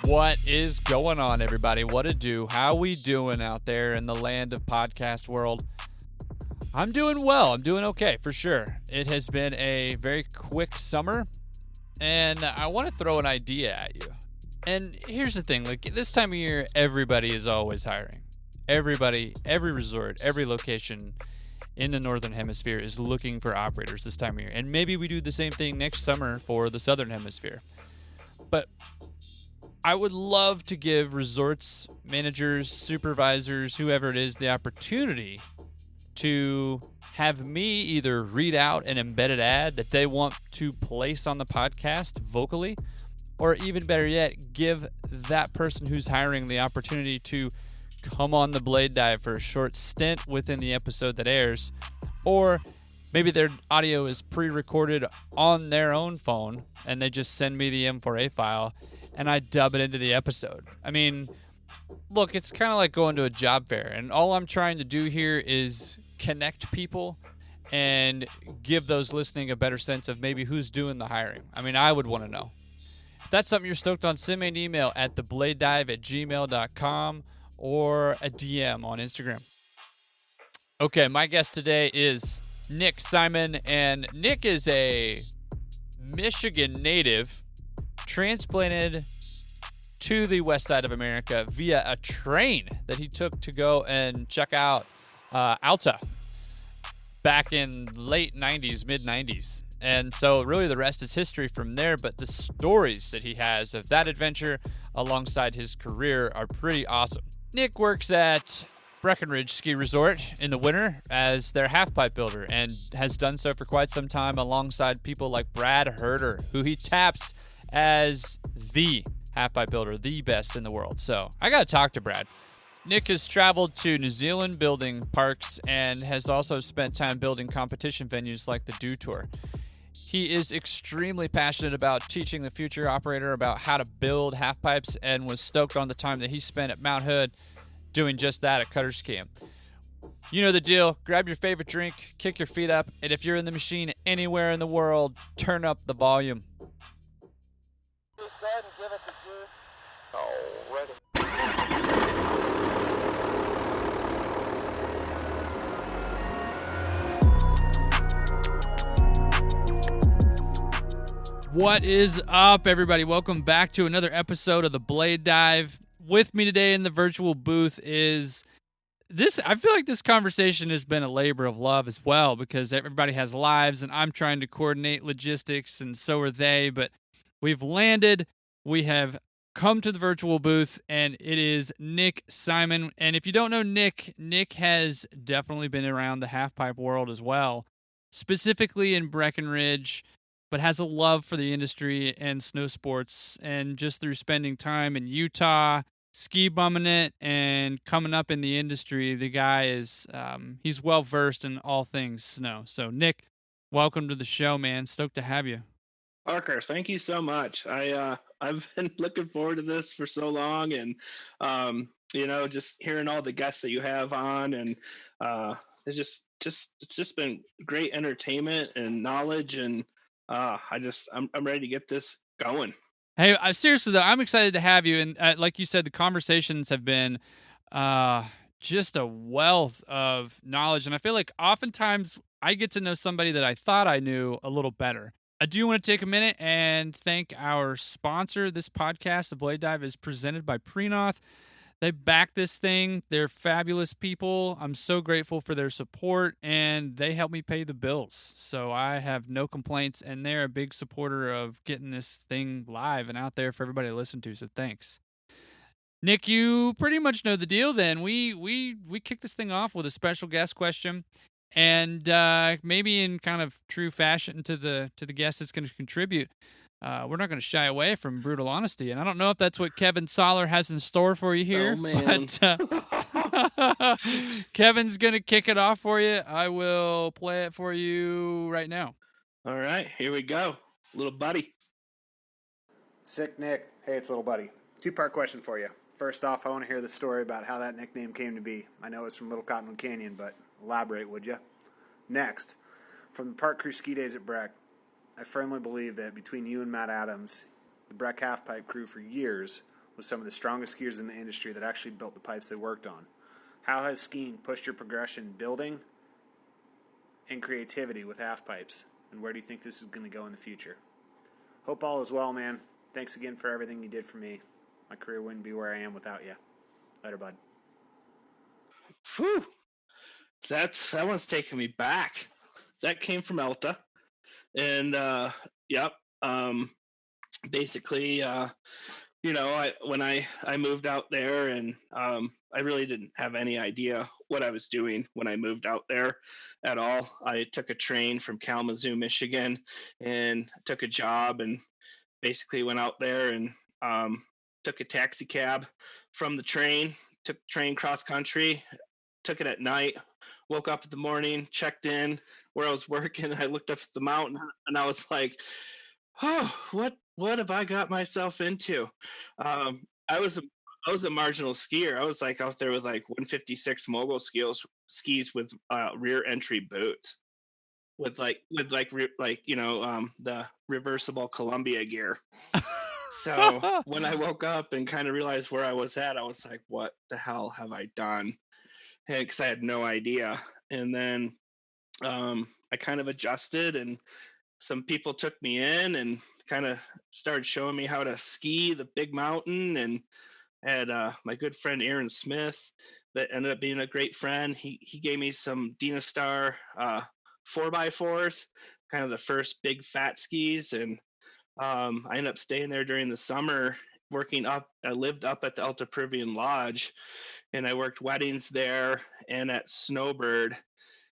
What is going on, everybody? What to do? How we doing out there in the land of podcast world? I'm doing well. I'm doing okay, for sure. It has been a very quick summer, and I want to throw an idea at you. And here's the thing, like this time of year, everybody is always hiring. Everybody, every resort, every location in the Northern Hemisphere is looking for operators this time of year. And maybe we do the same thing next summer for the Southern Hemisphere. But I would love to give resorts, managers, supervisors, whoever it is, the opportunity to have me either read out an embedded ad that they want to place on the podcast vocally, or even better yet, give that person who's hiring the opportunity to come on the Blade Dive for a short stint within the episode that airs, or maybe their audio is pre-recorded on their own phone and they just send me the M4A file and I dub it into the episode. I mean, look, it's kind of like going to a job fair, and all I'm trying to do here is connect people and give those listening a better sense of maybe who's doing the hiring. I mean, I would want to know. If that's something you're stoked on, send me an email at thebladedive@gmail.com or a DM on Instagram. Okay, my guest today is Nick Symon, and Nick is a Michigan native transplanted to the west side of America via a train that he took to go and check out Alta back in late 90s, mid 90s. And so really the rest is history from there, but the stories that he has of that adventure alongside his career are pretty awesome. Nick works at Breckinridge Ski Resort in the winter as their halfpipe builder and has done so for quite some time alongside people like Brad Hoerter, who he taps as the halfpipe builder, the best in the world. So I got to talk to Brad. Nick has traveled to New Zealand building parks and has also spent time building competition venues like the Dew Tour. He is extremely passionate about teaching the future operator about how to build halfpipes and was stoked on the time that he spent at Mount Hood doing just that at Cutter's Camp. You know the deal. Grab your favorite drink, kick your feet up, and if you're in the machine anywhere in the world, turn up the volume. Go ahead and give it the juice. Already. What is up, everybody? Welcome back to another episode of the Blade Dive. With me today in the virtual booth is this. I feel like this conversation has been a labor of love as well because everybody has lives and I'm trying to coordinate logistics and so are they, but we've landed. We have come to the virtual booth, and it is Nick Symon. And if you don't know Nick, Nick has definitely been around the halfpipe world as well, specifically in Breckenridge, but has a love for the industry and snow sports. And just through spending time in Utah, ski bumming it, and coming up in the industry, the guy is, he's well-versed in all things snow. So, Nick, welcome to the show, man. Stoked to have you. Parker, thank you so much. I've been looking forward to this for so long, and just hearing all the guests that you have on, and it's just been great entertainment and knowledge, and I'm ready to get this going. Hey, seriously though, I'm excited to have you, and like you said, the conversations have been just a wealth of knowledge, and I feel like oftentimes I get to know somebody that I thought I knew a little better. I do want to take a minute and thank our sponsor. This podcast, The Blade Dive, is presented by Prenoth. They back this thing. They're fabulous people. I'm so grateful for their support, and they help me pay the bills. So I have no complaints, and they're a big supporter of getting this thing live and out there for everybody to listen to, so thanks. Nick, you pretty much know the deal then. We kick this thing off with a special guest question. And maybe in kind of true fashion to the guest that's going to contribute, we're not going to shy away from brutal honesty. And I don't know if that's what Kevin Soller has in store for you here. Oh, man. But Kevin's going to kick it off for you. I will play it for you right now. All right, here we go. Little buddy. Sic Nik. Hey, it's Little Buddy. Two-part question for you. First off, I want to hear the story about how that nickname came to be. I know it's from Little Cottonwood Canyon, but elaborate, would you? Next, from the park crew ski days at Breck, I firmly believe that between you and Matt Adams, the Breck Halfpipe crew for years with some of the strongest skiers in the industry that actually built the pipes they worked on. How has skiing pushed your progression building and creativity with half pipes? And where do you think this is going to go in the future? Hope all is well, man. Thanks again for everything you did for me. My career wouldn't be where I am without you. Later, bud. Whew. That one's taking me back. That came from Alta. And yep. Basically, when I moved out there, and I really didn't have any idea what I was doing when I moved out there at all. I took a train from Kalamazoo, Michigan, and took a job, and basically went out there and took a taxi cab from the train, took the train cross country, took it at night, woke up in the morning, checked in where I was working. I looked up at the mountain, and I was like, oh, what have I got myself into? I was a marginal skier. I was like out there with like 156 mogul skis with rear entry boots, with the reversible Columbia gear. So when I woke up and kind of realized where I was at, I was like, what the hell have I done? Because I had no idea. And then I kind of adjusted, and some people took me in and kind of started showing me how to ski the big mountain. And had my good friend Aaron Smith that ended up being a great friend. He gave me some Dynastar 4x4s, kind of the first big fat skis. And I ended up staying there during the summer, working up. I lived up at the Alta Peruvian Lodge, and I worked weddings there and at Snowbird.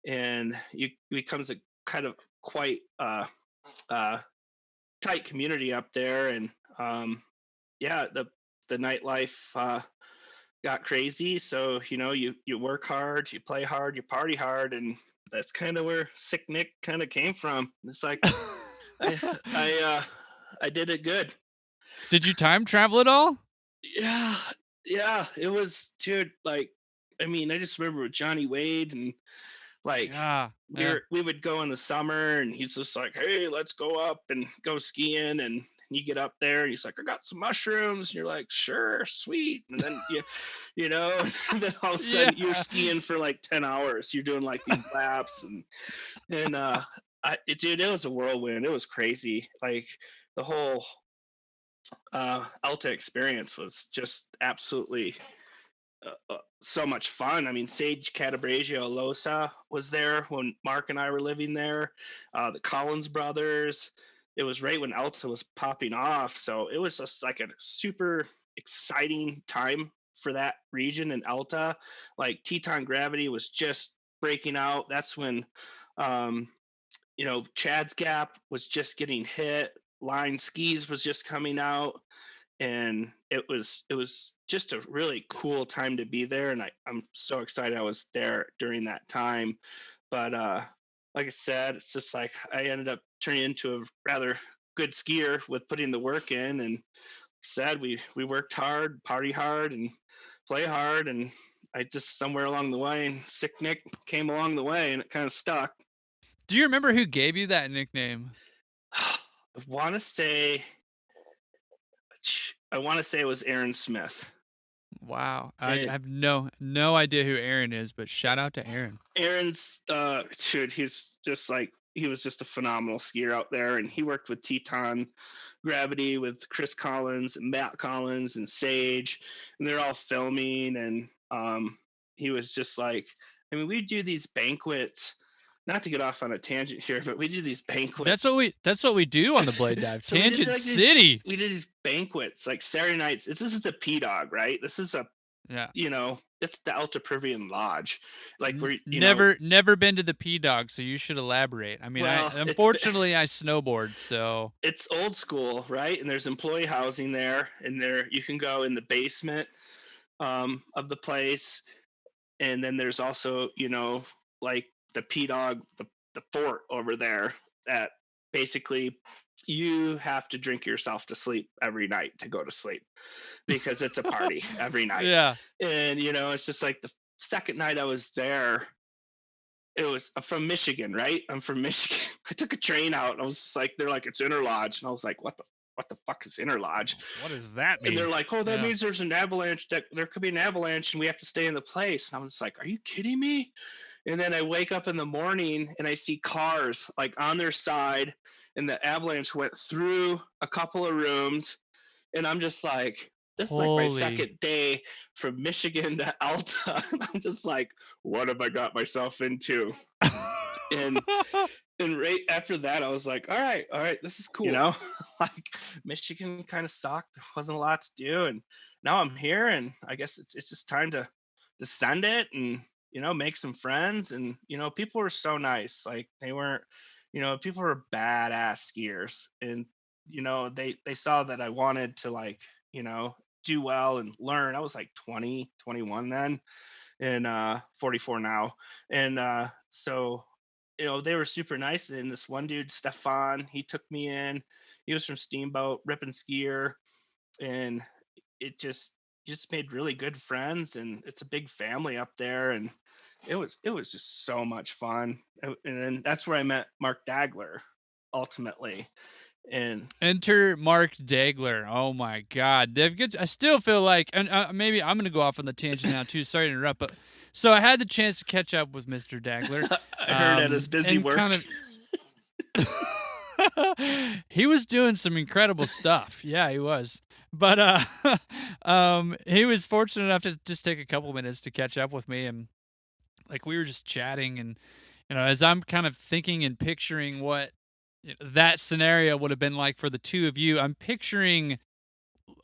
And it becomes a kind of quite tight community up there. And the nightlife got crazy. So you work hard, you play hard, you party hard, and that's kind of where Sic Nik kind of came from. It's like I did it good. Did you time travel at all? Yeah, it was, dude. Like, I mean, I just remember with Johnny Wade, and like we would go in the summer, and he's just like, hey, let's go up and go skiing. And you get up there, and he's like, I got some mushrooms. And you're like, sure, sweet. And then and then all of a sudden you're skiing for like 10 hours. You're doing like these laps, and it was a whirlwind. It was crazy. Like the whole Alta experience was just absolutely so much fun. I mean, Sage Catabrazio Losa was there when Mark and I were living there. The Collins brothers. It was right when Alta was popping off, so it was just like a super exciting time for that region in Alta. Like Teton Gravity was just breaking out. That's when Chad's Gap was just getting hit. Line Skis was just coming out, and it was just a really cool time to be there. And I'm so excited I was there during that time. But like I said, it's just like I ended up turning into a rather good skier with putting the work in. And said we worked hard, party hard, and play hard. And I just somewhere along the way, and Sic Nik came along the way, and it kind of stuck. Do you remember who gave you that nickname? I want to say it was Aaron Smith. Wow. I have no idea who Aaron is, but shout out to Aaron. Aaron's he was just a phenomenal skier out there, and he worked with Teton Gravity with Chris Collins and Matt Collins and Sage, and they're all filming. And he was just like, I mean, we do these banquets. Not to get off on a tangent here, but we do these banquets. That's what we do on the Blade Dive. So Tangent City. We did these banquets like Saturday nights. This is the P-Dog, right? This is it's the Alta Peruvian Lodge. Like we're never been to the P-Dog, so you should elaborate. I mean, unfortunately I snowboard, so it's old school, right? And there's employee housing there, and there you can go in the basement of the place, and then there's also like the P-Dog, the fort over there, that basically you have to drink yourself to sleep every night to go to sleep, because it's a party every night. Yeah. And it's just like the second night I was there, I'm from Michigan, right? I'm from Michigan. I took a train out, and I was just like, they're like, it's Inner Lodge. And I was like, what the what the fuck is interlodge? What does that mean? And they're like, oh, that means there's an avalanche, that there could be an avalanche and we have to stay in the place. And I was like, are you kidding me? And then I wake up in the morning and I see cars like on their side, and the avalanche went through a couple of rooms. And I'm just like, this is like my second day from Michigan to Alta. And I'm just like, what have I got myself into? and right after that, I was like, all right, this is cool. You know, like Michigan kind of sucked. There wasn't a lot to do. And now I'm here, and I guess it's just time to send it and, you know, make some friends. And, you know, people were so nice. Like they weren't, you know, people were badass skiers. And, you know, they saw that I wanted to, like, you know, do well and learn. I was like 20, 21 then, and 44 now. And so, you know, they were super nice. And this one dude, Stefan, he took me in. He was from Steamboat, ripping skier, and it just made really good friends. And it's a big family up there, and it was just so much fun. And then that's where I met Mark Daigler, ultimately. And enter Mark Daigler. Oh my God, I still feel like, and maybe I'm going to go off on the tangent now too. Sorry to interrupt, but so I had the chance to catch up with Mr. Daigler. I heard at his busy work. He was doing some incredible stuff. Yeah, he was. But he was fortunate enough to just take a couple minutes to catch up with me, and like we were just chatting, and you know, as I'm kind of thinking and picturing what that scenario would have been like for the two of you, I'm picturing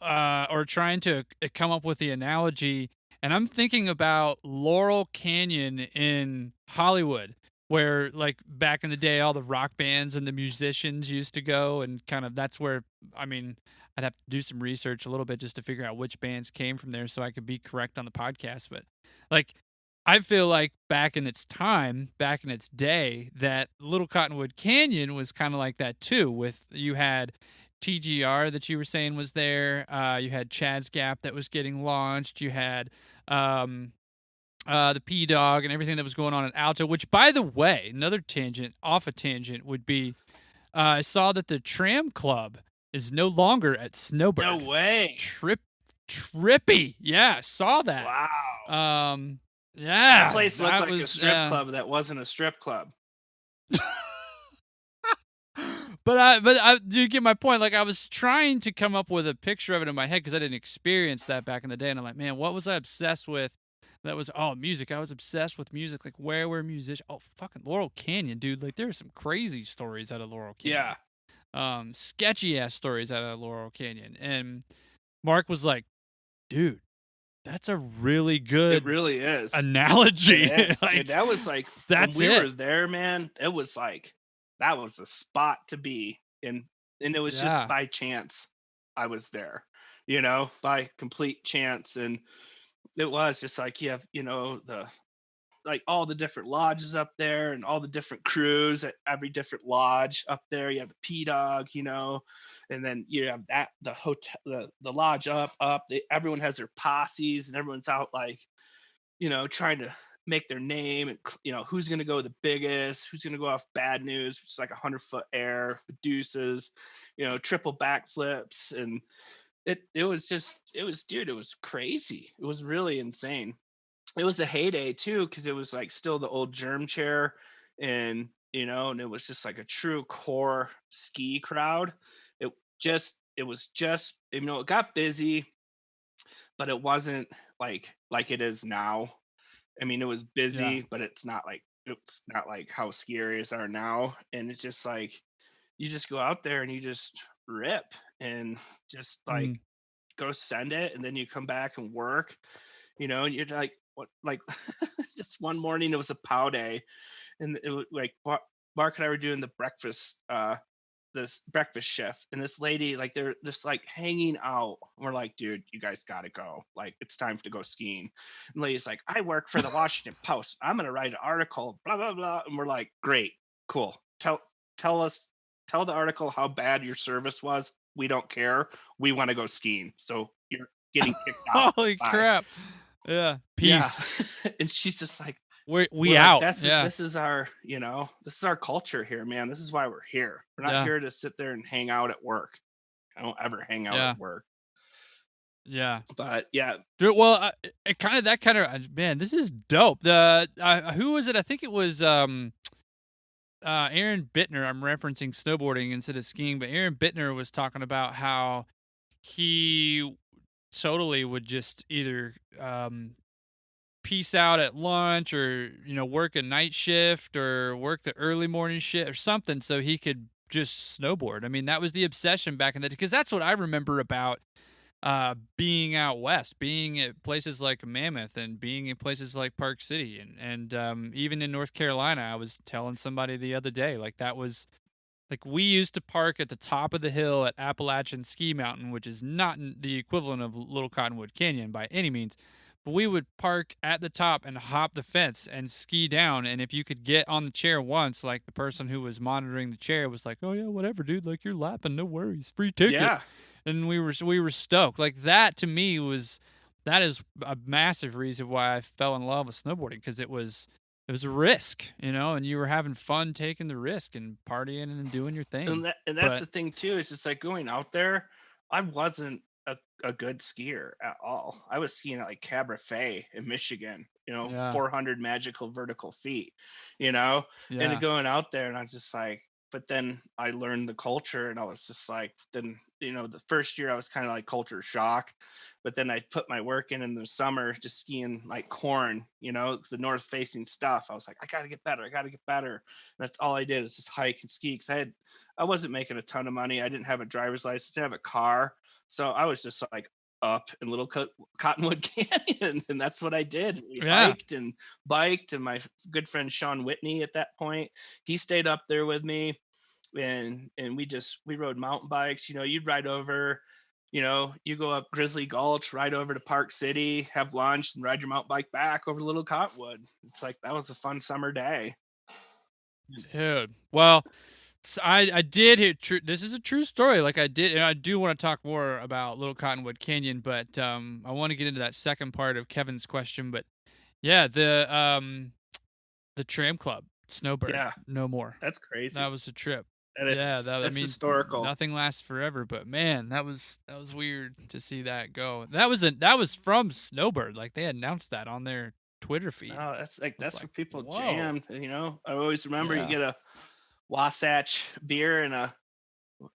or trying to come up with the analogy, and I'm thinking about Laurel Canyon in Hollywood, where like back in the day all the rock bands and the musicians used to go, and kind of that's where, I mean, I'd have to do some research a little bit just to figure out which bands came from there so I could be correct on the podcast, but like I feel like back in its day, that Little Cottonwood Canyon was kind of like that too. With you had TGR that you were saying was there. You had Chad's Gap that was getting launched. You had the P Dog and everything that was going on at Alta. Which, by the way, another tangent off a tangent would be, I saw that the Tram Club is no longer at Snowbird. No way. Trippy. Yeah, I saw that. Wow. Yeah, that place looked like a strip club that wasn't a strip club. But I do you get my point? Like I was trying to come up with a picture of it in my head because I didn't experience that back in the day, and I'm like, man, what was I obsessed with? That was music. I was obsessed with music. Like where were musicians? Oh, fucking Laurel Canyon, dude. Like there are some crazy stories out of Laurel Canyon. Yeah. Sketchy ass stories out of Laurel Canyon. And Mark was like, dude, that's a really good, it really is, analogy. It is. Like, dude, that was like, that's when we were there, man. It was like, that was a spot to be in, and it was just by chance I was there, you know, by complete chance. And it was just like, you have, you know, like all the different lodges up there and all the different crews at every different lodge up there. You have the P Dog, you know, and then you have that, the hotel, the lodge up, everyone has their posses, and everyone's out like, you know, trying to make their name, and, you know, who's going to go the biggest, who's going to go off Bad News, which is like 100-foot air, deuces, you know, triple backflips. And it was crazy. It was really insane. It was a heyday too, because it was like still the old germ chair, and you know, and it was just like a true core ski crowd. It was just, you know, it got busy, but it wasn't like it is now. I mean, it was busy, but it's not like how ski areas are now. And it's just like, you just go out there and you just rip and just like go send it, and then you come back and work, you know, and you're like, what, like just one morning it was a POW day, and it was like Mark and I were doing the breakfast this breakfast shift, and this lady, like, they're just like hanging out. We're like, dude, you guys gotta go, like it's time to go skiing. And the lady's like, I work for the Washington Post, I'm gonna write an article, blah blah blah. And we're like, great, cool, tell the article how bad your service was. We don't care, we want to go skiing, so you're getting kicked out. Holy crap. Yeah. Peace. Yeah. And she's just like, we out. Like, this is our, you know, this is our culture here, man. This is why we're here. We're not here to sit there and hang out at work. I don't ever hang out Yeah. at work. Yeah. But yeah, Dude, well, man, this is dope. The who was it? I think it was Aaron Bittner. I'm referencing snowboarding instead of skiing, but Aaron Bittner was talking about how he totally would just either peace out at lunch, or work a night shift, or work the early morning shift or something, so he could just snowboard. I mean, that was the obsession back in the day, because that's what I remember about being out west, being at places like Mammoth, and being in places like Park City, and even in North Carolina. I was telling somebody the other day, like, that was like, we used to park at the top of the hill at Appalachian Ski Mountain, which is not the equivalent of Little Cottonwood Canyon by any means. But we would park at the top and hop the fence and ski down. And if you could get on the chair once, like, the person who was monitoring the chair was like, "Oh yeah, whatever, dude. Like, you're lapping, no worries, free ticket." yeah. And we were stoked. Like, that to me that is a massive reason why I fell in love with snowboarding, because it was a risk, and you were having fun taking the risk and partying and doing your thing. And that's the thing too. It's just like, going out there, I wasn't a good skier at all. I was skiing at like Cabernet in Michigan, Yeah. 400 magical vertical feet, Yeah. and going out there, and I was just like, but then I learned the culture, and I was just like, then, the first year I was kind of like culture shock, but then I put my work in the summer, just skiing like corn, the north facing stuff. I was like, I got to get better. And that's all I did, is just hike and ski. Cause I wasn't making a ton of money. I didn't have a driver's license, I didn't have a car. So I was just like up in Little Cottonwood Canyon, and that's what I did. We hiked and biked, and my good friend Sean Whitney at that point, he stayed up there with me, and we rode mountain bikes. You'd ride over, you go up Grizzly Gulch, ride over to Park City, have lunch, and ride your mountain bike back over to Little Cottonwood. It's like, that was a fun summer day. Dude, well, I did hear this is a true story. Like, I did, and I do want to talk more about Little Cottonwood Canyon, but I want to get into that second part of Kevin's question. But yeah, the Tram Club Snowbird, Yeah. no more. That's crazy. That was a trip. And that's historical. Nothing lasts forever, but man, that was weird to see that go. That was from Snowbird. Like, they announced that on their Twitter feed. Oh, that's where people whoa. jammed. I always remember you get a Wasatch beer and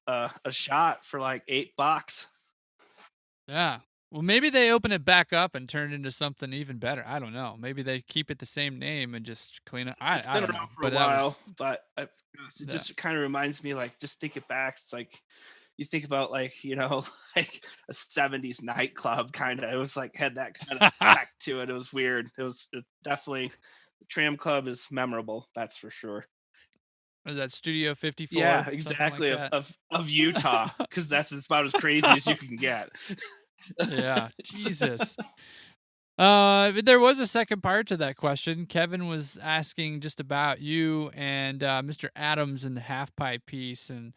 a shot for like $8. Yeah. Well, maybe they open it back up and turn it into something even better. I don't know. Maybe they keep it the same name and just clean it. It's been around for a while, but it just kind of reminds me, like, just think it back. It's like, you think about, like, like a 70s nightclub kind of. It was like, had that kind of back to it. It was weird. It definitely, the Tram Club is memorable. That's for sure. Was that Studio 54? Yeah, exactly. Like of Utah, because that's about as crazy as you can get. Yeah, Jesus. There was a second part to that question. Kevin was asking just about you and Mr. Adams and the Halfpipe piece, and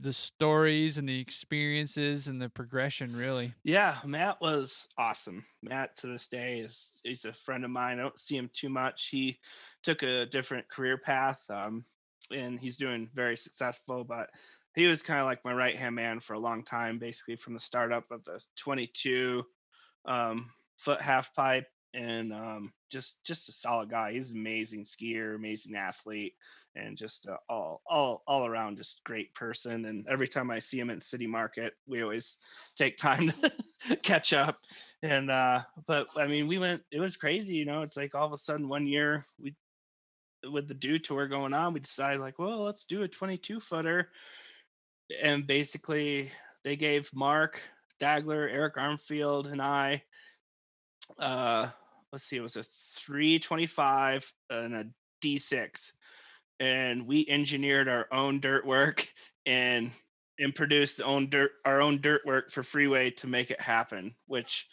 the stories and the experiences and the progression, really. Yeah, Matt was awesome. Matt, to this day, he's a friend of mine. I don't see him too much. He took a different career path, and he's doing very successful, but he was kind of like my right-hand man for a long time, basically from the startup of the 22 foot halfpipe, and just a solid guy. He's an amazing skier, amazing athlete, and just all around just great person. And every time I see him in City Market, we always take time to catch up. And but I mean, it was crazy, it's like, all of a sudden one year, with the Dew Tour going on, we decided, like, well, let's do a 22 footer. And basically they gave Mark Daigler, Eric Armfield, and I, let's see, it was a 325 and a D6, and we engineered our own dirt work and produced our own dirt work for Freeway to make it happen. Which,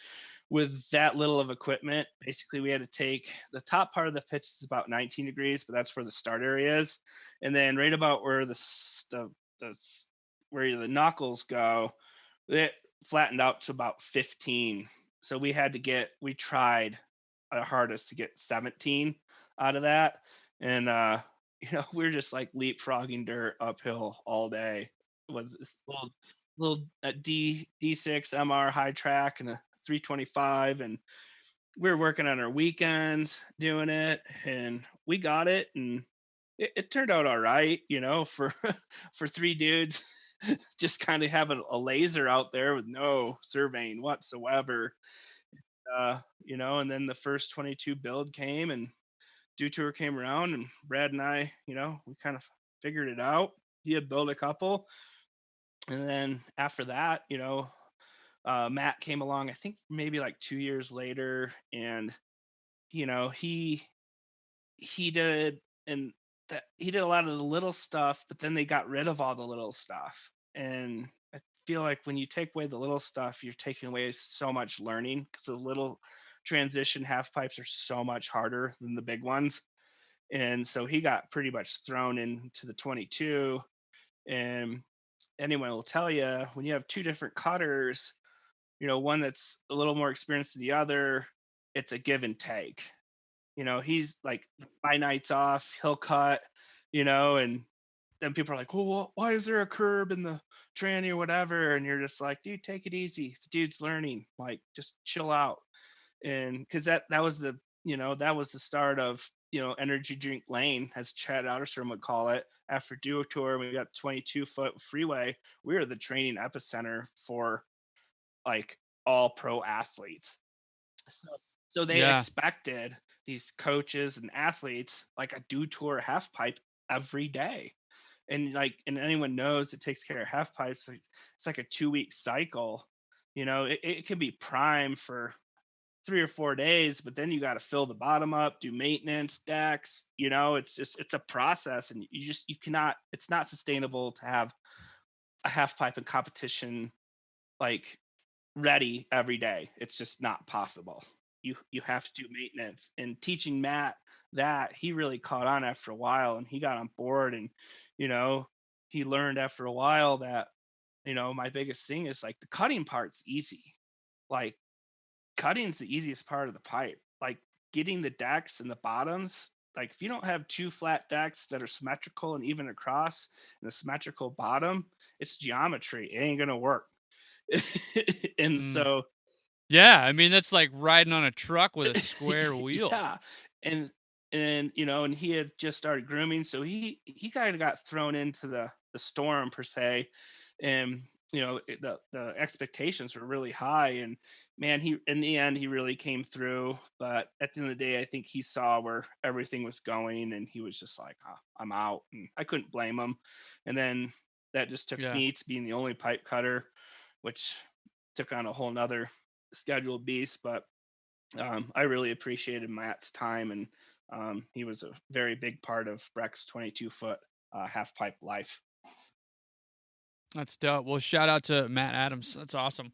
with that little of equipment, basically we had to take the top part of the pitch is about 19 degrees, but that's where the start area is, and then right about where where the knuckles go, it flattened out to about 15. So we tried our hardest to get 17 out of that. And, we were just like leapfrogging dirt uphill all day with this little little D6 MR high track and a 325, and we were working on our weekends doing it, and we got it, and it turned out all right, for for three dudes just kind of having a laser out there with no surveying whatsoever. And then the first 22 build came, and Dew Tour came around, and Brad and I, we kind of figured it out. He had built a couple, and then after that, Matt came along, I think maybe like 2 years later, and he did, and that he did a lot of the little stuff, but then they got rid of all the little stuff. And I feel like when you take away the little stuff, you're taking away so much learning, because the little transition half pipes are so much harder than the big ones. And so he got pretty much thrown into the 22. And anyone will tell you, when you have two different cutters, one that's a little more experienced than the other, it's a give and take. He's like, my night's off, he'll cut, and then people are like, well, why is there a curb in the tranny or whatever? And you're just like, dude, take it easy. The dude's learning, like, just chill out. And because that was the start of, energy drink lane, as Chad Outerstrom would call it. After Duo Tour, we got 22-foot freeway. We were the training epicenter for like all pro athletes. So they expected these coaches and athletes like a Dew Tour half pipe every day. And anyone knows it takes care of half pipes. It's like a 2-week cycle. It can be prime for 3 or 4 days, but then you got to fill the bottom up, do maintenance, decks. It's a process, and you cannot. It's not sustainable to have a half pipe in competition like ready every day. It's just not possible. You have to do maintenance. And teaching Matt that, he really caught on after a while, and he got on board, and he learned after a while that my biggest thing is like the cutting part's easy. Like, cutting's the easiest part of the pipe. Like, getting the decks and the bottoms, like if you don't have two flat decks that are symmetrical and even across, and a symmetrical bottom, it's geometry. It ain't gonna work. And so yeah, I mean, that's like riding on a truck with a square wheel. Yeah. And and he had just started grooming, so he kind of got thrown into the storm per se. And the expectations were really high, and man, he in the end he really came through. But at the end of the day, I think he saw where everything was going, and he was just like, I'm out. And I couldn't blame him. And then that just took me to being the only pipe cutter, which took on a whole nother scheduled beast. But I really appreciated Matt's time, and he was a very big part of Breck's 22-foot half pipe life. That's dope. Well, shout out to Matt Adams. That's awesome.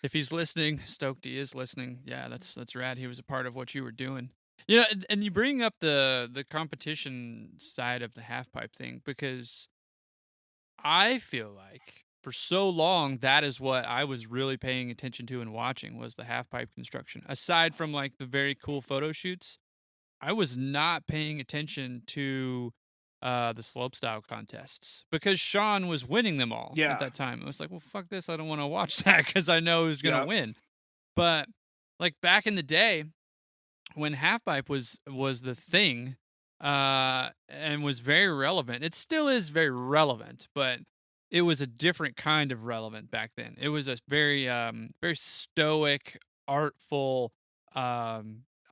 If he's listening, stoked he is listening. Yeah, that's rad. He was a part of what you were doing. And you bring up the competition side of the half pipe thing, because I feel like for so long that is what I was really paying attention to and watching, was the half pipe construction. Aside from like the very cool photo shoots, I was not paying attention to the slopestyle contests, because Sean was winning them all at that time. I was like, well, fuck this. I don't want to watch that, because I know who's going to win. But like back in the day when halfpipe was the thing, and was very relevant, it still is very relevant, but it was a different kind of relevant back then. It was a very, very stoic, artful, I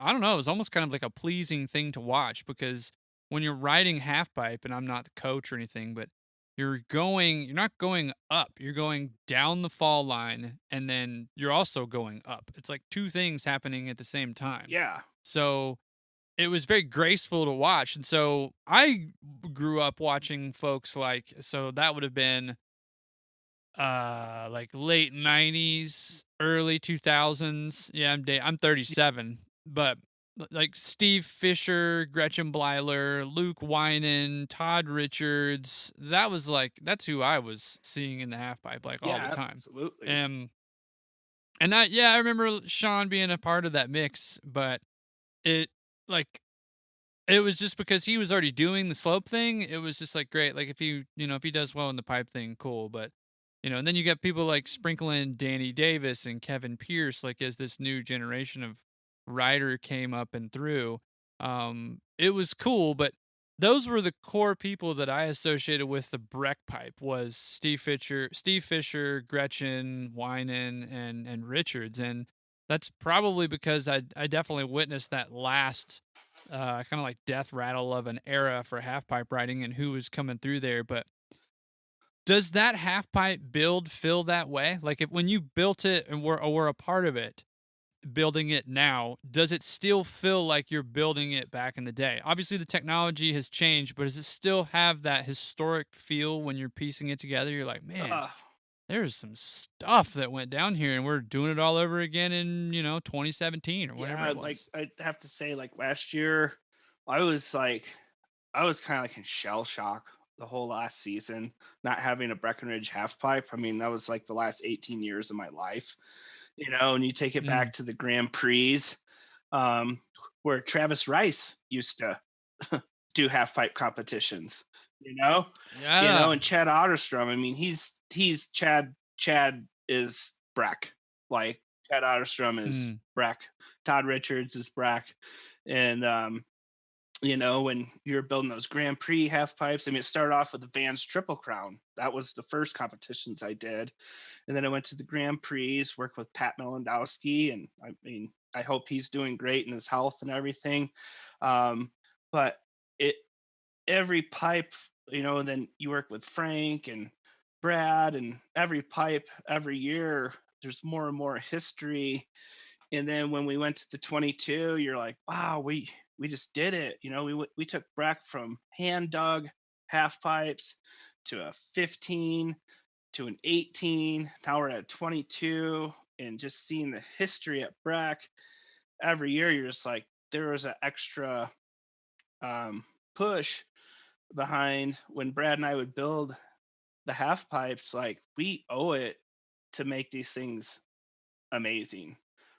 don't know, it was almost kind of like a pleasing thing to watch, because when you're riding halfpipe, and I'm not the coach or anything, but you're not going up, you're going down the fall line, and then you're also going up. It's like two things happening at the same time. Yeah. So it was very graceful to watch. And so I grew up watching folks like, so that would have been like late 90s, early 2000s. Yeah, I'm 37, but like Steve Fisher, Gretchen Blyler, Luke Winan, Todd Richards. That's who I was seeing in the halfpipe like all the time. Absolutely. And I remember Sean being a part of that mix, but it was just because he was already doing the slope thing. It was just like, great. Like if he does well in the pipe thing, cool. But and then you got people like sprinkling Danny Davis and Kevin Pierce, like as this new generation of rider came up and through. It was cool, but those were the core people that I associated with the Breck pipe was Steve Fisher, Gretchen, Winan, and Richards. And that's probably because I definitely witnessed that last kind of like death rattle of an era for halfpipe riding and who was coming through there. But does that halfpipe build feel that way? Like if when you built it and were a part of it, building it now, does it still feel like you're building it back in the day? Obviously the technology has changed, but does it still have that historic feel when you're piecing it together? You're like, man, there's some stuff that went down here and we're doing it all over again in 2017 or whatever it was. Like I have to say, like last year I was kind of like in shell shock the whole last season, not having a Breckinridge halfpipe. I mean, that was like the last 18 years of my life. And you take it back to the Grand Prix, where Travis Rice used to do half-pipe competitions, Yeah. And Chad Otterstrom, I mean, he's Chad is Breck. Like, Chad Otterstrom is Breck. Todd Richards is Breck. And, when you're building those Grand Prix half pipes, I mean, it started off with the Vans Triple Crown. That was the first competitions I did. And then I went to the Grand Prix, worked with Pat Melendowski. And I mean, I hope he's doing great in his health and everything. But every pipe, then you work with Frank and Brad, and every pipe every year, there's more and more history. And then when we went to the 22, you're like, wow, we just did it. We took Breck from hand dug half pipes to a 15 to an 18. Now we're at 22, and just seeing the history at Breck every year, you're just like, there was an extra push behind when Brad and I would build the half pipes. Like, we owe it to make these things amazing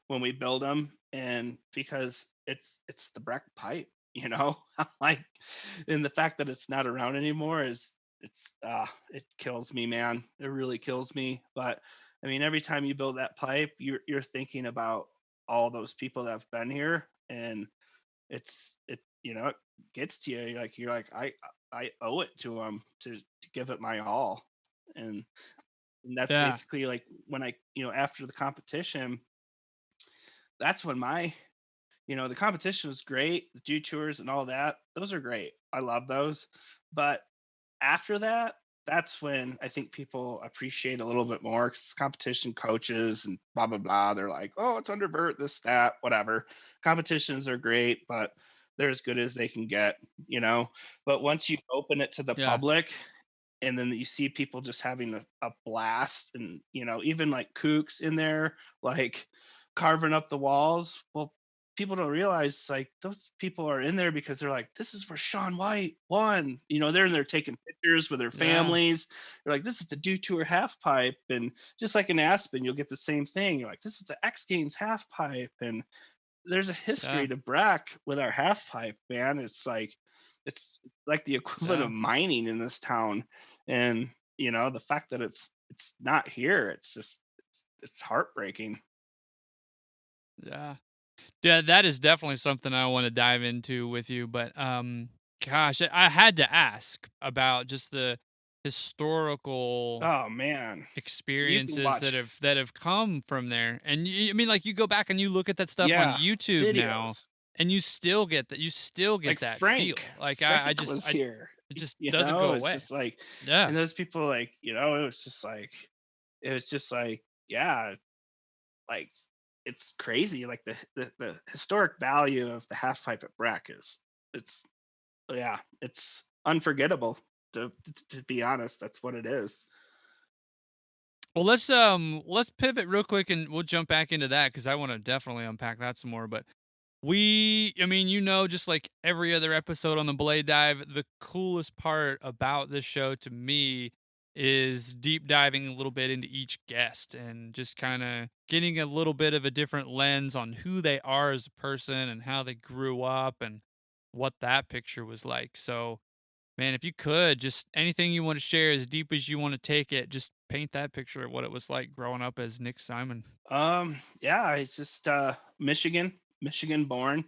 when we build them, and because it's the Breck pipe, like, and the fact that it's not around anymore it kills me, man. It really kills me. But I mean, every time you build that pipe, you're thinking about all those people that have been here, and it gets to you. You're like I owe it to them to give it my all. And that's basically like when I after the competition, that's when the competition was great. The Dew Tours and all that, those are great. I love those. But after that, that's when I think people appreciate a little bit more, because it's competition coaches and blah, blah, blah. They're like, oh, it's undervert, this, that, whatever. Competitions are great, but they're as good as they can get, But once you open it to the public, and then you see people just having a blast, and, even like kooks in there, like carving up the walls. Well, people don't realize, like, those people are in there because they're like, this is where Shaun White won. They're in there taking pictures with their families. They're like, this is the Dew Tour half pipe. And just like in Aspen, you'll get the same thing. You're like, this is the X Games half pipe. And there's a history to Breck with our half pipe, man. It's like the equivalent of mining in this town. And, the fact that it's not here, it's heartbreaking. Yeah, that is definitely something I want to dive into with you. But gosh, I had to ask about just the historical experiences that have come from there. And I mean, like, you go back and you look at that stuff on YouTube now, and you still get that. You still get like that Frank, feel. Like Frank was here. It just doesn't go away. It's just like, and those people, like, it was just like, like, it's crazy. Like the historic value of the half pipe at Breck it's unforgettable. To be honest, that's what it is. Well, let's pivot real quick and we'll jump back into that, because I want to definitely unpack that some more. But just like every other episode on the Blade Dive, the coolest part about this show to me is deep diving a little bit into each guest and just kind of getting a little bit of a different lens on who they are as a person and how they grew up and what that picture was like. So Man, if you could, just anything you want to share, as deep as you want to take it, just paint that picture of what it was like growing up as Nick Symon. Yeah, it's just Michigan born.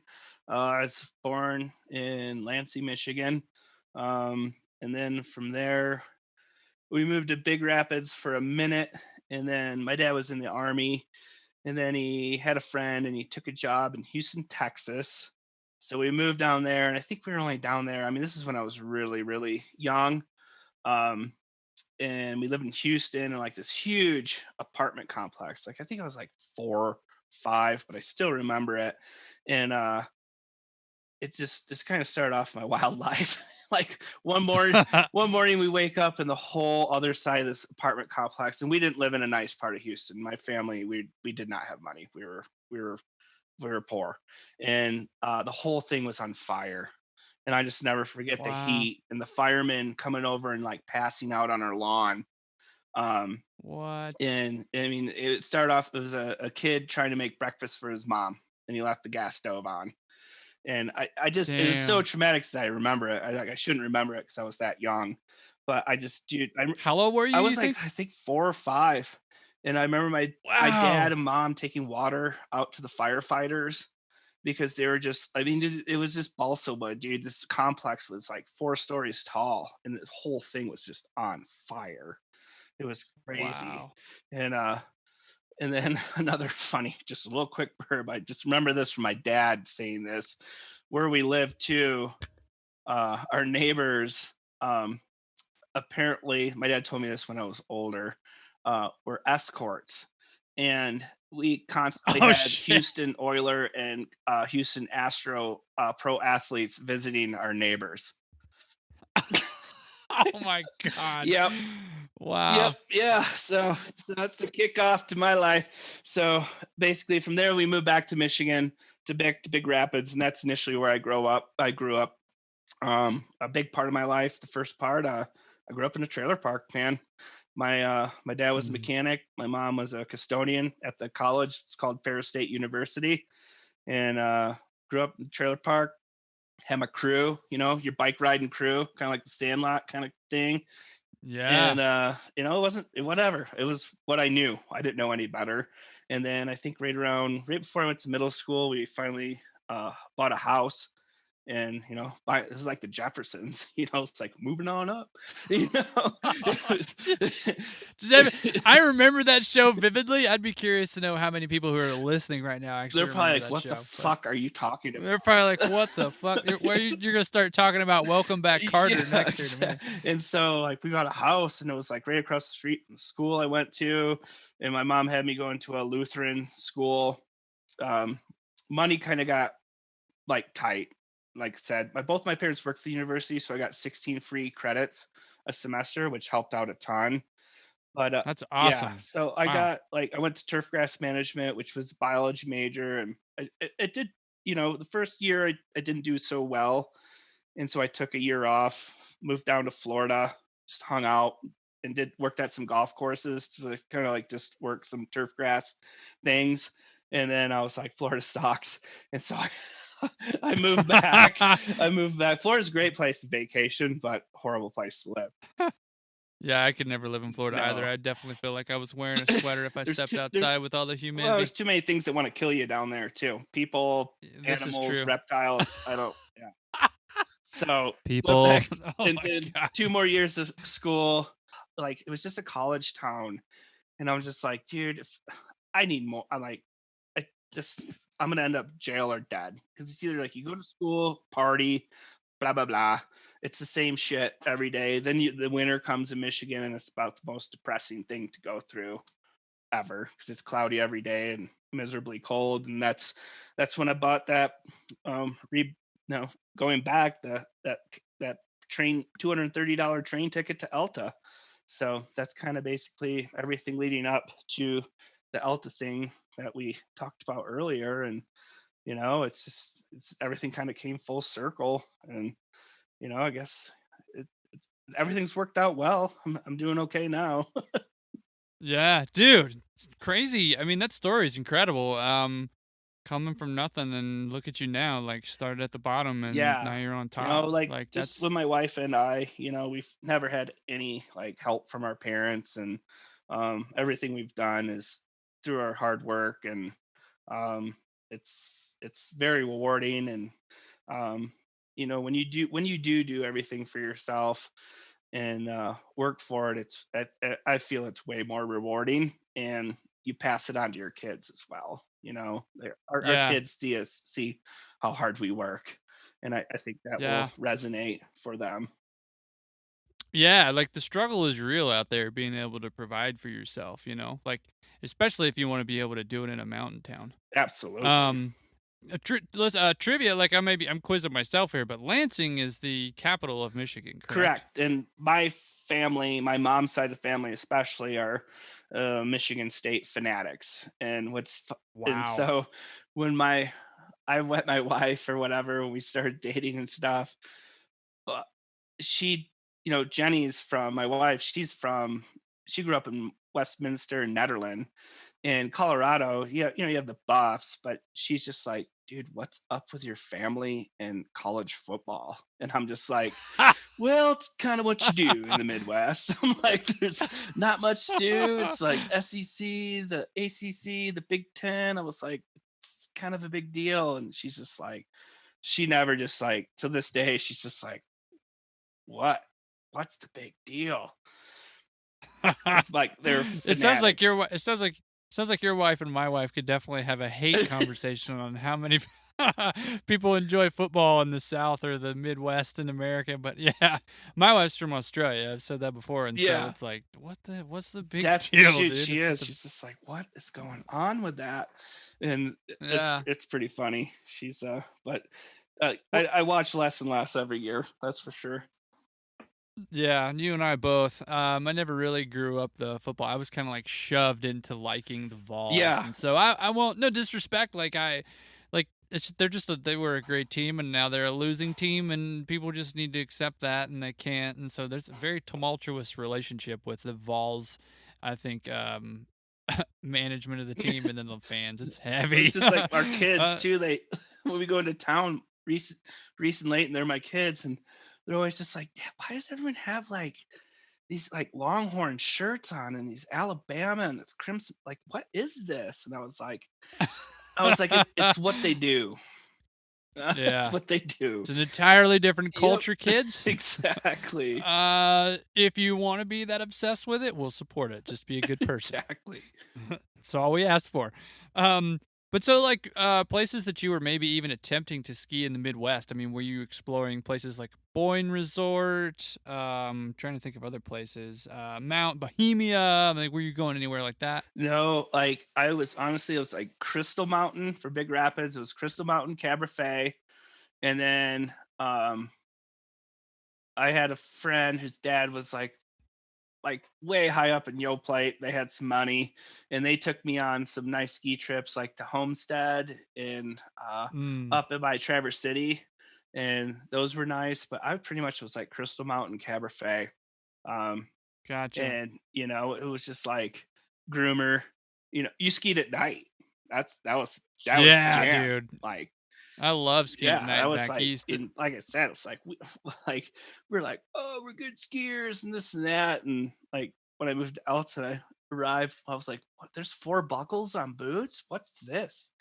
I was born in Lansing, Michigan. And then from there, we moved to Big Rapids for a minute. And then my dad was in the Army. And then he had a friend and he took a job in Houston, Texas. So we moved down there. And I think we were only down there. I mean, this is when I was really, really young. Um, and we lived in Houston in like this huge apartment complex. Like I think I was like 4, 5, but I still remember it. And it just kind of started off my wild life. Like one morning we wake up in the whole other side of this apartment complex, and we didn't live in a nice part of Houston. My family, we did not have money. We were poor, and the whole thing was on fire. And I just never forget the Wow. heat and the firemen coming over and like passing out on our lawn. What? And I mean, it started off, it was a kid trying to make breakfast for his mom, and he left the gas stove on. And I just, it was so Damn. traumatic because I remember it. I shouldn't remember it because I was that young. But I just, dude, How old were you, I you was like, think? I think 4 or 5. And I remember my Wow. dad and mom taking water out to the firefighters because they were just, I mean, it was just balsa wood, dude. This complex was like 4 stories tall, and the whole thing was just on fire. It was crazy. Wow. And then another funny, just a little quick burb. I just remember this from my dad saying this. Where we live too, our neighbors, apparently, my dad told me this when I was older, were escorts. And we constantly Oh, had shit. Houston Oiler and Houston Astro pro athletes visiting our neighbors. Oh, my God. Yep. Wow. Yep. Yeah. So that's the kickoff to my life. So basically, from there we moved back to Michigan to Big Rapids, and that's initially where I grew up. A big part of my life, the first part, I grew up in a trailer park. Man, my dad was a Mm. mechanic. My mom was a custodian at the college. It's called Ferris State University, and grew up in the trailer park. Had my crew, your bike riding crew, kind of like the Sandlot kind of thing. Yeah. And it wasn't whatever. It was what I knew. I didn't know any better. And then I think right before I went to middle school, we finally bought a house. And it was like the Jeffersons. It's like moving on up. I remember that show vividly. I'd be curious to know how many people who are listening right now actually They're probably remember like, that "What the show. fuck are you talking about?" They're probably like, "What the fuck? You're gonna start talking about Welcome Back Carter next year to me." And so like we got a house, and it was like right across the street from the school I went to, and my mom had me going to a Lutheran school. Money kind of got like tight. Like I said, both my parents worked for the university, so I got 16 free credits a semester, which helped out a ton. But That's yeah, awesome. so I Wow. got I went to turf grass management, which was a biology major, and it did. The first year I didn't do so well, and so I took a year off, moved down to Florida, just hung out, and worked at some golf courses to kind of like just work some turf grass things. And then I was like, Florida sucks, and so I moved back. Florida's a great place to vacation, but horrible place to live. Yeah, I could never live in Florida either. No, I definitely feel like I was wearing a sweater if I there's stepped too outside with all the well, humidity. there's too many things that want to kill you down there too. People, This is animals, true. reptiles. I don't. Yeah. So went People. back Oh and my did God. 2 more years of school. Like it was just a college town, and I was just like, dude, if I need more. I'm like, I just I'm gonna end up jail or dead because it's either like you go to school, party, blah blah blah. It's the same shit every day. Then the winter comes in Michigan, and it's about the most depressing thing to go through ever because it's cloudy every day and miserably cold. And that's when I bought that no, going back that train $230 train ticket to Alta. So that's kind of basically everything leading up to the Alta thing that we talked about earlier. And it's everything kind of came full circle. And I guess everything's worked out well. I'm doing okay now. Yeah, dude, it's crazy. I mean, that story is incredible. coming from nothing, and look at you now, like started at the bottom and now Yeah. you're on You know, top. like Like just that's with my wife and I, we've never had any like help from our parents, and everything we've done is through our hard work, and um, it's very rewarding. And um, when you do everything for yourself and work for it, I feel it's way more rewarding, and you pass it on to your kids as well. Our yeah, kids see how hard we work, and I think that will yeah. resonate for them. Yeah, like the struggle is real out there being able to provide for yourself, like especially if you want to be able to do it in a mountain town. Absolutely. Um trivia, like I'm quizzing myself here, but Lansing is the capital of Michigan, correct? Correct. And my family, my mom's side of the family especially, are Michigan State fanatics. And Wow. so when I met my wife or whatever, when we started dating and stuff, uh, she, Jenny's from my wife. She grew up in Westminster, Netherlands. In Colorado, yeah, you have the Buffs, but she's just like, dude, what's up with your family and college football? And I'm just like, well, it's kind of what you do in the Midwest. I'm like, there's not much to do. It's like SEC, the ACC, the Big Ten. I was like, it's kind of a big deal. And she's just like, she never just like, to this day, she's just like, what? What's the big deal? It's like they're It sounds like fanatics. your wife and my wife could definitely have a hate conversation on how many people enjoy football in the South or the Midwest in America. But yeah, my wife's from Australia. I've said that before, and so Yeah. it's like, what's the big That's deal, she dude? she It's is. just a She's just like, what is going on with that? And it's yeah. it's pretty funny. She's but Well, I watch less and less every year. That's for sure. yeah, you and I both. I never really grew up the football. I was kind of like shoved into liking the Vols, Yeah. and so I won't. No disrespect, they were a great team, and now they're a losing team, and people just need to accept that, and they can't. And so there's a very tumultuous relationship with the Vols. I think management of the team and then the fans. It's heavy. It's just like our kids uh, too. They when we go into town recent late, and they're my kids, and they're always just like, "Dad, why does everyone have like these like Longhorn shirts on and these Alabama and it's crimson? Like, what is this?" And I was like, it's what they do. It's yeah, what they do. it's an entirely different Yep. culture, kids. Exactly. If you want to be that obsessed with it, we'll support it. Just be a good person. Exactly. That's all we asked for. But so like places that you were maybe even attempting to ski in the Midwest. I mean, were you exploring places like Boyne Resort? Trying to think of other places. Mount Bohemia. Like, were you going anywhere like that? No, like it was like Crystal Mountain for Big Rapids. It was Crystal Mountain, Cabernet, and then I had a friend whose dad was like way high up in Yo Plate. They had some money, and they took me on some nice ski trips, like to Homestead and Mm, up by Traverse City, and those were nice. But I pretty much was like Crystal Mountain, Cabernet, um, gotcha. and it was just like groomer. You skied at night. That was the Yeah, jam. dude. Like, I love skiing at yeah, that night was back like, east. in like I said, it's like we're like, oh, we're good skiers and this and that, and like when I moved to Alta, I arrived, I was like, what? There's 4 buckles on boots? What's this?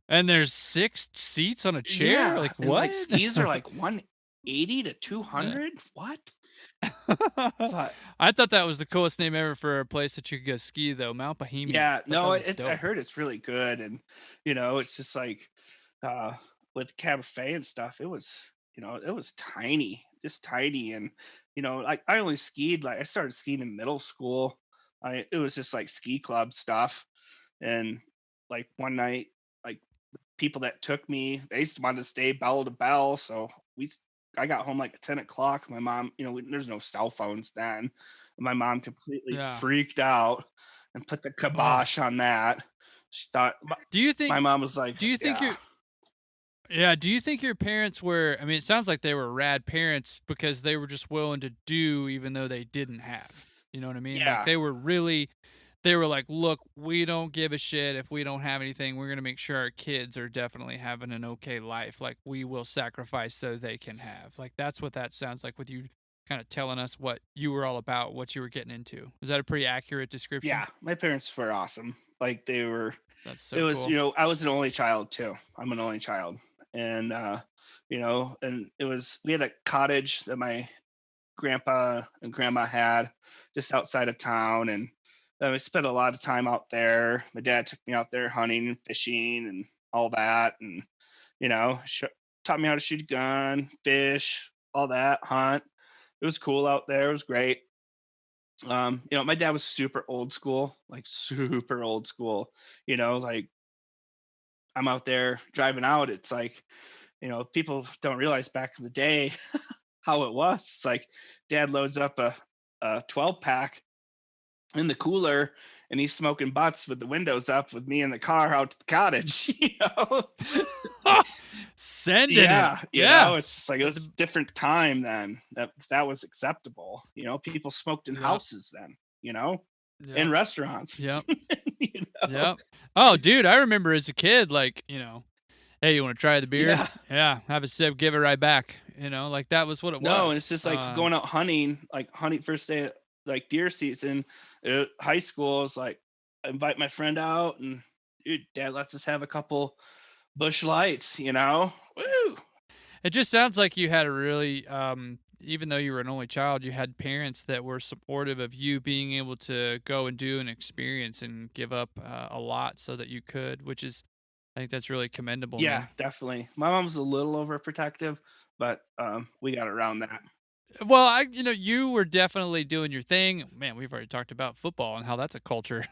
And there's 6 seats on a chair? Yeah, Like, and what? like skis are like 180 to 200. What? But I thought that was the coolest name ever for a place that you could go ski, though. Mount Bohemia. yeah, I thought that no, was I dope. heard it's really good, and it's just like uh with Cabernet and stuff, it was tiny, just tiny. And like I only skied, like I started skiing in middle school. It was just like ski club stuff. And like one night, like people that took me, they just wanted to stay bell to bell, so I got home like at 10 o'clock. My mom, there's no cell phones then. My mom completely Yeah. freaked out and put the Oh. kibosh on that. She thought Do you think my mom was like, do you think yeah. your Yeah, do you think your parents were, I mean, it sounds like they were rad parents because they were just willing to do even though they didn't have. You know what I mean? Like Yeah. they they were like, look, we don't give a shit if we don't have anything. We're going to make sure our kids are definitely having an okay life. Like, we will sacrifice so they can have. Like, that's what that sounds like with you kind of telling us what you were all about, what you were getting into. Was that a pretty accurate description? Yeah, my parents were awesome. Like, they were. That's so it was cool. I was an only child too. I'm an only child, and and we had a cottage that my grandpa and grandma had just outside of town, and we spent a lot of time out there. My dad took me out there hunting and fishing and all that, and taught me how to shoot a gun, fish, all that, hunt. It was cool out there. It was great. My dad was super old school, like super old school. Like, I'm out there driving out. It's like, people don't realize back in the day how it was. It's like dad loads up a 12 pack in the cooler and he's smoking butts with the windows up with me in the car out to the cottage, Sending it. It's just like, it was a different time then that was acceptable. People smoked in houses then, in restaurants. Yep. Yep. Oh, dude, I remember as a kid, like, hey, you want to try the beer? Yeah. Have a sip, give it right back. Like, that was what it was. No, and it's just like going out hunting, first day, like deer season, high school. Is like, I invite my friend out, and dude, dad lets us have a couple bush lights. Woo! It just sounds like you had a really, even though you were an only child, you had parents that were supportive of you being able to go and do an experience and give up a lot so that you could, which is, I think that's really commendable. Yeah, man. definitely. My mom was a little overprotective, but we got around that. Well, you were definitely doing your thing. Man, we've already talked about football and how that's a culture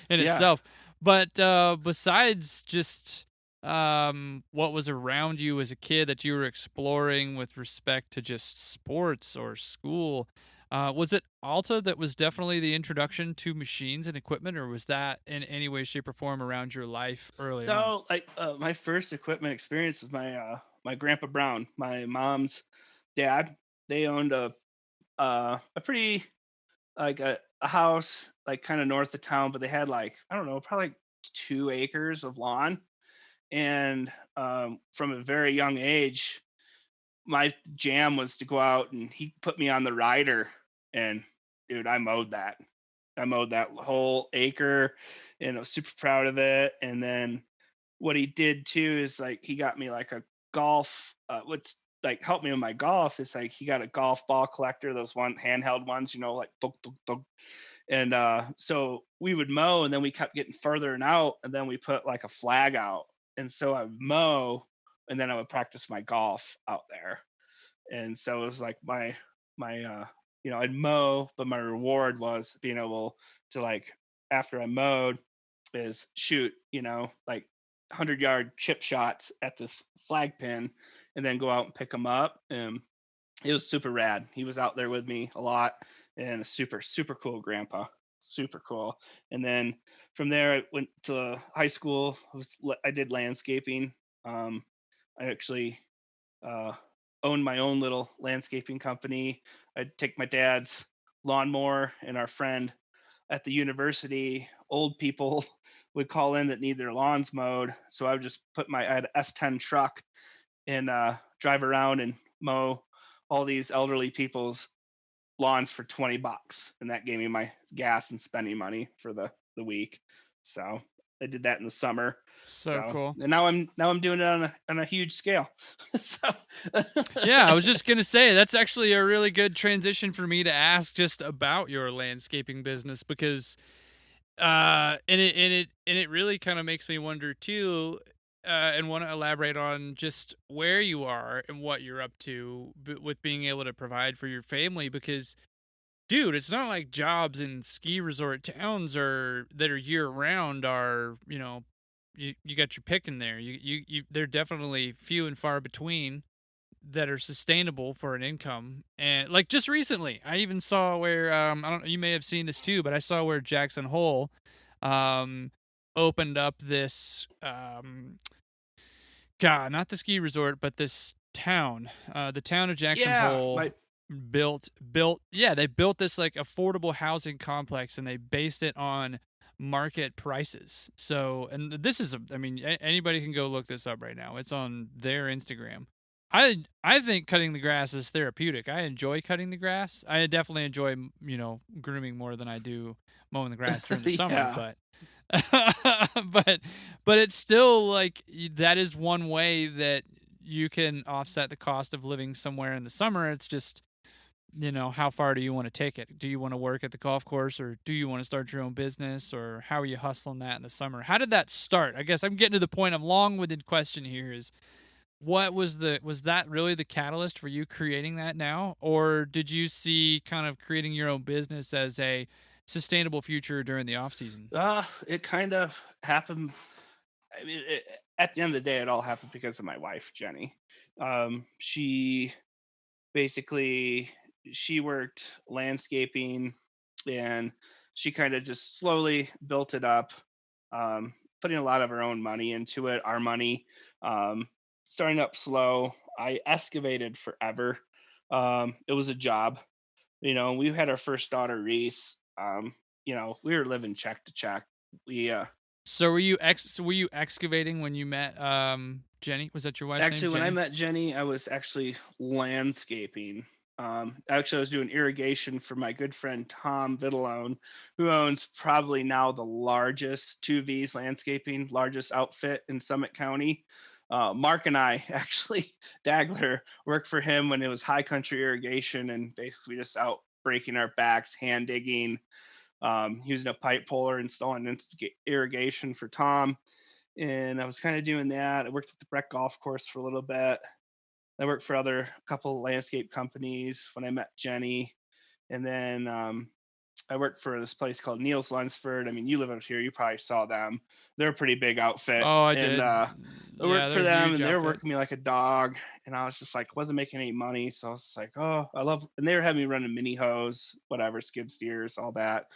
in itself. But besides just what was around you as a kid that you were exploring with respect to just sports or school, was it Alta that was definitely the introduction to machines and equipment, or was that in any way, shape, or form around your life early on? So, like, my first equipment experience was my grandpa Brown, my mom's dad. They owned a pretty, like, a house, like, kind of north of town, but they had, like, I don't know, probably like 2 acres of lawn. And from a very young age, my jam was to go out, and he put me on the rider, and dude, I mowed that whole acre, and I was super proud of it. And then what he did too is, like, he got me like a golf, what's like helped me with my golf is, like, he got a golf ball collector, those one handheld ones, like dunk, dunk, dunk. And so we would mow, and then we kept getting further and out, and then we put like a flag out, and so I would mow, and then I would practice my golf out there. And so it was like my I'd mow, but my reward was being able to, like, after I mowed, is shoot, like 100-yard chip shots at this flag pin, and then go out and pick them up. And it was super rad. He was out there with me a lot, and a super, super cool grandpa. Super cool. And then from there, I went to high school. I did landscaping. I actually owned my own little landscaping company. I'd take my dad's lawnmower, and our friend at the university, old people would call in that need their lawns mowed. So I would just I had an S10 truck, and drive around and mow all these elderly people's lawns for $20, and that gave me my gas and spending money for the week. So I did that in the summer. So cool. And now I'm doing it on a huge scale. So yeah, I was just gonna say that's actually a really good transition for me to ask just about your landscaping business, because and it really kind of makes me wonder too, and want to elaborate on just where you are and what you're up to with being able to provide for your family. Because, dude, it's not like jobs in ski resort towns that are year round are, you got your pick in there. You they're definitely few and far between that are sustainable for an income. And like just recently, I even saw where I don't know, you may have seen this too, but I saw where Jackson Hole opened up this not the ski resort, but this town. The town of Jackson Hole built they built this like affordable housing complex, and they based it on market prices. So, and this is, I mean, anybody can go look this up right now. It's on their Instagram. I think cutting the grass is therapeutic. I enjoy cutting the grass. I definitely enjoy, grooming more than I do mowing the grass during the summer, Yeah. but but it's still like that is one way that you can offset the cost of living somewhere in the summer. It's just, how far do you want to take it? Do you want to work at the golf course, or do you want to start your own business, or how are you hustling that in the summer? How did that start? I guess I'm getting to the point of long-winded question here is, what was that really the catalyst for you creating that now? Or did you see kind of creating your own business as a sustainable future during the off season? It kind of happened. I mean, at the end of the day, it all happened because of my wife, Jenny. She basically, she worked landscaping, and she kind of just slowly built it up, putting a lot of her own money into it, our money, um, starting up slow. I excavated forever. It was a job. We had our first daughter, Reese. We were living check to check. We So were you excavating when you met Jenny? Was that your wife's name? Actually, when I Jenny? met Jenny, I was actually landscaping. Actually, I was doing irrigation for my good friend Tom Vitalone, who owns probably now the largest 2V's landscaping, largest outfit in Summit County. Mark and I actually, Daigler, worked for him when it was high country irrigation, and basically just out breaking our backs, hand digging, using a pipe puller, installing irrigation for Tom. And I was kind of doing that. I worked at the Breck golf course for a little bit. I worked for a couple landscape companies when I met Jenny. And then I worked for this place called Neil's Lunsford. I mean, you live out here, you probably saw them. They're a pretty big outfit. Oh, I And did. I Yeah, worked for they're a them, huge and they were outfit. working me like a dog. And I was just like, wasn't making any money. So I was like, oh, and they were having me running mini hose, whatever, skid steers, all that.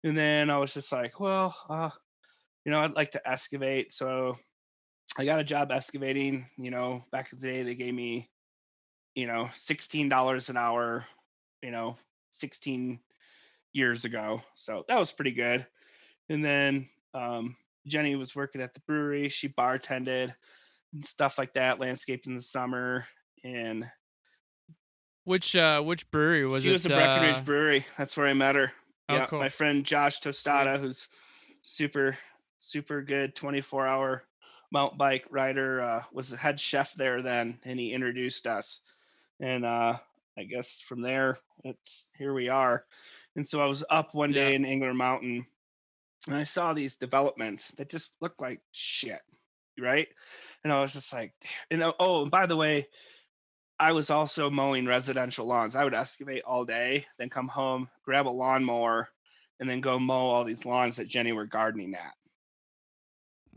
And then I was just like, well, I'd like to excavate. So I got a job excavating. Back in the day, they gave me, $16 an hour, 16 years ago. So that was pretty good. And then Jenny was working at the brewery. She bartended and stuff like that, landscaping in the summer. And Which brewery was she was it? a Breckinridge brewery. That's where I met her. Oh, Yeah, cool. my friend Josh Sweet. Tostada, who's super, super good 24-hour mountain bike rider, was the head chef there then, and he introduced us. And I guess from there, here we are. And so I was up one Yeah. day in Engler Mountain, and I saw these developments that just looked like shit, right? And I was just like, and by the way, I was also mowing residential lawns. I would excavate all day, then come home, grab a lawnmower, and then go mow all these lawns that Jenny were gardening at.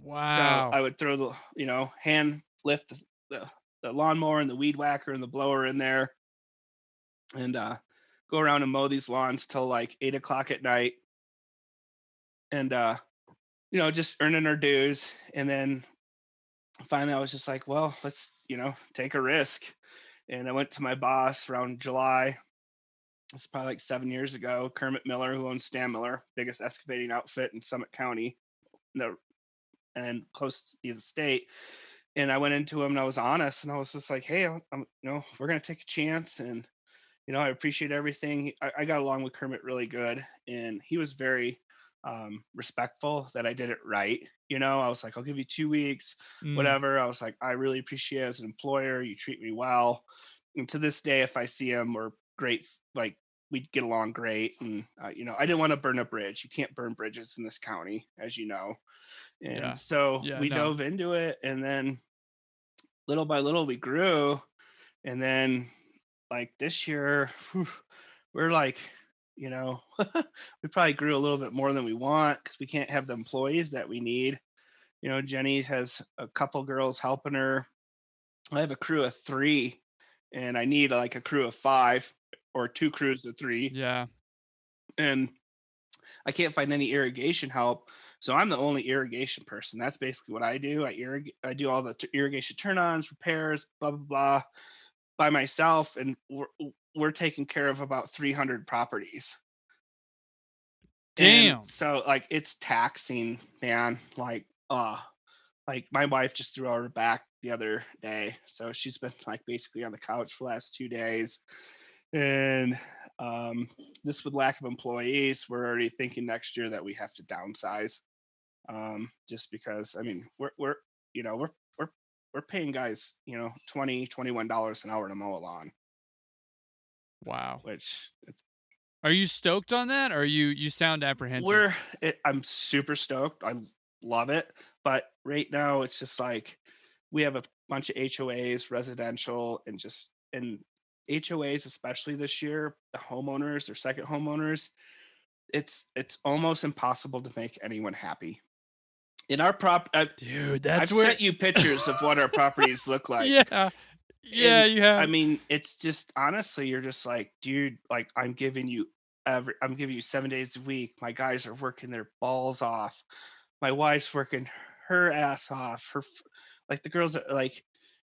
Wow. So I would throw hand lift the lawnmower and the weed whacker and the blower in there, and go around and mow these lawns till like 8 o'clock at night, and just earning our dues. And then finally, I was just like, well, let's take a risk. And I went to my boss around July. It's probably like 7 years ago. Kermit Miller, who owns Stan Miller, biggest excavating outfit in Summit County, and close to the state. And I went into him and I was honest, and I was just like, hey, we're gonna take a chance, and I appreciate everything. I got along with Kermit really good, and he was very respectful that I did it right. I was like, I'll give you 2 weeks, whatever. I was like, I really appreciate it as an employer. You treat me well. And to this day, if I see him, we're great. Like, we get along great. And, I didn't want to burn a bridge. You can't burn bridges in this county, as you know. And so we dove into it. And then little by little, we grew. And then, like, this year, we're like, we probably grew a little bit more than we want because we can't have the employees that we need. Jenny has a couple girls helping her. I have a crew of 3, and I need like a crew of 5 or 2 crews of 3. Yeah. And I can't find any irrigation help. So I'm the only irrigation person. That's basically what I do. I do all the irrigation turn-ons, repairs, blah, blah, blah, by myself. And we're taking care of about 300 properties. Damn. And so like it's taxing, man. Like my wife just threw out her back the other day, so she's been like basically on the couch for the last 2 days. And this with lack of employees, we're already thinking next year that we have to downsize. Just because I mean we're you know we're paying guys $20-$21 an hour to mow a lawn. Wow. Which Are you stoked on that, or you sound apprehensive? I'm super stoked. I love it, but right now it's just like we have a bunch of HOAs, residential, and HOAs, especially this year, the homeowners or second homeowners, it's almost impossible to make anyone happy. In our Dude, that's I've where sent you pictures of what our properties look like. yeah, And, you have. I mean, it's just honestly, you're just like, dude, like I'm giving you 7 days a week. My guys are working their balls off. My wife's working her ass off. Like the girls are like,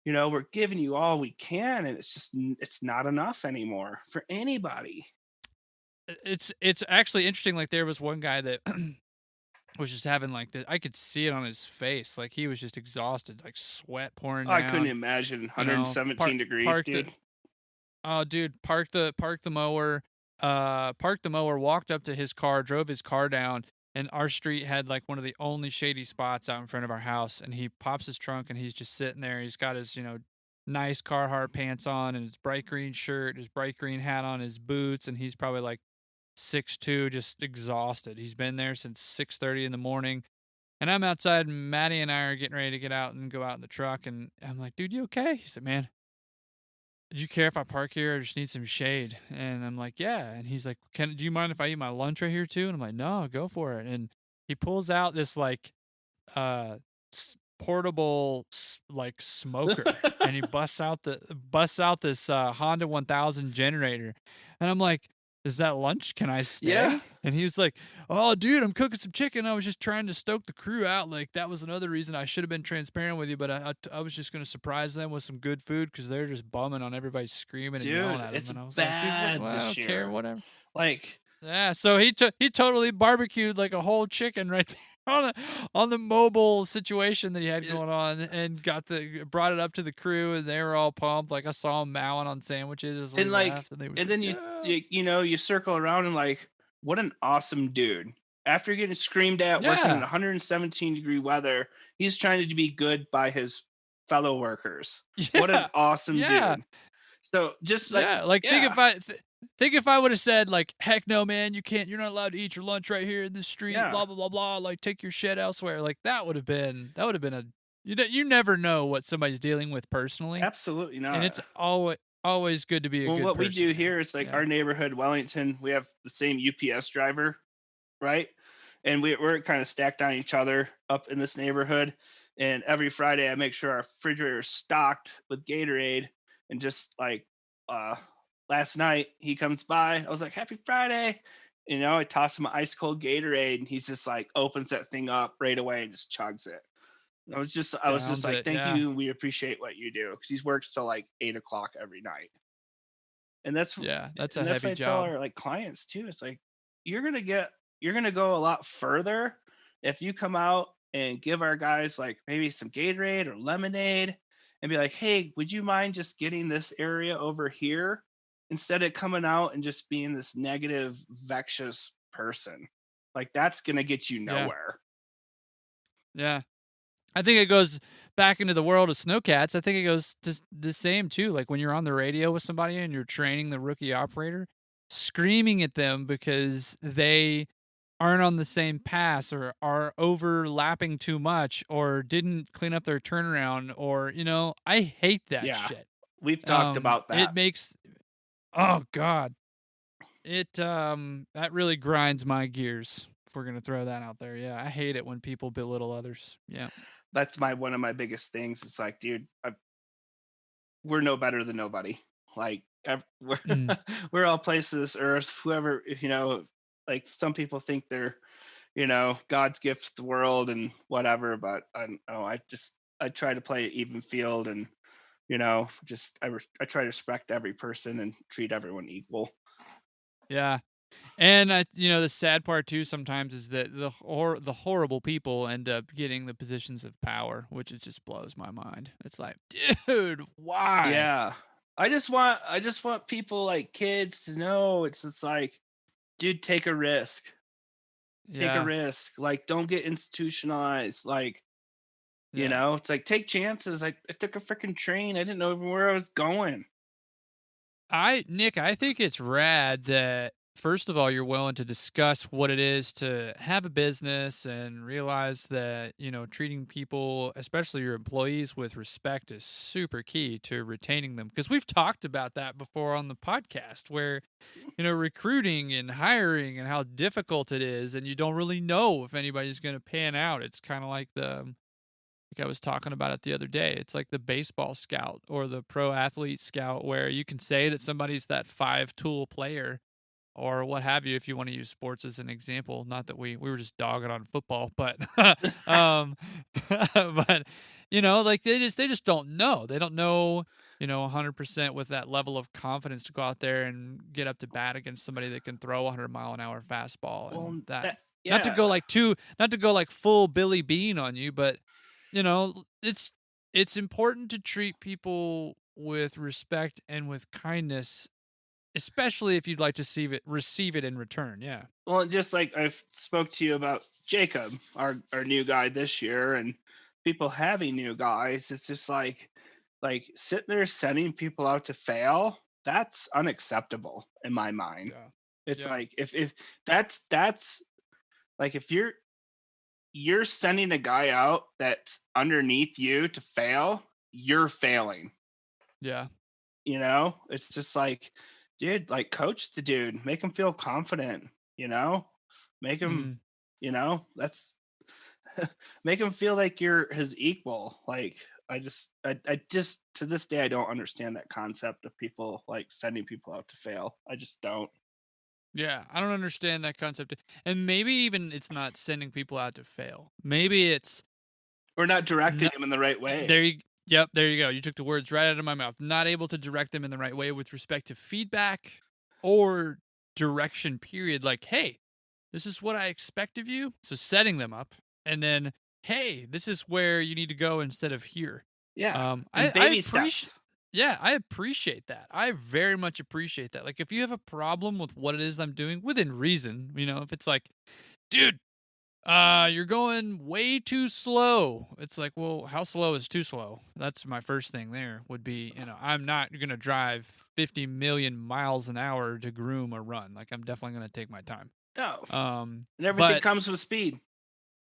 we're giving you all we can, and it's not enough anymore for anybody. It's actually interesting. Like there was one guy that was just having like this. I could see it on his face. Like he was just exhausted, like sweat pouring down. I couldn't imagine 117 degrees, dude. Parked the mower. Parked the mower, walked up to his car, drove his car down, and our street had like one of the only shady spots out in front of our house. And he pops his trunk and he's just sitting there. He's got his, nice Carhartt pants on and his bright green shirt, his bright green hat on, his boots, and he's probably like 6'2", just exhausted. He's been there since 6:30 in the morning. And I'm outside, and Maddie and I are getting ready to get out and go out in the truck. And I'm like, dude, you okay? He said, man, do you care if I park here? I just need some shade. And I'm like, yeah. And he's like, do you mind if I eat my lunch right here too? And I'm like, no, go for it. And he pulls out this like portable like smoker, and he busts out this Honda 1000 generator. And I'm like, is that lunch? Can I stay? Yeah. And he was like, oh, dude, I'm cooking some chicken. I was just trying to stoke the crew out. Like, that was another reason I should have been transparent with you, but I was just going to surprise them with some good food because they're just bumming on everybody screaming and yelling at them. It's And I was bad like, dude, I don't care, whatever. Like, yeah, so he totally barbecued like a whole chicken right there on the mobile situation that he had going on, and brought it up to the crew, and they were all pumped. Like I saw him mowing on sandwiches, and then you circle around and like, what an awesome dude. After getting screamed at, working in 117 degree weather, he's trying to be good by his fellow workers. Yeah. What an awesome dude. So just like, think if I would have said like, heck no, man, you're not allowed to eat your lunch right here in the street, blah blah blah blah, like take your shit elsewhere. Like that would have been you never know what somebody's dealing with personally. Absolutely not. And it's always good to be a good what person. We do here is like our neighborhood, Wellington, we have the same UPS driver, right? And we're kind of stacked on each other up in this neighborhood. And every Friday I make sure our refrigerator is stocked with Gatorade. And just like last night, he comes by. I was like, "Happy Friday!" I toss him an ice cold Gatorade, and he's just like opens that thing up right away and just chugs it. I was just like, "Thank you. We appreciate what you do," because he works till like 8:00 every night. And that's a heavy job. I tell our like clients too. It's like you're gonna go a lot further if you come out and give our guys like maybe some Gatorade or lemonade. And be like, hey, would you mind just getting this area over here instead of coming out and just being this negative, vexatious person? Like, that's going to get you nowhere. Yeah. I think it goes back into the world of snowcats. I think it goes to the same, too. Like, when you're on the radio with somebody and you're training the rookie operator, screaming at them because they aren't on the same pass or are overlapping too much or didn't clean up their turnaround or, I hate that shit. We've talked about that. It makes, oh God, that really grinds my gears. If we're going to throw that out there. Yeah. I hate it when people belittle others. Yeah. That's one of my biggest things. It's like, dude, we're no better than nobody. Like we're all places of this earth, whoever, like some people think they're, God's gift to the world and whatever, but I try to play even field and, I try to respect every person and treat everyone equal. Yeah. And the sad part too sometimes is that the horrible people end up getting the positions of power, which it just blows my mind. It's like, dude, why? Yeah. I just want people like kids to know it's just like, dude, take a risk. Take a Yeah. risk. Like, don't get institutionalized. Like, Yeah. it's like take chances. I took a freaking train. I didn't know even where I was going. Nick, I think it's rad that first of all you're willing to discuss what it is to have a business and realize that, treating people, especially your employees, with respect is super key to retaining them. Because we've talked about that before on the podcast where, recruiting and hiring and how difficult it is, and you don't really know if anybody's going to pan out. It's kind of like I was talking about it the other day. It's like the baseball scout or the pro athlete scout, where you can say that somebody's that 5-tool player or what have you, if you want to use sports as an example. Not that we were just dogging on football, but but like they just don't know. They don't know, 100% with that level of confidence to go out there and get up to bat against somebody that can throw a 100-mile-an-hour fastball and Well, that. yeah. Not to go like full Billy Bean on you, but it's important to treat people with respect and with kindness, especially if you'd like to receive it in return. Yeah. Well, just like I've spoke to you about Jacob, our new guy this year, and people having new guys, it's just like sitting there sending people out to fail. That's unacceptable in my mind. Yeah. It's Yeah. like if that's like if you're sending a guy out that's underneath you to fail, you're failing. Yeah. It's just like, dude, like coach the dude, make him feel confident, make him, that's make him feel like you're his equal. Like I just to this day, I don't understand that concept of people like sending people out to fail. I just don't. Yeah, I don't understand that concept. And maybe even it's not sending people out to fail. Maybe it's We're not directing them in the right way. There you go. You took the words right out of my mouth. Not able to direct them in the right way with respect to feedback or direction, period. Like, hey, this is what I expect of you. So setting them up, and then, hey, this is where you need to go instead of here. Yeah. I appreciate. Yeah, I appreciate that. I very much appreciate that. Like, if you have a problem with what it is I'm doing within reason, if it's like, dude, you're going way too slow. It's like, well, how slow is too slow? That's my first thing there would be, I'm not going to drive 50 million miles an hour to groom a run. Like, I'm definitely going to take my time. No. And everything comes with speed.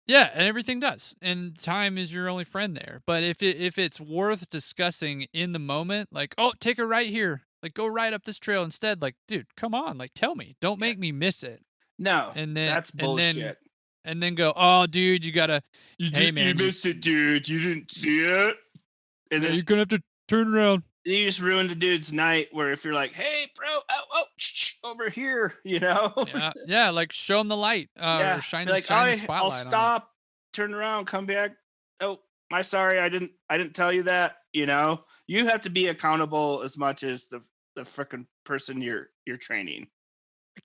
Yeah, and everything does. And time is your only friend there. But if it's worth discussing in the moment, like, oh, take a right here. Like, go right up this trail instead. Like, dude, come on. Like, tell me. Don't make me miss it. No, and then, that's bullshit. And then go, oh, dude, you gotta. Hey, man, you missed it, dude. You didn't see it. And then you're gonna have to turn around. You just ruined the dude's night. Where if you're like, hey, bro, over here, Yeah, like show him the light. Or shine the spotlight. I'll stop, turn around, come back. Oh, my sorry, I didn't tell you that. You have to be accountable as much as the frickin' person you're training.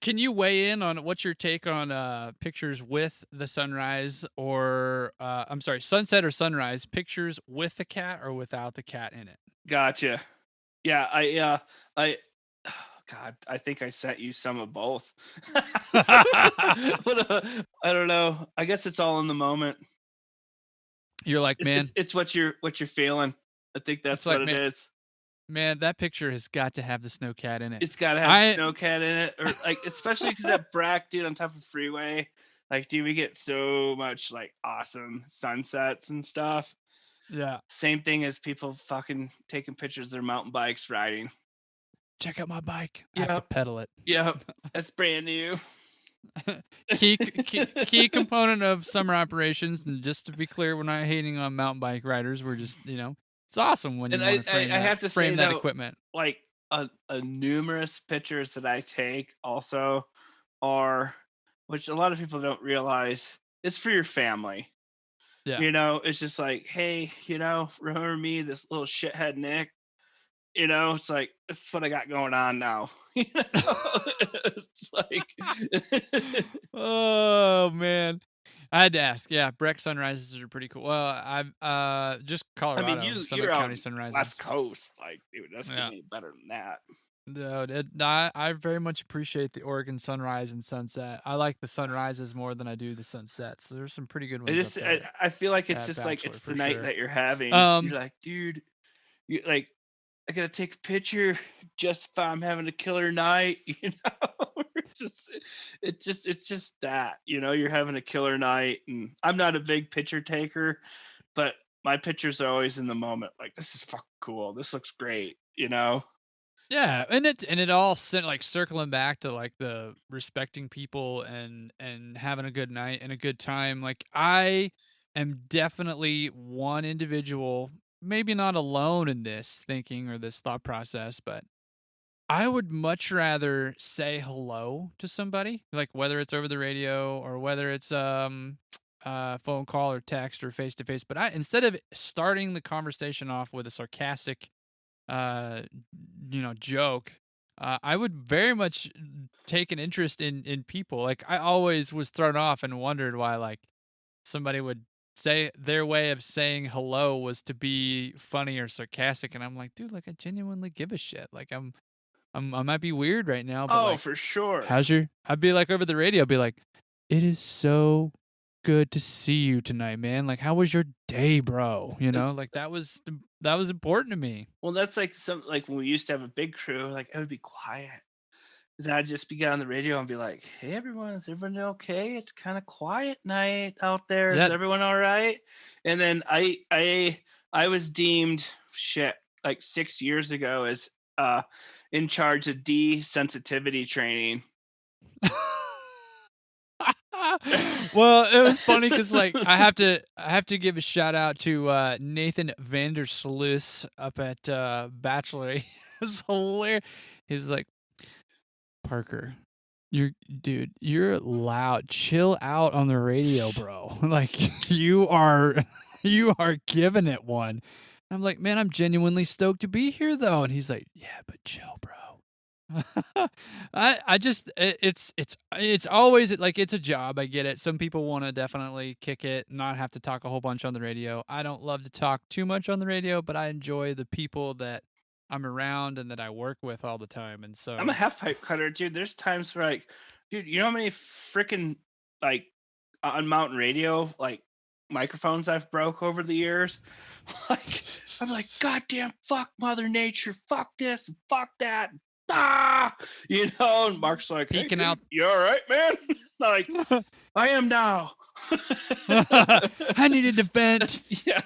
Can you weigh in on what's your take on pictures with the sunrise or sunset or sunrise, pictures with the cat or without the cat in it? Gotcha. Yeah, God, I think I sent you some of both. I don't know. I guess it's all in the moment. You're like, man, it's what you're feeling. I think that's what it is. Man, that picture has got to have the Snowcat in it. It's got to have the Snowcat in it, or like especially because that Breck, dude, on top of freeway. Like, dude, we get so much like awesome sunsets and stuff. Yeah. Same thing as people fucking taking pictures of their mountain bikes riding. Check out my bike. I have to pedal it. Yep. That's brand new. Key component of summer operations, and just to be clear, we're not hating on mountain bike riders. We're just, it's awesome when you want to frame that equipment. Like a numerous pictures that I take also are, which a lot of people don't realize, it's for your family. Yeah. It's just like, hey, remember me, this little shithead Nick? It's like, this is what I got going on now. It's like, Oh man, I had to ask. Yeah, Breck sunrises are pretty cool. Well, I've just I mean, Colorado, you're Summit out County sunrises. West Coast, like, dude, that's Yeah. getting better than that. I very much appreciate the Oregon sunrise and sunset. I like the sunrises more than I do the sunsets. There's some pretty good ones up there. I feel like it's at just like Bachelor, it's for the night sure. that you're having. You're like, dude, you like, I gotta take a picture just if I'm having a killer night, it's just that, you're having a killer night, and I'm not a big picture taker, but my pictures are always in the moment. Like, this is fucking cool. This looks great, Yeah, and it all sent like circling back to like the respecting people and having a good night and a good time. Like I am definitely one individual, maybe not alone in this thinking or this thought process, but I would much rather say hello to somebody, like whether it's over the radio or whether it's phone call or text or face to face. But instead of starting the conversation off with a sarcastic joke, I would very much take an interest in people. Like I always was thrown off and wondered why like somebody would say their way of saying hello was to be funny or sarcastic, and I'm like, dude, like I genuinely give a shit. Like I might be weird right now, but like, for sure. I'd be like over the radio, I'd be like, it is so good to see you tonight, man. Like, how was your day, bro? Like that was important to me. Well, that's like when we used to have a big crew, like I would be quiet. And I'd just be getting on the radio and be like, hey everyone, is everyone okay? It's kind of quiet night out there. Is everyone all right? And then I was deemed like 6 years ago as in charge of desensitivity training. Well, it was funny because like I have to give a shout out to Nathan Vandersluis up at Bachelor. It was hilarious. He was like, Parker, you're loud. Chill out on the radio, bro. Like you are giving it one. I'm like, man, I'm genuinely stoked to be here though. And he's like, yeah, but chill, bro. It's always like, it's a job. I get it. Some people want to definitely kick it, not have to talk a whole bunch on the radio. I don't love to talk too much on the radio, but I enjoy the people that I'm around and that I work with all the time. And so I'm a half-pipe cutter, dude. There's times where like, dude, you know how many freaking like on mountain radio like microphones I've broke over the years? Like I'm like, goddamn, fuck Mother Nature, fuck this, fuck that. And Mark's like, peeking hey, out. You all right, man? Like, I am now. I needed to vent. Yeah.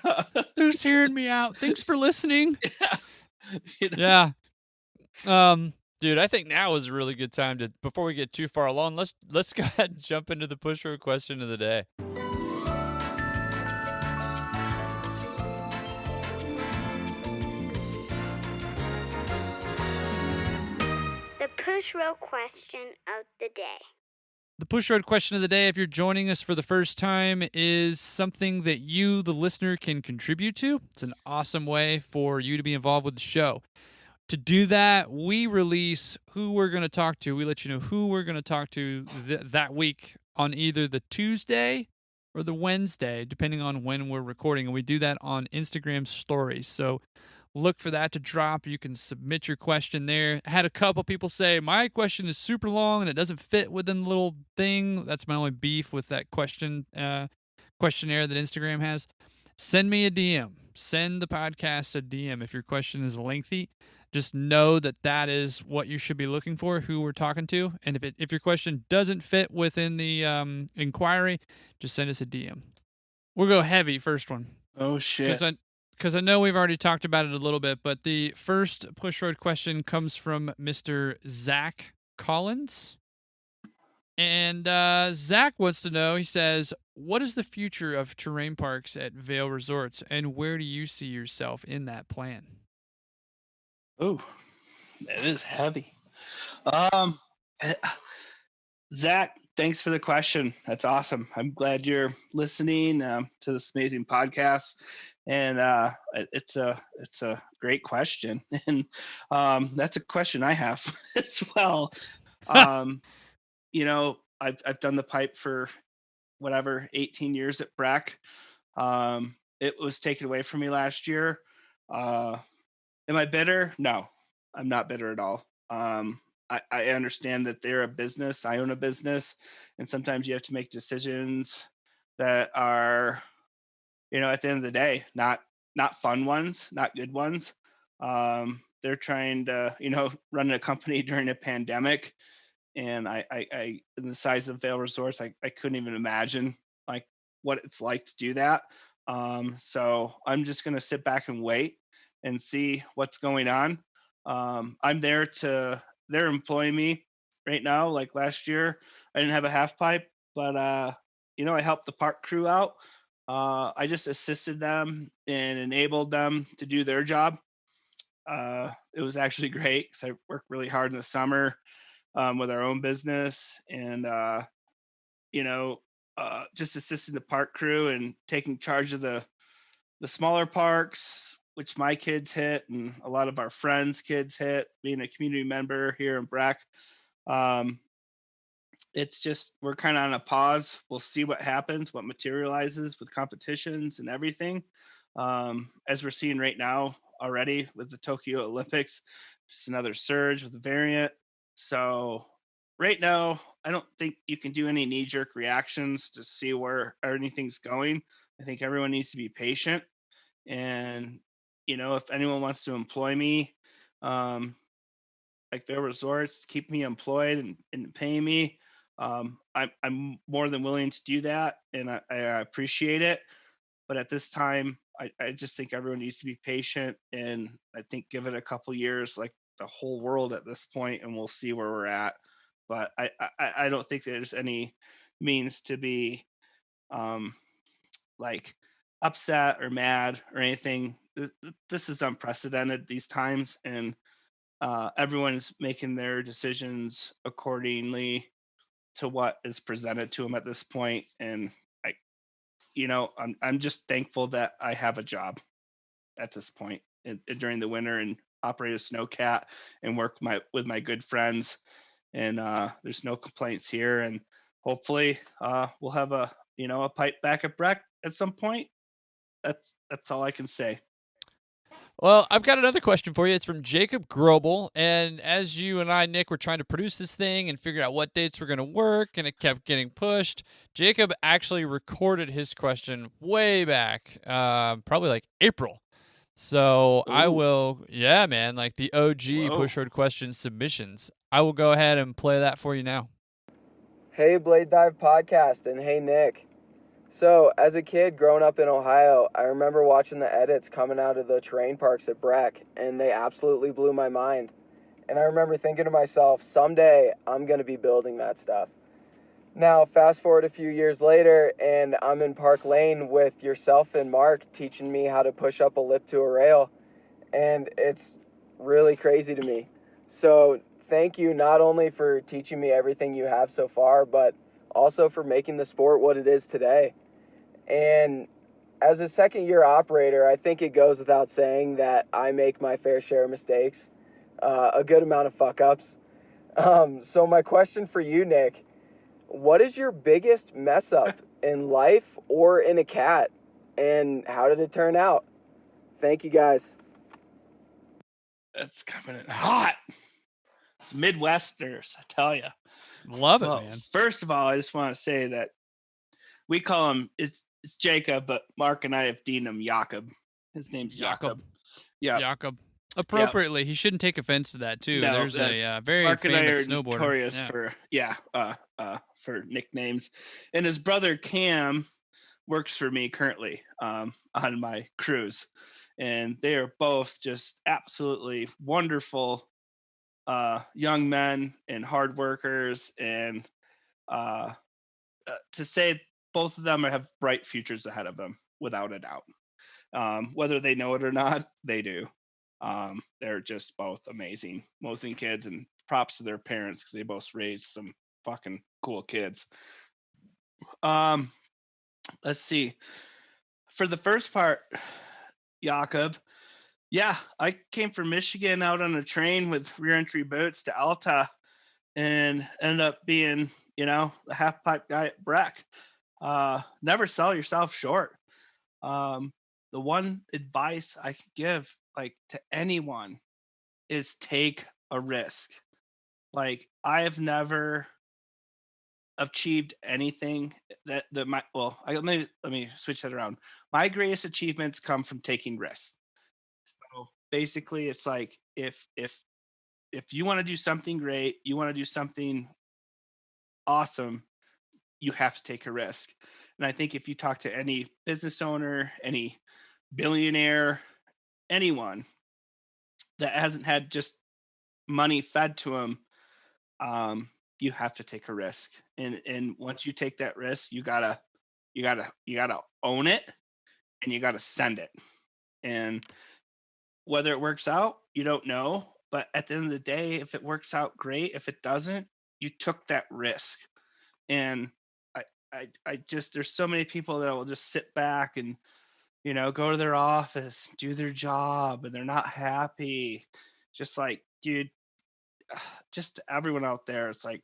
Who's hearing me out? Thanks for listening. Yeah. Yeah. Dude, I think now is a really good time to, before we get too far along, let's go ahead and jump into the push road question of the day. The push road question of the day. The push road question of the day, if you're joining us for the first time, is something that you, the listener, can contribute to. It's an awesome way for you to be involved with the show. To do that, we release who we're going to talk to. We let you know who we're going to talk to that week on either the Tuesday or the Wednesday, depending on when we're recording. And we do that on Instagram stories. So look for that to drop. You can submit your question there. I had a couple people say, my question is super long and it doesn't fit within the little thing. That's my only beef with that questionnaire that Instagram has. Send me a DM. Send the podcast a DM if your question is lengthy. Just know that is what you should be looking for, who we're talking to. And if your question doesn't fit within the inquiry, just send us a DM. We'll go heavy, first one. Oh, shit. Because I know we've already talked about it a little bit, but the first push road question comes from Mr. Zach Collins. And Zach wants to know, he says, what is the future of terrain parks at Vail Resorts, and where do you see yourself in that plan? Oh, that is heavy. Zach, thanks for the question. That's awesome. I'm glad you're listening to this amazing podcast. And it's a great question, and that's a question I have as well. You know, I've done the pipe for whatever 18 years at Breck. It was taken away from me last year. Am I bitter? No, I'm not bitter at all. I understand that they're a business. I own a business, and sometimes you have to make decisions that are, at the end of the day, not fun ones, not good ones. They're trying to, run a company during a pandemic, and I in the size of Vail Resorts, I couldn't even imagine like what it's like to do that. So I'm just gonna sit back and wait and see what's going on. I'm there they're employing me right now. Like last year, I didn't have a half pipe, but I helped the park crew out. I just assisted them and enabled them to do their job. It was actually great because I worked really hard in the summer with our own business, and just assisting the park crew and taking charge of the smaller parks, which my kids hit and a lot of our friends' kids hit. Being a community member here in Breck, it's just we're kind of on a pause. We'll see what happens, what materializes with competitions and everything. As we're seeing right now already with the Tokyo Olympics, just another surge with the variant. So right now, I don't think you can do any knee-jerk reactions to see where anything's going. I think everyone needs to be patient. And, if anyone wants to employ me, like their resorts, keep me employed and pay me, I'm more than willing to do that. And I appreciate it. But at this time, I just think everyone needs to be patient. And I think give it a couple years, like the whole world at this point, and we'll see where we're at. But I don't think there's any means to be like upset or mad or anything. This is unprecedented these times, and everyone is making their decisions accordingly to what is presented to them at this point. And I'm just thankful that I have a job at this point during the winter and operate a Snowcat and work with my good friends. And there's no complaints here. And hopefully we'll have a pipe back at Breck at some point. That's all I can say. Well, I've got another question for you. It's from Jacob Grobel. And as you and I, Nick, were trying to produce this thing and figure out what dates were going to work, and it kept getting pushed, Jacob actually recorded his question way back, probably like April. So I will, like the OG Push Road question submissions. I will go ahead and play that for you now. Hey, Blade Dive Podcast, and hey, Nick. So, as a kid growing up in Ohio, I remember watching the edits coming out of the terrain parks at Breck, and they absolutely blew my mind. And I remember thinking to myself, someday I'm going to be building that stuff. Now, fast forward a few years later, and I'm in Park Lane with yourself and Mark teaching me how to push up a lip to a rail, and it's really crazy to me. So, thank you not only for teaching me everything you have so far, but also for making the sport what it is today. And as a second-year operator, I think it goes without saying that I make my fair share of mistakes, a good amount of fuck-ups. So my question for you, Nick, what is your biggest mess-up in life or in a cat, and how did it turn out? Thank you, guys. It's coming in hot. It's Midwesterners, I tell you. Love it, man. First of all, I just want to say that we call him, it's Jacob, but Mark and I have deemed him Jakob. His name's Jakob. Yeah. Jakob. Appropriately, he shouldn't take offense to that, too. No, there's a very Mark famous and I are snowboarder. Notorious for nicknames. And his brother Cam works for me currently on my cruise. And they are both just absolutely wonderful young men and hard workers. And to say both of them have bright futures ahead of them, without a doubt. Whether they know it or not, they do. They're just both amazing kids, and props to their parents because they both raised some fucking cool kids. Let's see. For the first part, Jakob. Yeah, I came from Michigan out on a train with rear entry boots to Alta and ended up being, the half pipe guy at Breck. Never sell yourself short. The one advice I could give like to anyone is take a risk. Like I have never achieved anything that my let me switch that around. My greatest achievements come from taking risks. So basically it's like if you want to do something great, you want to do something awesome, you have to take a risk. And I think if you talk to any business owner, any billionaire, anyone that hasn't had just money fed to them, you have to take a risk. And once you take that risk, you gotta own it and you gotta send it. And whether it works out, you don't know. But at the end of the day, if it works out, great. If it doesn't, you took that risk. And I just there's so many people that will just sit back and go to their office, do their job, and they're not happy. Just like, dude, just everyone out there, it's like,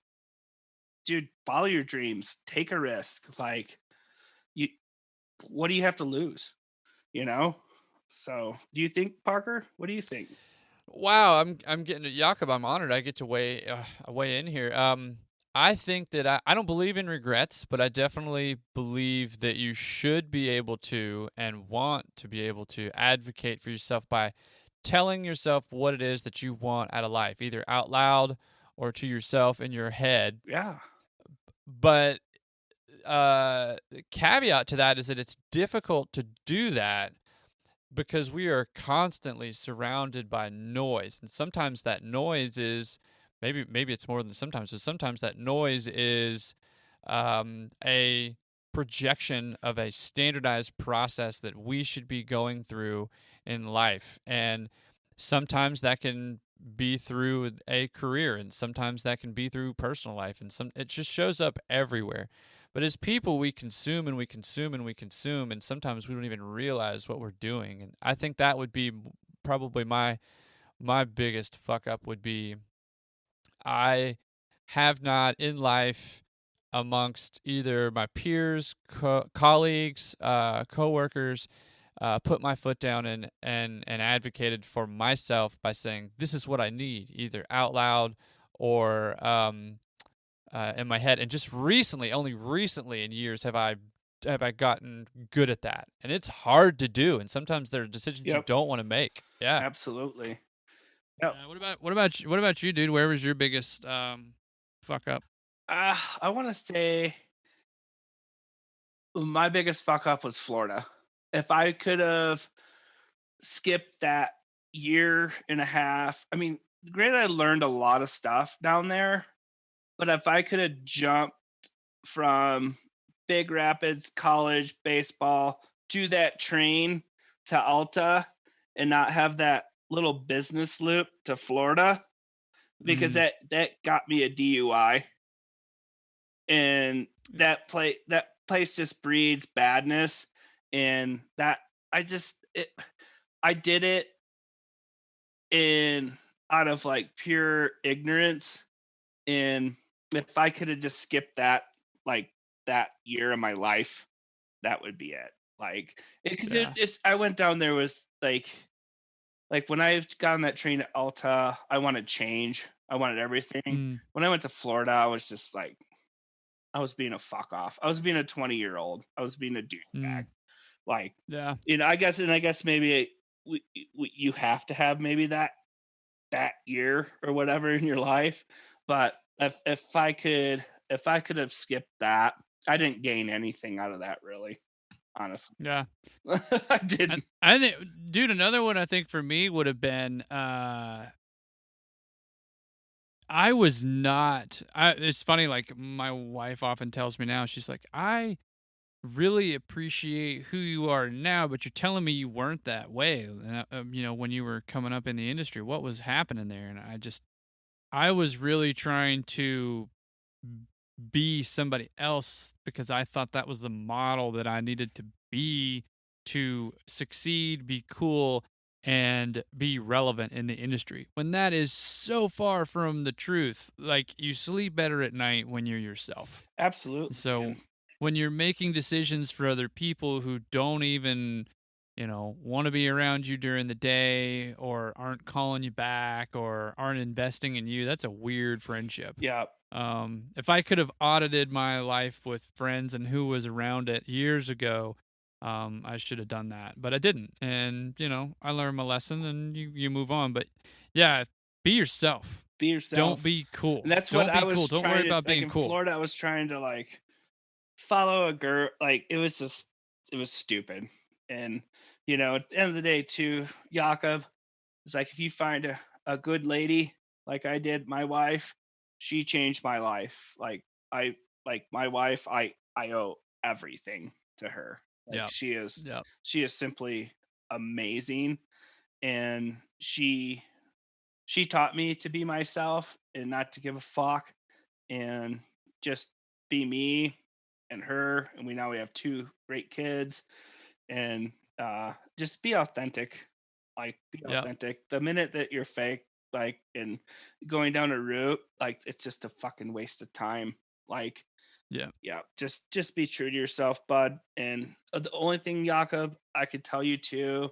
dude, follow your dreams, take a risk. Like, you, what do you have to lose? You know. So, do you think, Parker? What do you think? Wow, I'm getting to Jakob. I'm honored I get to weigh in here. I think that I don't believe in regrets, but I definitely believe that you should be able to and want to be able to advocate for yourself by telling yourself what it is that you want out of life, either out loud or to yourself in your head. Yeah. But the caveat to that is that it's difficult to do that because we are constantly surrounded by noise, and sometimes that noise is maybe it's more than sometimes. So sometimes that noise is a projection of a standardized process that we should be going through in life, and sometimes that can be through a career, and sometimes that can be through personal life, and it just shows up everywhere. But as people, we consume and we consume and we consume, and sometimes we don't even realize what we're doing. And I think that would be probably my biggest fuck up would be I have not in life amongst either my peers, colleagues, coworkers, put my foot down and advocated for myself by saying this is what I need, either out loud or in my head. And just recently, only recently in years, have I gotten good at that. And it's hard to do. And sometimes there are decisions you don't want to make. Yeah, absolutely. Yep. What about you, dude? Where was your biggest fuck up? I want to say my biggest fuck up was Florida. If I could have skipped that year and a half, I mean, granted, I learned a lot of stuff down there, but if I could have jumped from Big Rapids College baseball to that train to Alta and not have that little business loop to Florida, because that got me a DUI, and that place just breeds badness, and that I did it in out of like pure ignorance. And if I could have just skipped that, like that year of my life, that would be it. Like, it's I went down there was like when I got on that train at Alta, I wanted change. I wanted everything. When I went to Florida, I was just like, I was being a fuck off. I was being a 20-year-old. I was being a douchebag. Like, I guess maybe you have to have maybe that year or whatever in your life. But if I could have skipped that, I didn't gain anything out of that, really, honestly. Yeah. I didn't. I think, dude, another one I think for me would have been I was not. It's funny, like my wife often tells me now, she's like, I really appreciate who you are now, but you're telling me you weren't that way, when you were coming up in the industry. What was happening there? And I was really trying to be somebody else because I thought that was the model that I needed to be to succeed, be cool, and be relevant in the industry, when that is so far from the truth. Like, you sleep better at night when you're yourself. Absolutely. So man. when you're making decisions for other people who don't even, want to be around you during the day, or aren't calling you back, or aren't investing in you, that's a weird friendship. Yeah. If I could have audited my life with friends and who was around it years ago, I should have done that, but I didn't. And, I learned my lesson, and you move on. But yeah, be yourself. Be yourself. Don't be cool. And that's Don't what be I was cool. Don't trying worry to, about being in cool. Florida, I was trying to like follow a girl. Like, it was stupid. And, at the end of the day too, Jakob, it's like, if you find a good lady, like I did, my wife, she changed my life. Like, my wife, I owe everything to her. Like, she is simply amazing. And she taught me to be myself and not to give a fuck, and just be me and her. And we have 2 great kids, and just be authentic. Like, be authentic. The minute that you're fake, like, and going down a route, like, it's just a fucking waste of time. Like, just be true to yourself, bud. And the only thing, Jakob, I could tell you too,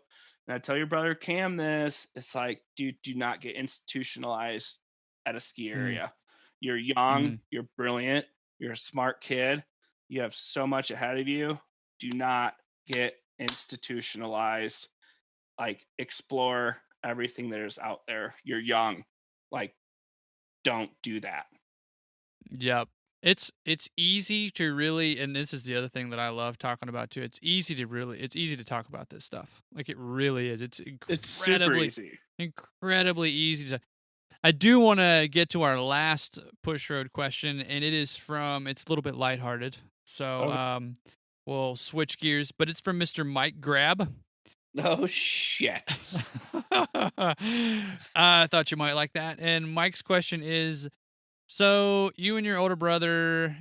and I tell your brother Cam this, it's like, do not get institutionalized at a ski area. You're young, you're brilliant, you're a smart kid, you have so much ahead of you. Do not get institutionalized. Like, explore everything that is out there. You're young. Like, don't do that. Yep. It's easy to really, and this is the other thing that I love talking about too. It's easy to talk about this stuff. Like, it really is. It's incredibly, incredibly easy to. I do want to get to our last push road question, and it's a little bit lighthearted. So, we'll switch gears, but it's from Mr. Mike Grab. Oh, shit. I thought you might like that. And Mike's question is, so you and your older brother,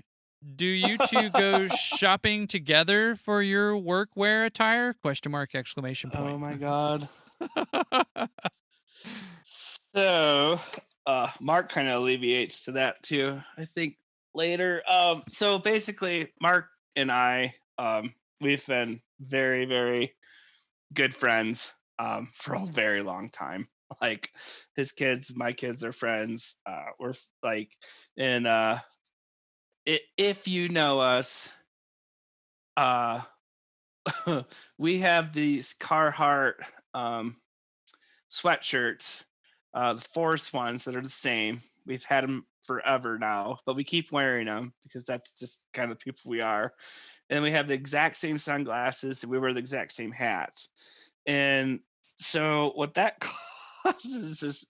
do you two go shopping together for your workwear attire? Question mark, exclamation point. Oh my God. So, Mark kind of alleviates to that too, I think, later. So basically, Mark and I, we've been very, very good friends for a very long time. Like, his kids, my kids are friends. We're like, and if you know us, we have these Carhartt sweatshirts, the Force ones that are the same. We've had them forever now, but we keep wearing them because that's just kind of the people we are. And we have the exact same sunglasses, and we wear the exact same hats. And so what that causes is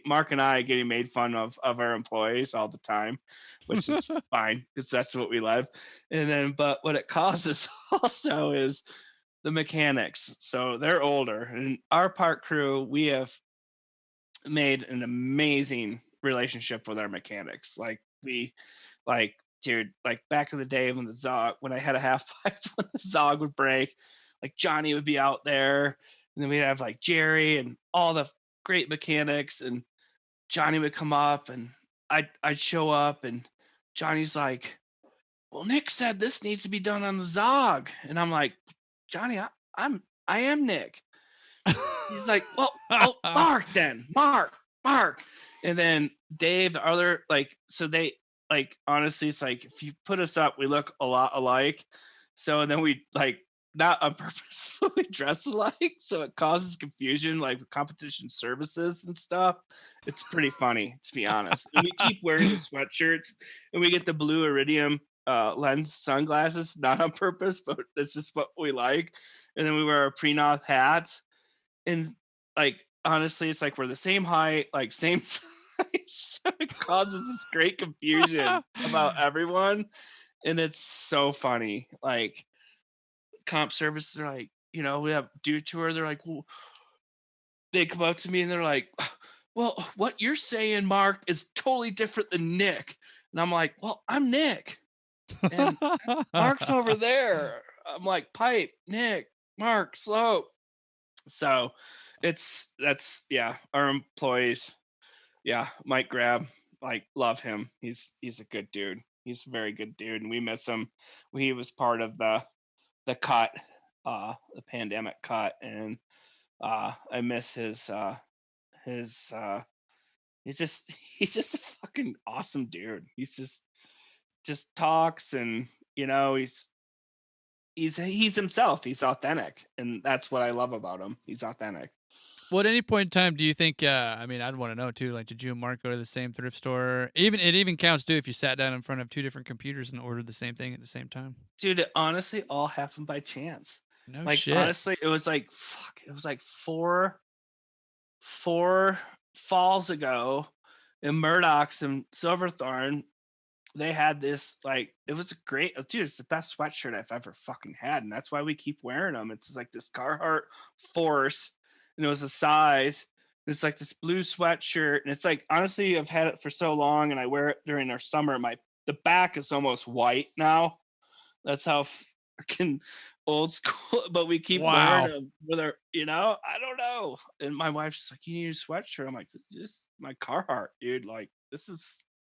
Mark and I getting made fun of our employees all the time, which is fine because that's what we love. And then, but what it causes also is the mechanics. So they're older, and our park crew, we have made an amazing relationship with our mechanics. Like, dude, like back in the day when I had a half pipe, when the Zog would break, like Johnny would be out there, and then we'd have like Jerry and all the great mechanics, and Johnny would come up, and I'd show up, and Johnny's like, well, Nick said this needs to be done on the Zog. And I'm like, Johnny, I am Nick. He's like, well, Mark then. Mark. And then Dave, the other, like, so they, like, honestly, it's like, if you put us up, we look a lot alike. So, and then we, like, not on purpose, but we dress alike. So it causes confusion, like with competition services and stuff. It's pretty funny, to be honest. And we keep wearing the sweatshirts, and we get the blue iridium lens sunglasses, not on purpose, but that's just what we like. And then we wear our pre-Noth hats. And, like, honestly, it's like we're the same height, like same size. So it causes this great confusion about everyone. And it's so funny. Like, comp services are like, we have do tour. They're like, well, they come up to me and they're like, well, what you're saying, Mark, is totally different than Nick. And I'm like, well, I'm Nick. And Mark's over there. I'm like, Pipe, Nick. Mark, slow. So our employees, Mike Grab, like, love him. He's a good dude. He's a very good dude, and we miss him. He was part of the cut, the pandemic cut, and I miss his he's just he's just a fucking awesome dude. He's just talks, and he's himself. He's authentic, and that's what I love about him. He's authentic. Well, at any point in time, do you think? I mean, I'd want to know too. Like, did you and Mark go to the same thrift store? It even counts too if you sat down in front of two different computers and ordered the same thing at the same time. Dude, it honestly all happened by chance. No Like, shit. honestly, it was like It was like four falls ago in Murdoch's and Silverthorne. They had this, like, it was a great, dude, it's the best sweatshirt I've ever fucking had, and that's why we keep wearing them. It's like this Carhartt Force, and it was a size. It's like this blue sweatshirt, and it's like, honestly, I've had it for so long, and I wear it during our summer. The back is almost white now. That's how freaking old school, but we keep wearing them with our, I don't know. And my wife's just like, you need a sweatshirt. I'm like, this is just my Carhartt, dude. Like, this is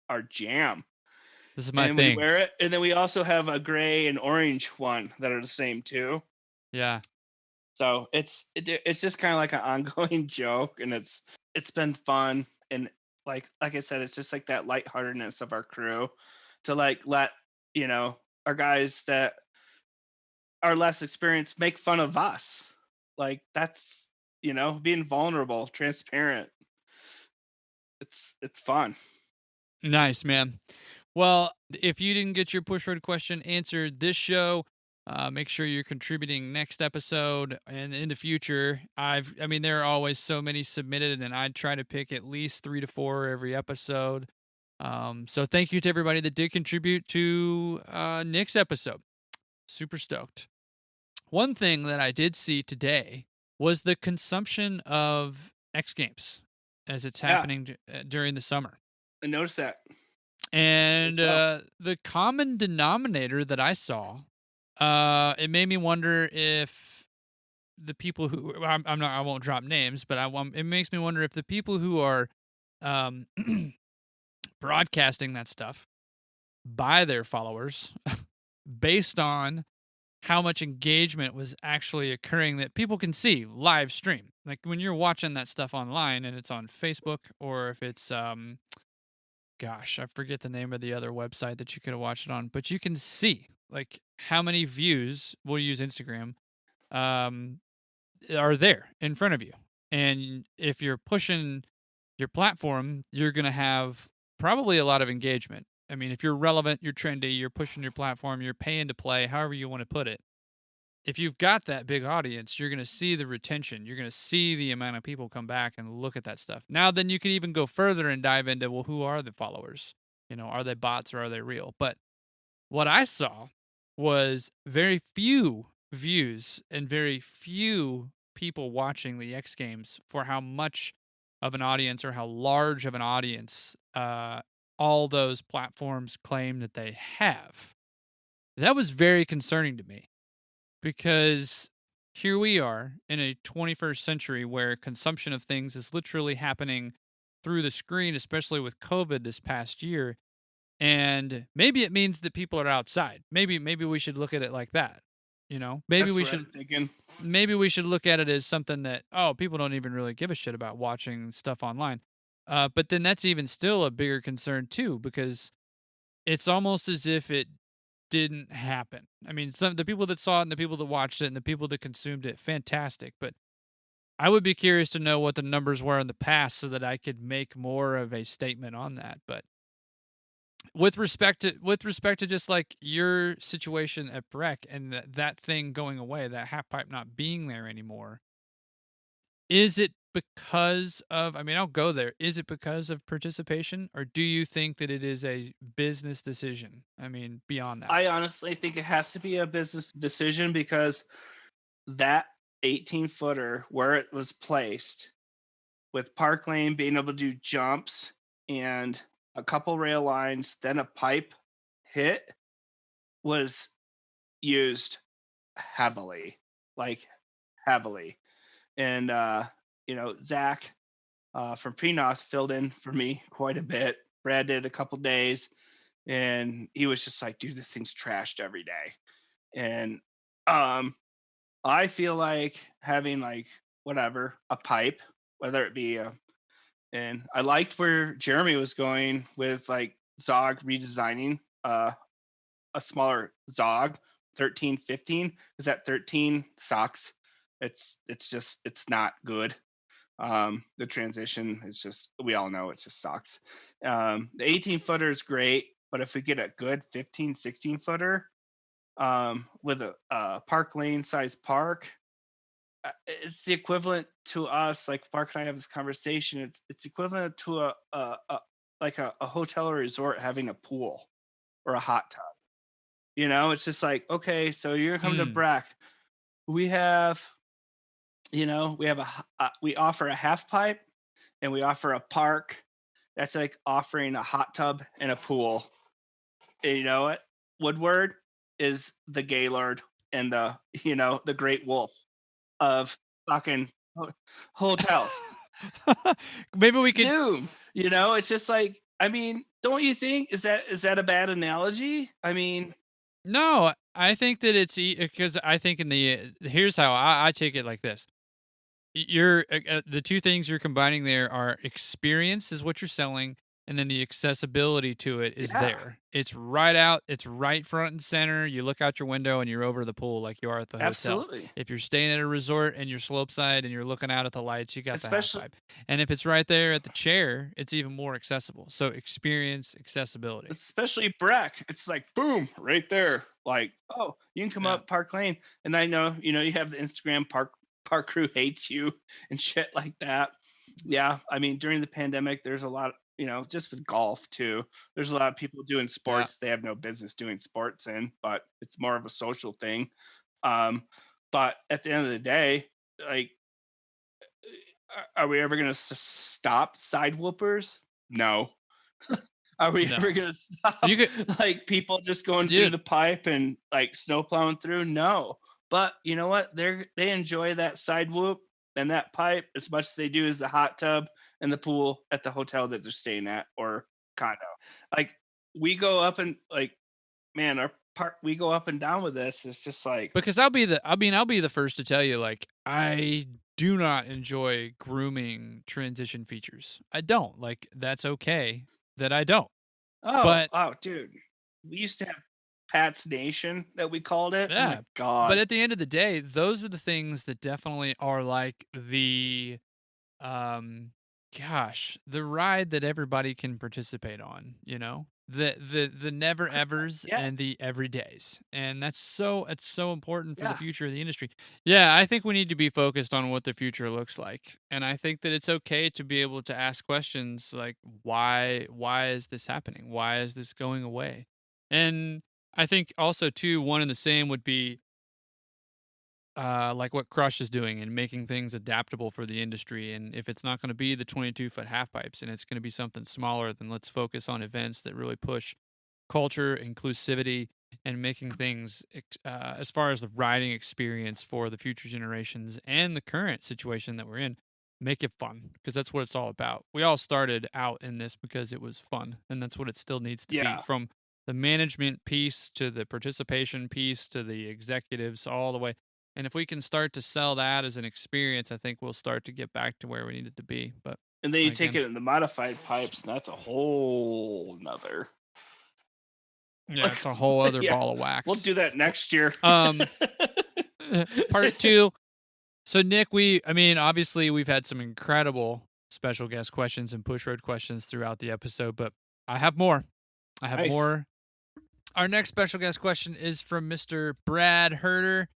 our jam. This is my and thing. We wear it, and then we also have a gray and orange one that are the same too. Yeah. So it's just kind of like an ongoing joke, and it's been fun, and like I said, it's just like that lightheartedness of our crew to like let our guys that are less experienced make fun of us. Like, that's being vulnerable, transparent. It's fun. Nice, man. Well, if you didn't get your push road question answered this show, make sure you're contributing next episode and in the future. There are always so many submitted, and I try to pick at least 3 to 4 every episode. So thank you to everybody that did contribute to Nick's episode. Super stoked. One thing that I did see today was the consumption of X Games as it's happening during the summer. I noticed that. And the common denominator that I saw, it made me wonder if the people who I won't drop names, but it makes me wonder if the people who are broadcasting that stuff by their followers based on how much engagement was actually occurring that people can see live stream. Like when you're watching that stuff online and it's on Facebook, or if it's gosh, I forget the name of the other website that you could have watched it on, but you can see like how many views, we'll use Instagram, are there in front of you. And if you're pushing your platform, you're going to have probably a lot of engagement. I mean, if you're relevant, you're trendy, you're pushing your platform, you're paying to play, however you want to put it. If you've got that big audience, you're going to see the retention. You're going to see the amount of people come back and look at that stuff. Now, then you can even go further and dive into, well, who are the followers? Are they bots or are they real? But what I saw was very few views and very few people watching the X Games for how much of an audience or how large of an audience all those platforms claim that they have. That was very concerning to me, because here we are in a 21st century where consumption of things is literally happening through the screen, especially with COVID this past year. And maybe it means that people are outside. Maybe we should look at it like that. Maybe we should look at it as something that, people don't even really give a shit about watching stuff online. But then that's even still a bigger concern too, because it's almost as if it didn't happen. I mean, the people that saw it and the people that watched it and the people that consumed it, fantastic. But I would be curious to know what the numbers were in the past so that I could make more of a statement on that. But with respect to just like your situation at Breck and that thing going away, that Halfpipe not being there anymore, is it because of, I'll go there. Is it because of participation, or do you think that it is a business decision? Beyond that. I honestly think it has to be a business decision, because that 18-footer where it was placed, with Park Lane being able to do jumps and a couple rail lines, then a pipe hit, was used heavily. Like, heavily. And, Zach from Prenoth filled in for me quite a bit. Brad did a couple days, and he was just like, dude, this thing's trashed every day. And I feel like having like a pipe, whether it be and I liked where Jeremy was going with like Zog redesigning a smaller Zog 13, 15, because that 13 sucks. It's not good. The transition is just, we all know it just sucks. The 18 footer is great, but if we get a good 15, 16 footer with a park lane size park, it's the equivalent to us, like Mark and I have this conversation, it's equivalent to a hotel or resort having a pool or a hot tub. It's just like, okay, so you're coming to Breck. We have, we offer a half pipe and we offer a park. That's like offering a hot tub and a pool. And you know what? Woodward is the Gaylord and the Great Wolf of fucking hotels. Maybe we could. Dude, it's just like, I mean, don't you think? Is that a bad analogy? I mean, no, I think that it's because I think here's how I take it like this. You're the two things you're combining there are experience is what you're selling, and then the accessibility to it is there. It's right out. It's right front and center. You look out your window and you're over the pool like you are at the hotel. Absolutely. If you're staying at a resort and you're slope side and you're looking out at the lights, you got the half pipe. And if it's right there at the chair, it's even more accessible. So experience, accessibility. Especially Breck. It's like, boom, right there. Like, oh, you can come up Park Lane. And I know, you have the Instagram Park Crew hates you and shit like that. Yeah. I mean, during the pandemic, there's a lot of, just with golf too, there's a lot of people doing sports they have no business doing sports in, but it's more of a social thing. But at the end of the day, like, are we ever going to stop side whoopers? No. Are we ever going to stop like people just going through the pipe and like snow plowing through? No. But you know what? They enjoy that side whoop and that pipe as much as they do as the hot tub and the pool at the hotel that they're staying at or condo. Like, we go up and like, man, we go up and down with this. It's just like, because I'll be the first to tell you, like, I do not enjoy grooming transition features. I don't. Like, that's okay that I don't. Oh, dude, we used to have Pat's Nation that we called it. Yeah. Oh my God. But at the end of the day, those are the things that definitely are like the the ride that everybody can participate on, the never evers and the everydays. And it's so important for the future of the industry. Yeah, I think we need to be focused on what the future looks like. And I think that it's okay to be able to ask questions like, why is this happening? Why is this going away? And I think also too, one and the same would be like what Crush is doing and making things adaptable for the industry. And if it's not going to be the 22-foot half pipes and it's going to be something smaller, then let's focus on events that really push culture, inclusivity, and making things as far as the riding experience for the future generations and the current situation that we're in, make it fun, because that's what it's all about. We all started out in this because it was fun, and that's what it still needs to be, from the management piece to the participation piece to the executives all the way. And if we can start to sell that as an experience, I think we'll start to get back to where we need it to be. And then you take it in the modified pipes, and that's a whole nother. Yeah, it's a whole other ball of wax. We'll do that next year. Part 2. So Nick, obviously we've had some incredible special guest questions and push road questions throughout the episode, but I have more. More. Our next special guest question is from Mr. Brad Hoerter.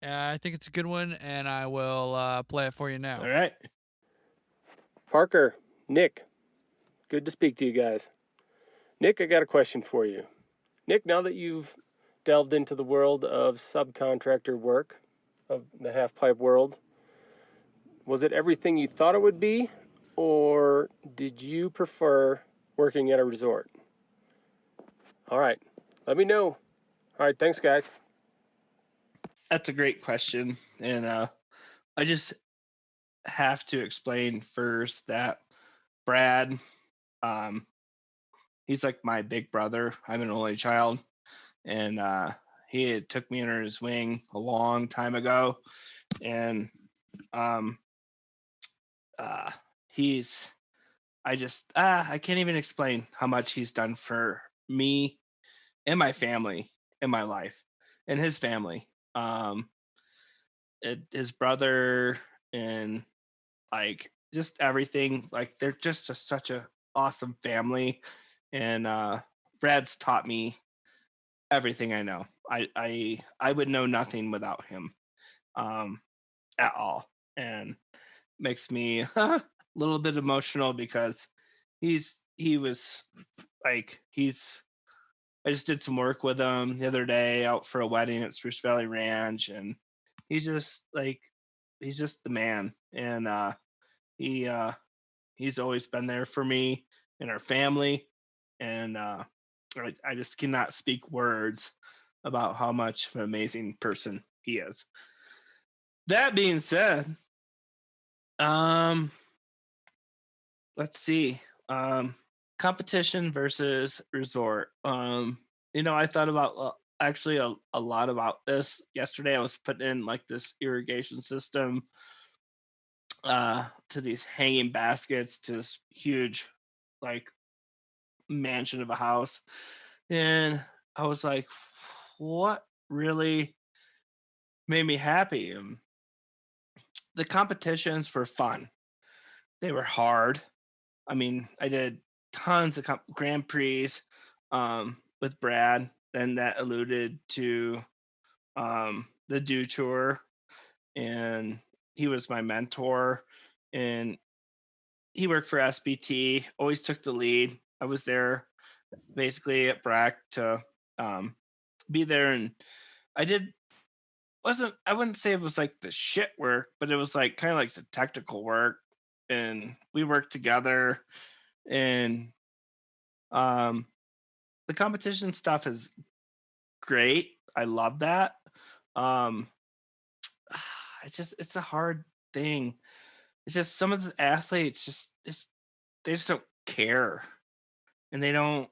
I think it's a good one, and I will play it for you now. All right. Parker, Nick, good to speak to you guys. Nick, I got a question for you. Nick, now that you've delved into the world of subcontractor work, of the half-pipe world, was it everything you thought it would be, or did you prefer working at a resort? All right, let me know. All right, thanks, guys. That's a great question, and I just have to explain first that Brad, um, he's like my big brother. I'm an only child, and he had took me under his wing a long time ago, and um, uh, he's I can't even explain how much he's done for me and my family in my life and his family. His brother and like just everything. Like they're just such a awesome family, and Brad's taught me everything I know. I would know nothing without him, um, at all, and makes me a little bit emotional because he was like he's. I just did some work with him the other day out for a wedding at Spruce Valley Ranch, and he's just like he's just the man, and he he's always been there for me and our family, and I just cannot speak words about how much of an amazing person he is. That being said, um, let's see, competition versus resort. I thought about actually a lot about this yesterday. I was putting in like this irrigation system to these hanging baskets to this huge like mansion of a house, and I was like, what really made me happy? The competitions were fun. They were hard. I mean, I did tons of Grand Prix with Brad. Then that alluded to the Dew Tour, and he was my mentor, and he worked for SBT. Always took the lead. I was there basically at Breck to um, be there, and I did wasn't I wouldn't say it was like the shit work, but it was like kind of like the technical work, and we worked together, and um, the competition stuff is great. I love that. Um, it's a hard thing. It's just some of the athletes just they just don't care, and they don't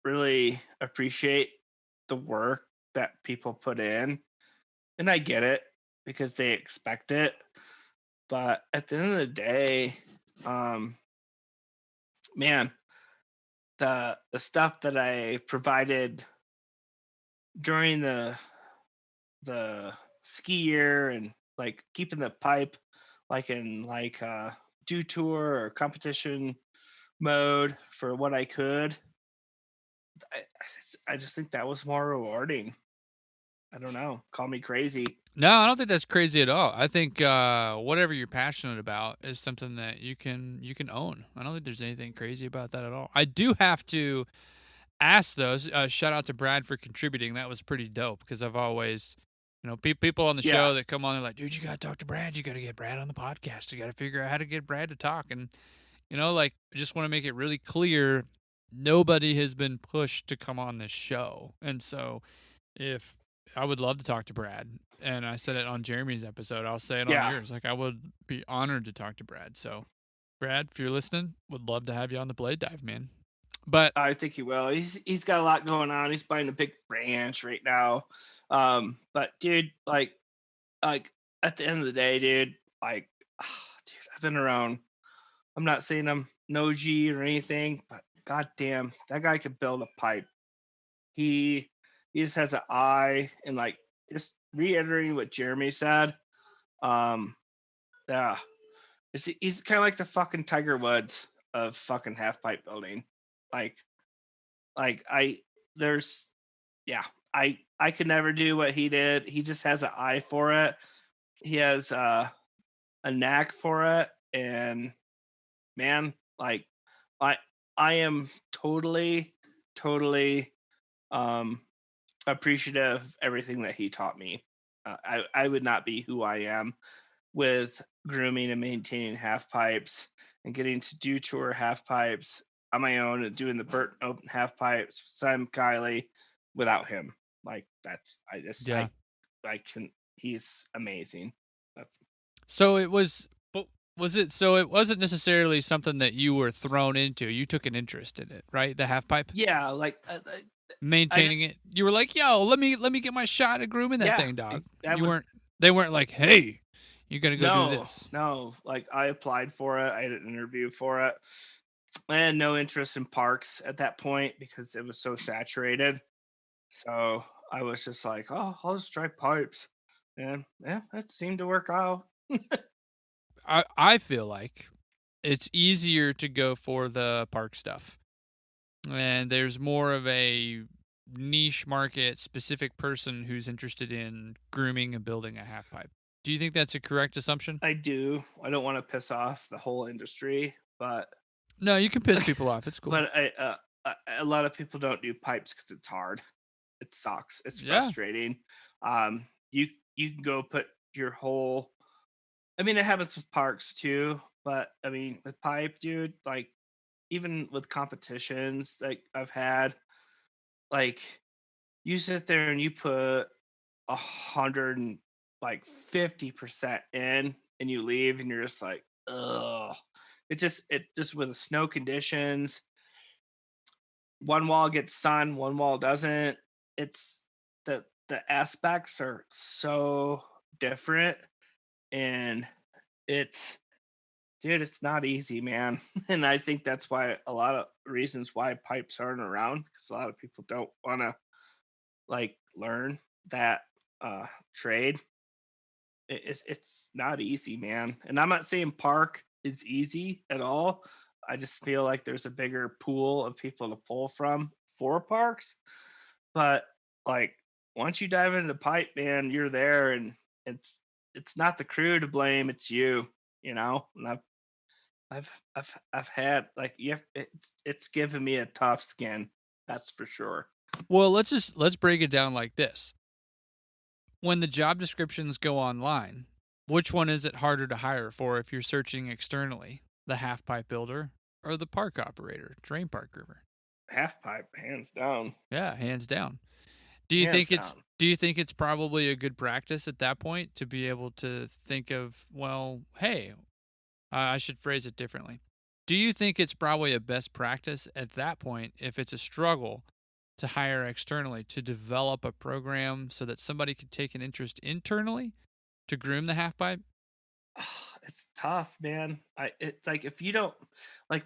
really appreciate the work that people put in. And I get it because they expect it. But at the end of the day, um, man, the stuff that I provided during the ski year and like keeping the pipe like in like dew tour or competition mode for what I could, I just think that was more rewarding. I don't know. Call me crazy. No, I don't think that's crazy at all. I think whatever you're passionate about is something that you can own. I don't think there's anything crazy about that at all. I do have to ask those. Shout out to Brad for contributing. That was pretty dope because I've always, people on the Yeah. show that come on, they're like, dude, you got to talk to Brad. You got to get Brad on the podcast. You got to figure out how to get Brad to talk. And, like, I just want to make it really clear nobody has been pushed to come on this show. And so if I would love to talk to Brad, and I said it on Jeremy's episode, I'll say it on yours. Like, I would be honored to talk to Brad. So, Brad, if you're listening, would love to have you on the Blade Dive, man. But I think he will. He's got a lot going on. He's buying a big ranch right now. But dude, like at the end of the day, dude, like, dude, I've been around. I'm not saying I'm no G or anything, but goddamn, that guy could build a pipe. He just has an eye, and like just reiterating what Jeremy said. Yeah, he's kind of like the fucking Tiger Woods of fucking half pipe building. Like I there's yeah, I could never do what he did. He just has an eye for it. He has a knack for it, and man, like I I am totally um appreciative of everything that he taught me. I would not be who I am with grooming and maintaining half pipes and getting to do tour half pipes on my own and doing the Burton Open half pipes, Simon Kiley, without him. Like that's I yeah. can he's amazing. That's So it was. Was it so? It wasn't necessarily something that you were thrown into. You took an interest in it, right? The half pipe, Yeah, like maintaining it. You were like, "Yo, let me get my shot at grooming that yeah, thing, dog." that You was weren't. They weren't like, "Hey, you got to go do no, this." no. Like I applied for it. I had an interview for it. I had no interest in parks at that point because it was so saturated. So I was just like, oh, I'll just try pipes. And yeah, that seemed to work out. I feel like it's easier to go for the park stuff, and there's more of a niche market specific person who's interested in grooming and building a half pipe. Do you think that's a correct assumption? I do. I don't want to piss off the whole industry, but No, you can piss people off. It's cool. but a lot of people don't do pipes because it's hard. It sucks. It's Yeah. frustrating. You can go put your whole. I mean, it happens with parks too, but I mean, with pipe, dude, like even with competitions like I've had, like you sit there and you put 150% in, and you leave, and you're just like, ugh. It just with the snow conditions, one wall gets sun, one wall doesn't. It's the aspects are so different, and it's dude, it's not easy, man. And I think that's why a lot of reasons why pipes aren't around because a lot of people don't want to like learn that trade. It's not easy, man. And I'm not saying park is easy at all. I just feel like there's a bigger pool of people to pull from for parks. But like once you dive into the pipe, man, you're there, and it's not the crew to blame. It's you, you know. And I've had like it's given me a tough skin. That's for sure. Well, let's break it down like this. When the job descriptions go online, which one is it harder to hire for if you're searching externally? The half pipe builder or the park operator, terrain park groomer? Half pipe, hands down. Yeah, hands down. Do you think it's probably a good practice at that point to be able to think of, well, hey, I should phrase it differently. Do you think it's probably a best practice at that point if it's a struggle to hire externally to develop a program so that somebody could take an interest internally to groom the half pipe? It's tough, man. It's like if you don't like,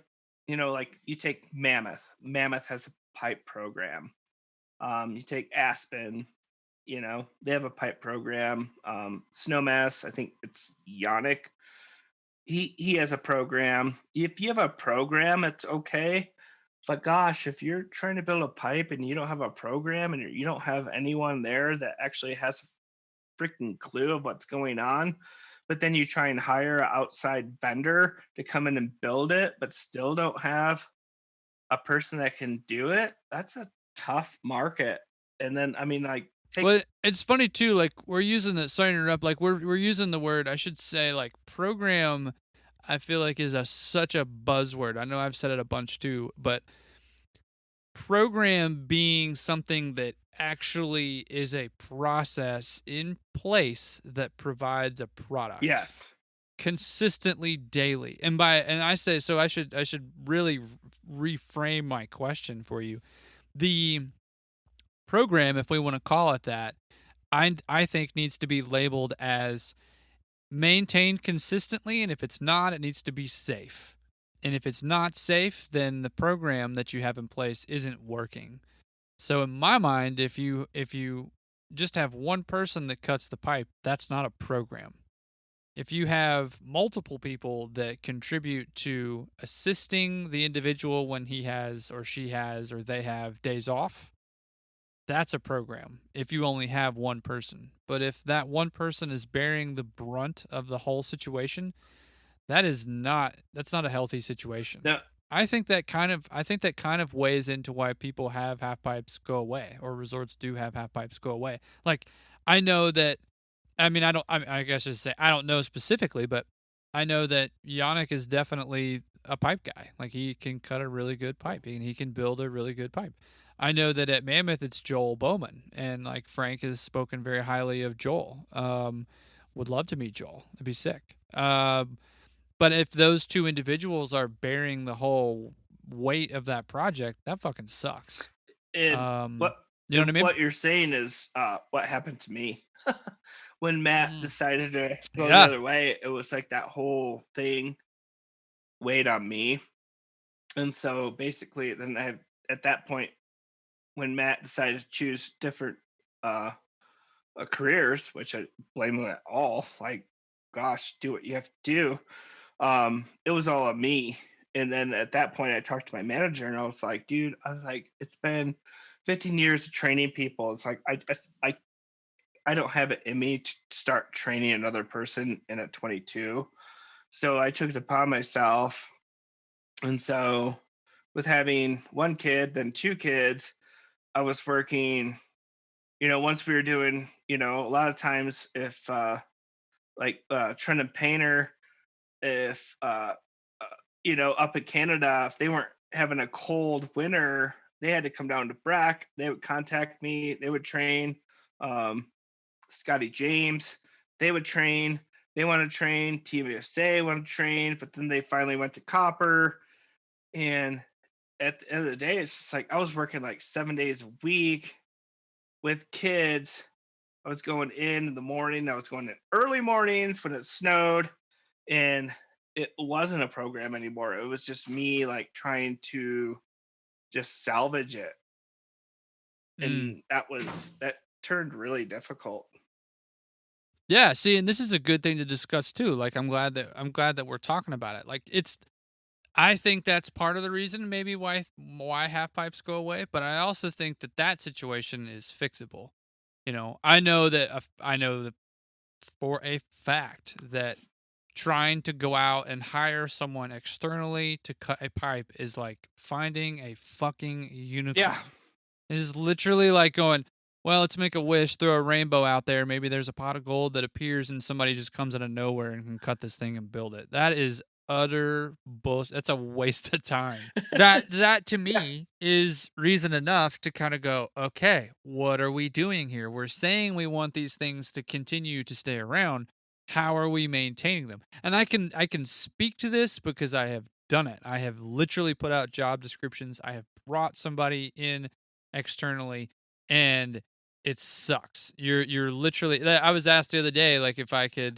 like you take Mammoth. Mammoth has a pipe program. You take Aspen. They have a pipe program. Snowmass, I think it's Yannick. He has a program. If you have a program, it's okay. But gosh, if you're trying to build a pipe and you don't have a program and you don't have anyone there that actually has a freaking clue of what's going on, but then you try and hire an outside vendor to come in and build it, but still don't have a person that can do it, that's a tough market. And then, I mean, like, well, it's funny too. Like we're using the signing up. Like we're using the word. I should say like program. I feel like is such a buzzword. I know I've said it a bunch too, but program being something that actually is a process in place that provides a product. Yes. Consistently daily. And I say so I should really reframe my question for you. The program, if we want to call it that, I think needs to be labeled as maintained consistently, and if it's not, it needs to be safe. And if it's not safe, then the program that you have in place isn't working. So in my mind, if you just have one person that cuts the pipe, that's not a program. If you have multiple people that contribute to assisting the individual when he has or she has or they have days off, that's a program if you only have one person. But if that one person is bearing the brunt of the whole situation, that's not a healthy situation. No. I think that kind of weighs into why people have half pipes go away, or resorts do have half pipes go away. Like I know that, I guess I should say I don't know specifically, but I know that Yannick is definitely a pipe guy. Like he can cut a really good pipe and he can build a really good pipe. I know that at Mammoth it's Joel Bowman, and like Frank has spoken very highly of Joel. Would love to meet Joel. It'd be sick. But if those two individuals are bearing the whole weight of that project, that fucking sucks. And you know what I mean? What you're saying is what happened to me when Matt decided to go the Yeah. other way. It was like that whole thing weighed on me, and so basically, then at that point, when Matt decided to choose different careers, which I blame him at all. Like, gosh, do what you have to do. It was all on me. And then at that point, I talked to my manager, and I was like, dude, it's been 15 years of training people. It's like I don't have it in me to start training another person in at 22. So I took it upon myself. And so with having one kid, then two kids, I was working, once we were doing, a lot of times if Trent Painter, if up in Canada, if they weren't having a cold winter, they had to come down to Breck. They would contact me. They would train. Scotty James, they would train. They want to train. TBSA want to train, but then they finally went to Copper. And at the end of the day, it's just like I was working like 7 days a week with kids. I was going in the morning. I was going in early mornings when it snowed, and it wasn't a program anymore. It was just me like trying to just salvage it. And that turned really difficult. Yeah, see, and this is a good thing to discuss too. Like I'm glad that we're talking about it. Like I think that's part of the reason maybe why half pipes go away, but I also think that situation is fixable. I know that for a fact that trying to go out and hire someone externally to cut a pipe is like finding a fucking unicorn. Yeah. It is literally like going, well, let's make a wish, throw a rainbow out there. Maybe there's a pot of gold that appears and somebody just comes out of nowhere and can cut this thing and build it. That is utter bullshit. That's a waste of time. That to me is reason enough to kind of go, okay, what are we doing here? We're saying we want these things to continue to stay around. How are we maintaining them? And I can speak to this because I have done it. I have literally put out job descriptions. I have brought somebody in externally, and it sucks. You're literally. I was asked the other day, like if I could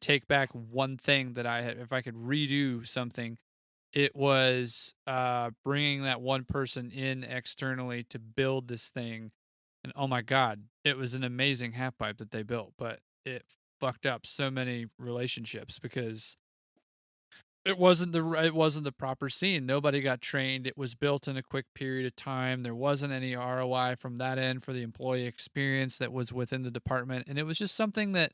take back one thing that I had, if I could redo something, it was bringing that one person in externally to build this thing, and oh my god, it was an amazing half pipe that they built, but it fucked up so many relationships because it wasn't the proper scene. Nobody got trained. It was built in a quick period of time. There wasn't any ROI from that end for the employee experience that was within the department, and it was just something that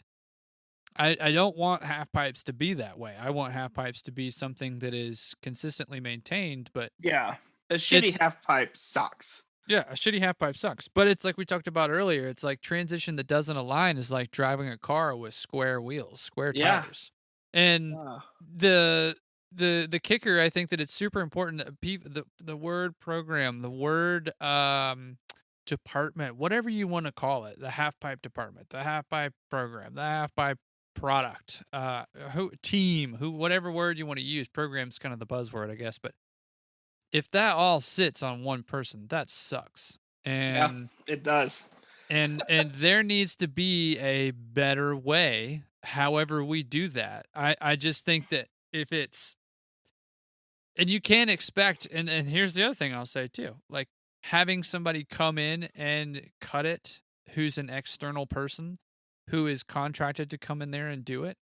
I don't want half pipes to be that way. I want half pipes to be something that is consistently maintained, but yeah, a shitty half pipe sucks. Yeah, a shitty half pipe sucks. But it's like we talked about earlier. It's like transition that doesn't align is like driving a car with square wheels, square tires. And the kicker, I think that it's super important that the word program, the word department, whatever you want to call it, the half pipe department, the half pipe program, the half pipe product, whatever word you want to use. Program's kind of the buzzword, I guess, but if that all sits on one person, that sucks. And yeah, it does. and there needs to be a better way, however we do that. I just think that if it's, and you can't expect, and here's the other thing I'll say too, like having somebody come in and cut it who's an external person who is contracted to come in there and do it,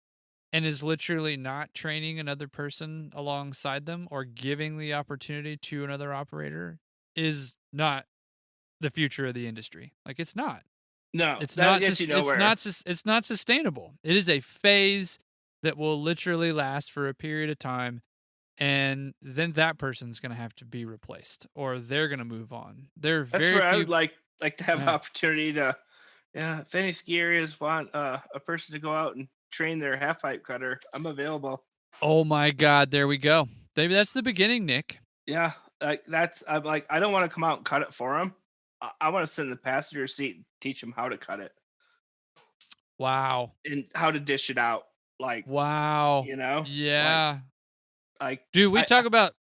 and is literally not training another person alongside them or giving the opportunity to another operator is not the future of the industry. Like it's not. No, it's not. It's not sustainable. It is a phase that will literally last for a period of time, and then that person's going to have to be replaced, or they're going to move on. That's where I would like to have an opportunity to. Yeah, if any ski areas want a person to go out and train their half pipe cutter, I'm available. Oh my god, there we go. Maybe that's the beginning, Nick. Yeah, I'm like, I don't want to come out and cut it for them. I want to sit in the passenger seat and teach them how to cut it. Wow. And how to dish it out. Like, wow. you know, Yeah. like Dude, we talk about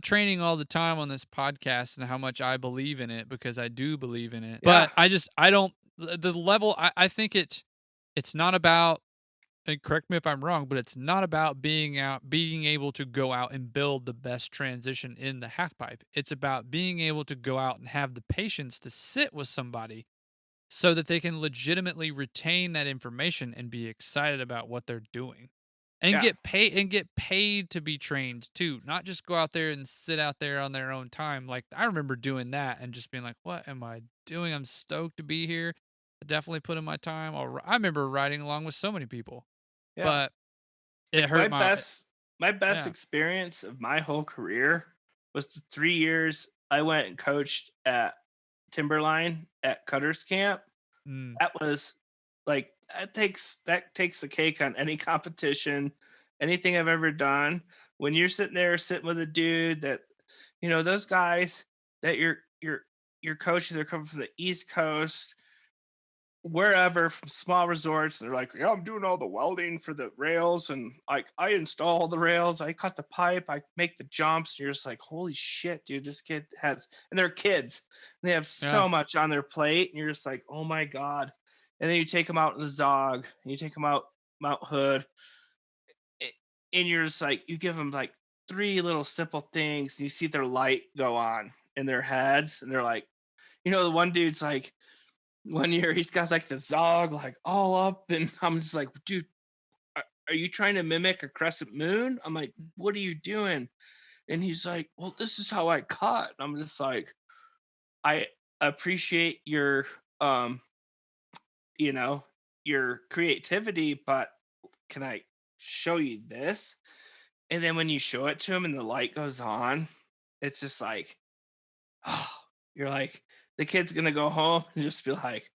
training all the time on this podcast and how much I believe in it because I do believe in it. Yeah. But I don't the level I think it's not about, and correct me if I'm wrong, but it's not about being able to go out and build the best transition in the half pipe. It's about being able to go out and have the patience to sit with somebody so that they can legitimately retain that information and be excited about what they're doing. And get paid to be trained too, not just go out there and sit out there on their own time. Like I remember doing that and just being like, "What am I doing? I'm stoked to be here. I definitely put in my time." I remember riding along with so many people, but it Like hurt my best yeah. experience of my whole career was the 3 years I went and coached at Timberline at Cutter's Camp. Mm. That was like that takes the cake on any competition, anything I've ever done. When you're sitting with a dude that, you know, those guys that you're coaching, they're coming from the East Coast, wherever, from small resorts. They're like, yeah, I'm doing all the welding for the rails, and I install all the rails, I cut the pipe, I make the jumps. And you're just like, holy shit, dude, this kid has, and they're kids, and they have so much on their plate, and you're just like, oh my god. And then you take them out in the Zog, and you take them out Mount Hood, and you're just like, you give them like 3 little simple things, and you see their light go on in their heads, and they're like, you know, the one dude's like, one year he's got like the Zog like all up, and I'm just like, dude, are you trying to mimic a crescent moon? I'm like, what are you doing? And he's like, well, this is how I cut. And I'm just like, I appreciate your you know, your creativity, but can I show you this? And then when you show it to him and the light goes on, it's just like, oh, you're like, the kid's gonna go home and just be like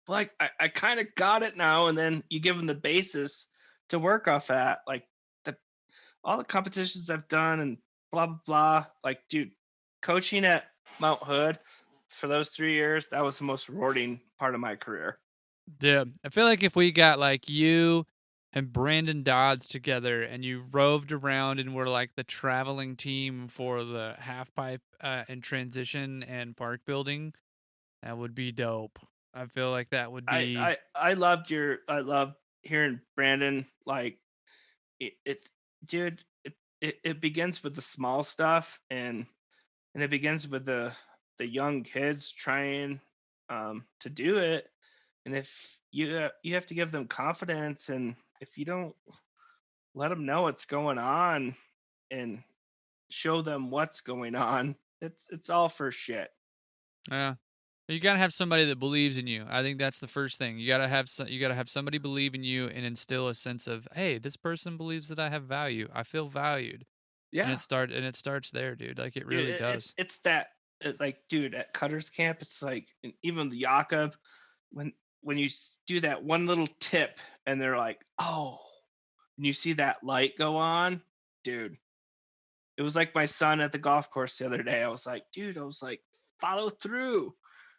I kind of got it now. And then you give them the basis to work off at, like all the competitions I've done and blah blah blah. Like, dude, coaching at Mount Hood for those 3 years, that was the most rewarding part of my career. Yeah, I feel like if we got like you and Brandon Dodds together and you roved around and were like the traveling team for the half pipe and transition and park building, that would be dope. I feel like that would be. I loved hearing Brandon. Like it's dude, it begins with the small stuff, and it begins with the young kids trying to do it. And if you have to give them confidence, and if you don't let them know what's going on and show them what's going on, it's all for shit. Yeah. You gotta have somebody that believes in you. I think that's the first thing. You gotta have somebody believe in you and instill a sense of, hey, this person believes that I have value. I feel valued. Yeah, and it starts there, dude. Like it really does. It's that, like, dude, at Cutter's Camp, it's like, and even the Jakob, when you do that one little tip, and they're like, oh, and you see that light go on, dude. It was like my son at the golf course the other day. I was like, dude, follow through.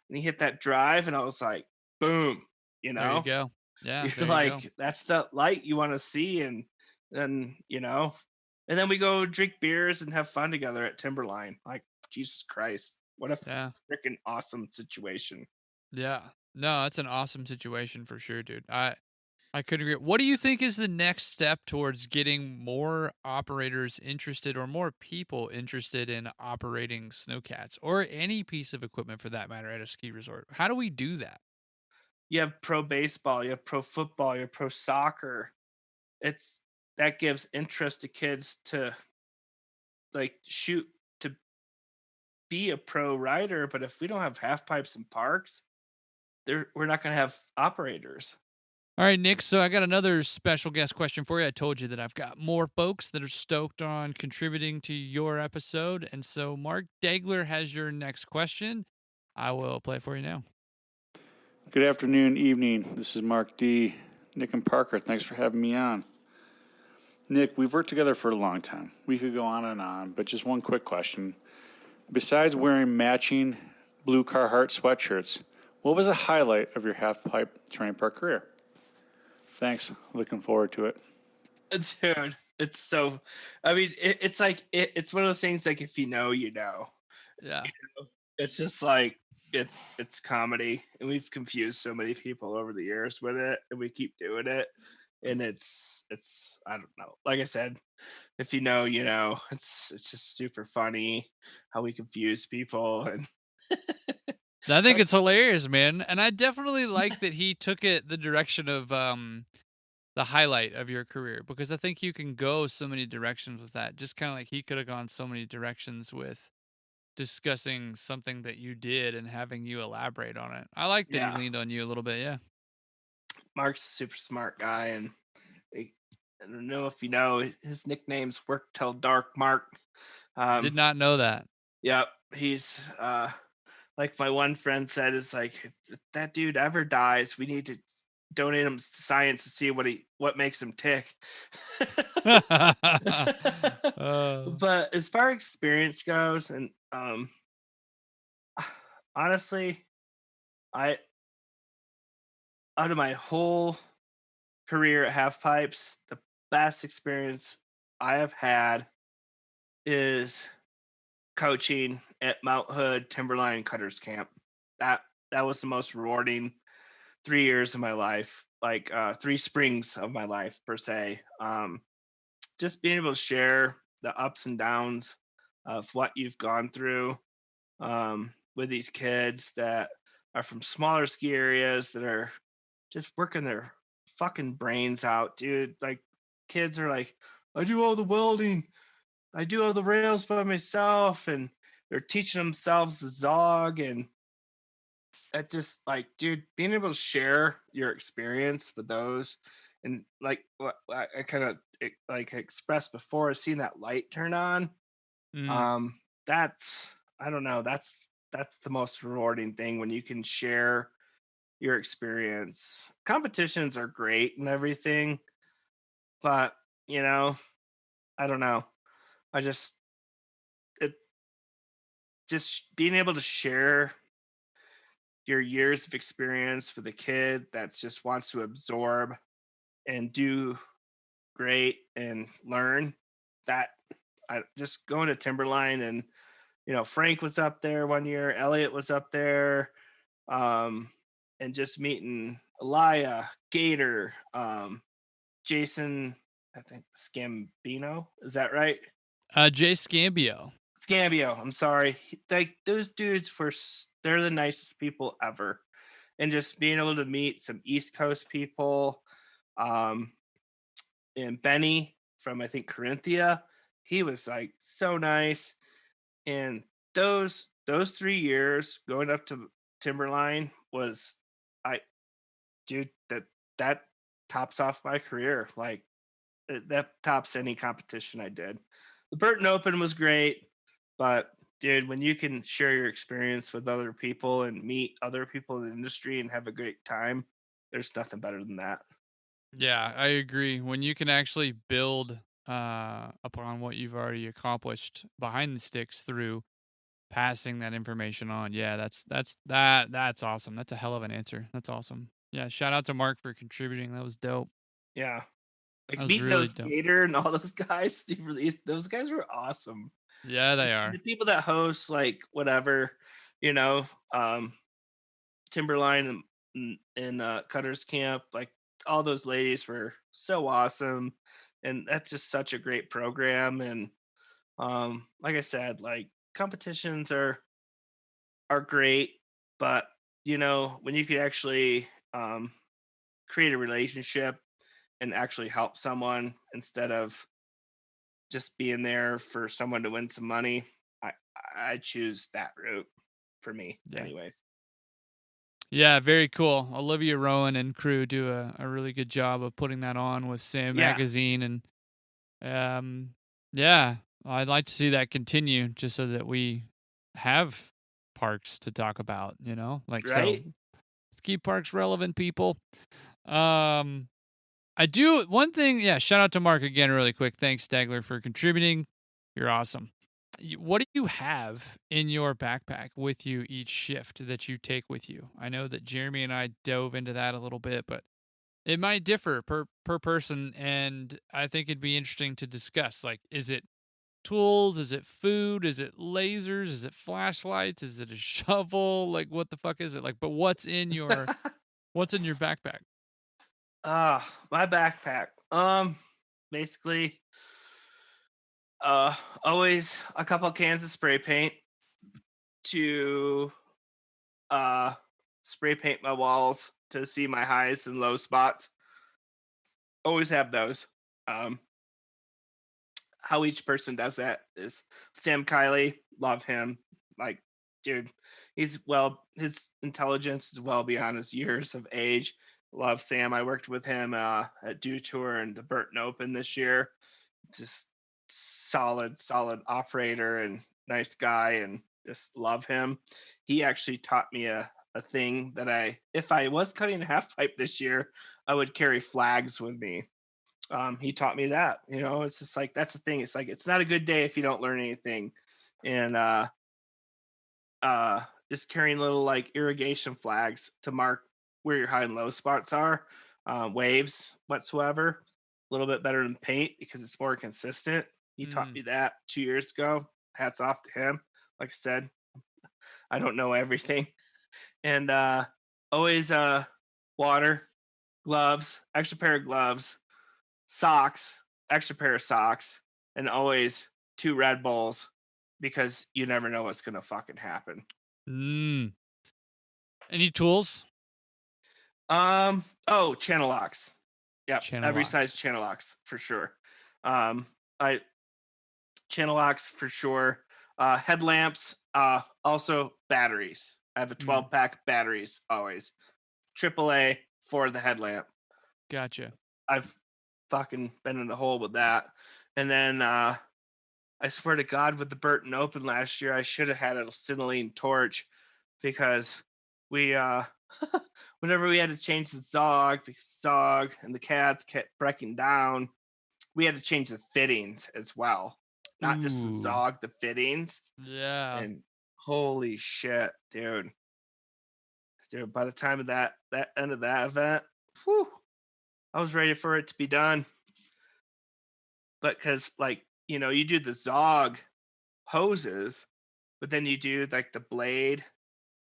And he hit that drive, and I was like, boom, you know? There you go. Yeah. You're like, that's the light you want to see. And then, you know, and then we go drink beers and have fun together at Timberline. Like, Jesus Christ. What a freaking awesome situation. Yeah. No, it's an awesome situation for sure, dude. I couldn't agree. What do you think is the next step towards getting more operators interested, or more people interested in operating snowcats or any piece of equipment for that matter at a ski resort? How do we do that? You have pro baseball, you have pro football, you have pro soccer. That gives interest to kids to like shoot to be a pro rider. But if we don't have half pipes and parks, we're not going to have operators. All right, Nick, so I got another special guest question for you. I told you that I've got more folks that are stoked on contributing to your episode. And so Mark Daigler has your next question. I will play it for you now. Good afternoon, evening. This is Mark D. Nick and Parker, thanks for having me on. Nick, we've worked together for a long time. We could go on, but just one quick question. Besides wearing matching blue Carhartt sweatshirts, what was the highlight of your half-pipe terrain park career? Thanks. Looking forward to it. Dude, it's so. I mean, it's like it's one of those things. Like if you know, you know. Yeah. It's just like it's comedy, and we've confused so many people over the years with it, and we keep doing it, and it's I don't know. Like I said, if you know, you know. It's just super funny how we confuse people, and I think it's hilarious, man. And I definitely like that he took it the direction of the highlight of your career, because I think you can go so many directions with that. Just kind of like he could have gone so many directions with discussing something that you did and having you elaborate on it. I like that he yeah, leaned on you a little bit. Yeah. Mark's a super smart guy, and I don't know if you know his nickname's Work Till Dark Mark. Did not know that. Yep, he's like my one friend said, is like if that dude ever dies, we need to donate him to science to see what makes him tick. But as far as experience goes, and honestly, I out of my whole career at Halfpipes, the best experience I have had is coaching at Mount Hood Timberline Cutters Camp. That that was the most rewarding 3 years of my life, like 3 springs of my life per se. Just being able to share the ups and downs of what you've gone through with these kids that are from smaller ski areas that are just working their fucking brains out, dude. Like kids are like, I do all the welding, I do all the rails by myself, and they're teaching themselves the zog, and that just like, dude, being able to share your experience with those, and like what I kind of like expressed before, seeing that light turn on, Mm. um, that's I don't know, that's the most rewarding thing when you can share your experience. Competitions are great and everything, but you know, I don't know. I just it just being able to share your years of experience with a kid that just wants to absorb and do great and learn, that I just going to Timberline, and Frank was up there one year, Elliot was up there, um, and just meeting Elia, Gator, Jason, I think Scambino, is that right? Jay Scambio. Scambio, I'm sorry. Like those dudes they're the nicest people ever. And just being able to meet some East Coast people, um, and Benny from I think Corinthia, he was like so nice. And those 3 years going up to Timberline was, I dude, that tops off my career. Like that tops any competition I did. The Burton Open was great, but dude, when you can share your experience with other people and meet other people in the industry and have a great time, there's nothing better than that. Yeah, I agree. When you can actually build upon what you've already accomplished behind the sticks through passing that information on. Yeah, that's awesome. That's a hell of an answer. That's awesome. Yeah, shout out to Mark for contributing. That was dope. Yeah. That Like was meeting really those dope. Gator and all those guys, those guys were awesome. Yeah, they And the are. people that host like whatever, you know, um, Timberline and Cutters Camp, like all those ladies were so awesome, and that's just such a great program. And like I said, like competitions are great, but when you can actually create a relationship and actually help someone instead of just being there for someone to win some money, I I choose that route for me, Yeah. anyways. Yeah, very cool. Olivia Rowan and crew do a really good job of putting that on with Sam Yeah, Magazine. And yeah, I'd like to see that continue just so that we have parks to talk about, like, so right. let's keep parks relevant, people. Um, I do one thing. Yeah, shout out to Mark again, really quick. Thanks, Daigler, for contributing. You're awesome. What do you have in your backpack with you each shift that you take with you? I know that Jeremy and I dove into that a little bit, but It might differ per person, and I think it'd be interesting to discuss. Like, is it tools? Is it food? Is it lasers? Is it flashlights? Is it a shovel? Like, what the fuck is it? Like, but what's in your backpack? My backpack. Basically, always a couple cans of spray paint to spray paint my walls to see my highs and low spots. Always have those. How each person does that is Sam Kiley, love him. Like, dude, his intelligence is well beyond his years of age. Love Sam. I worked with him at Dew Tour and the Burton Open this year. Just solid operator and nice guy, and just love him. He actually taught me a thing that if I was cutting a half pipe this year, I would carry flags with me. He taught me that, it's just like, that's the thing. It's like, it's not a good day if you don't learn anything. And just carrying little like irrigation flags to mark where your high and low spots are, waves whatsoever, a little bit better than paint because it's more consistent. He taught me that 2 years ago. Hats off to him. Like I said, I don't know everything. And always water, gloves, extra pair of gloves, socks, extra pair of socks, and always 2 Red Bulls because you never know what's gonna fucking happen. Any tools? Channel locks. Yep, every locks. size channel locks for sure. Channel locks for sure. Headlamps, also batteries. I have a 12-pack batteries always. AAA for the headlamp. Gotcha. I've fucking been in the hole with that. And then I swear to God, with the Burton Open last year, I should have had a acetylene torch because we whenever we had to change the Zog, because Zog and the cats kept breaking down, we had to change the fittings as well. Not just the Zog, the fittings. Yeah. And holy shit, dude. Dude, by the time of that end of that event, whew, I was ready for it to be done. But because, like, you do the Zog hoses, but then you do like the blade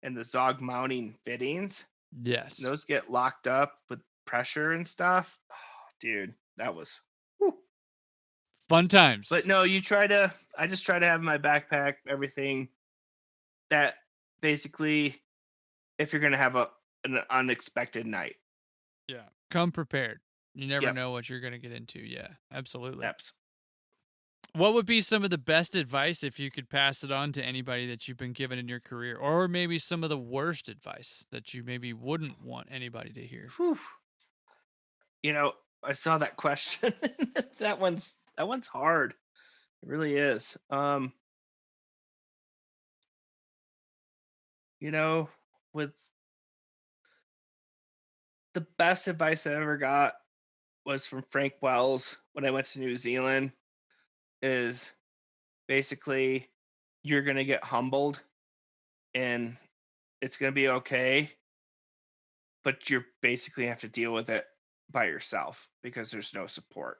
and the Zog mounting fittings. Yes. Those get locked up with pressure and stuff. Oh, dude, that was fun times. But no, I just try to have in my backpack everything that basically, if you're going to have an unexpected night. Yeah. Come prepared. You never know what you're going to get into. Yeah, absolutely. Yep. What would be some of the best advice if you could pass it on to anybody that you've been given in your career, or maybe some of the worst advice that you maybe wouldn't want anybody to hear? Whew. I saw that question. that one's hard. It really is. With the best advice I ever got was from Frank Wells when I went to New Zealand, is basically, you're going to get humbled and it's going to be okay, but you basically have to deal with it by yourself because there's no support.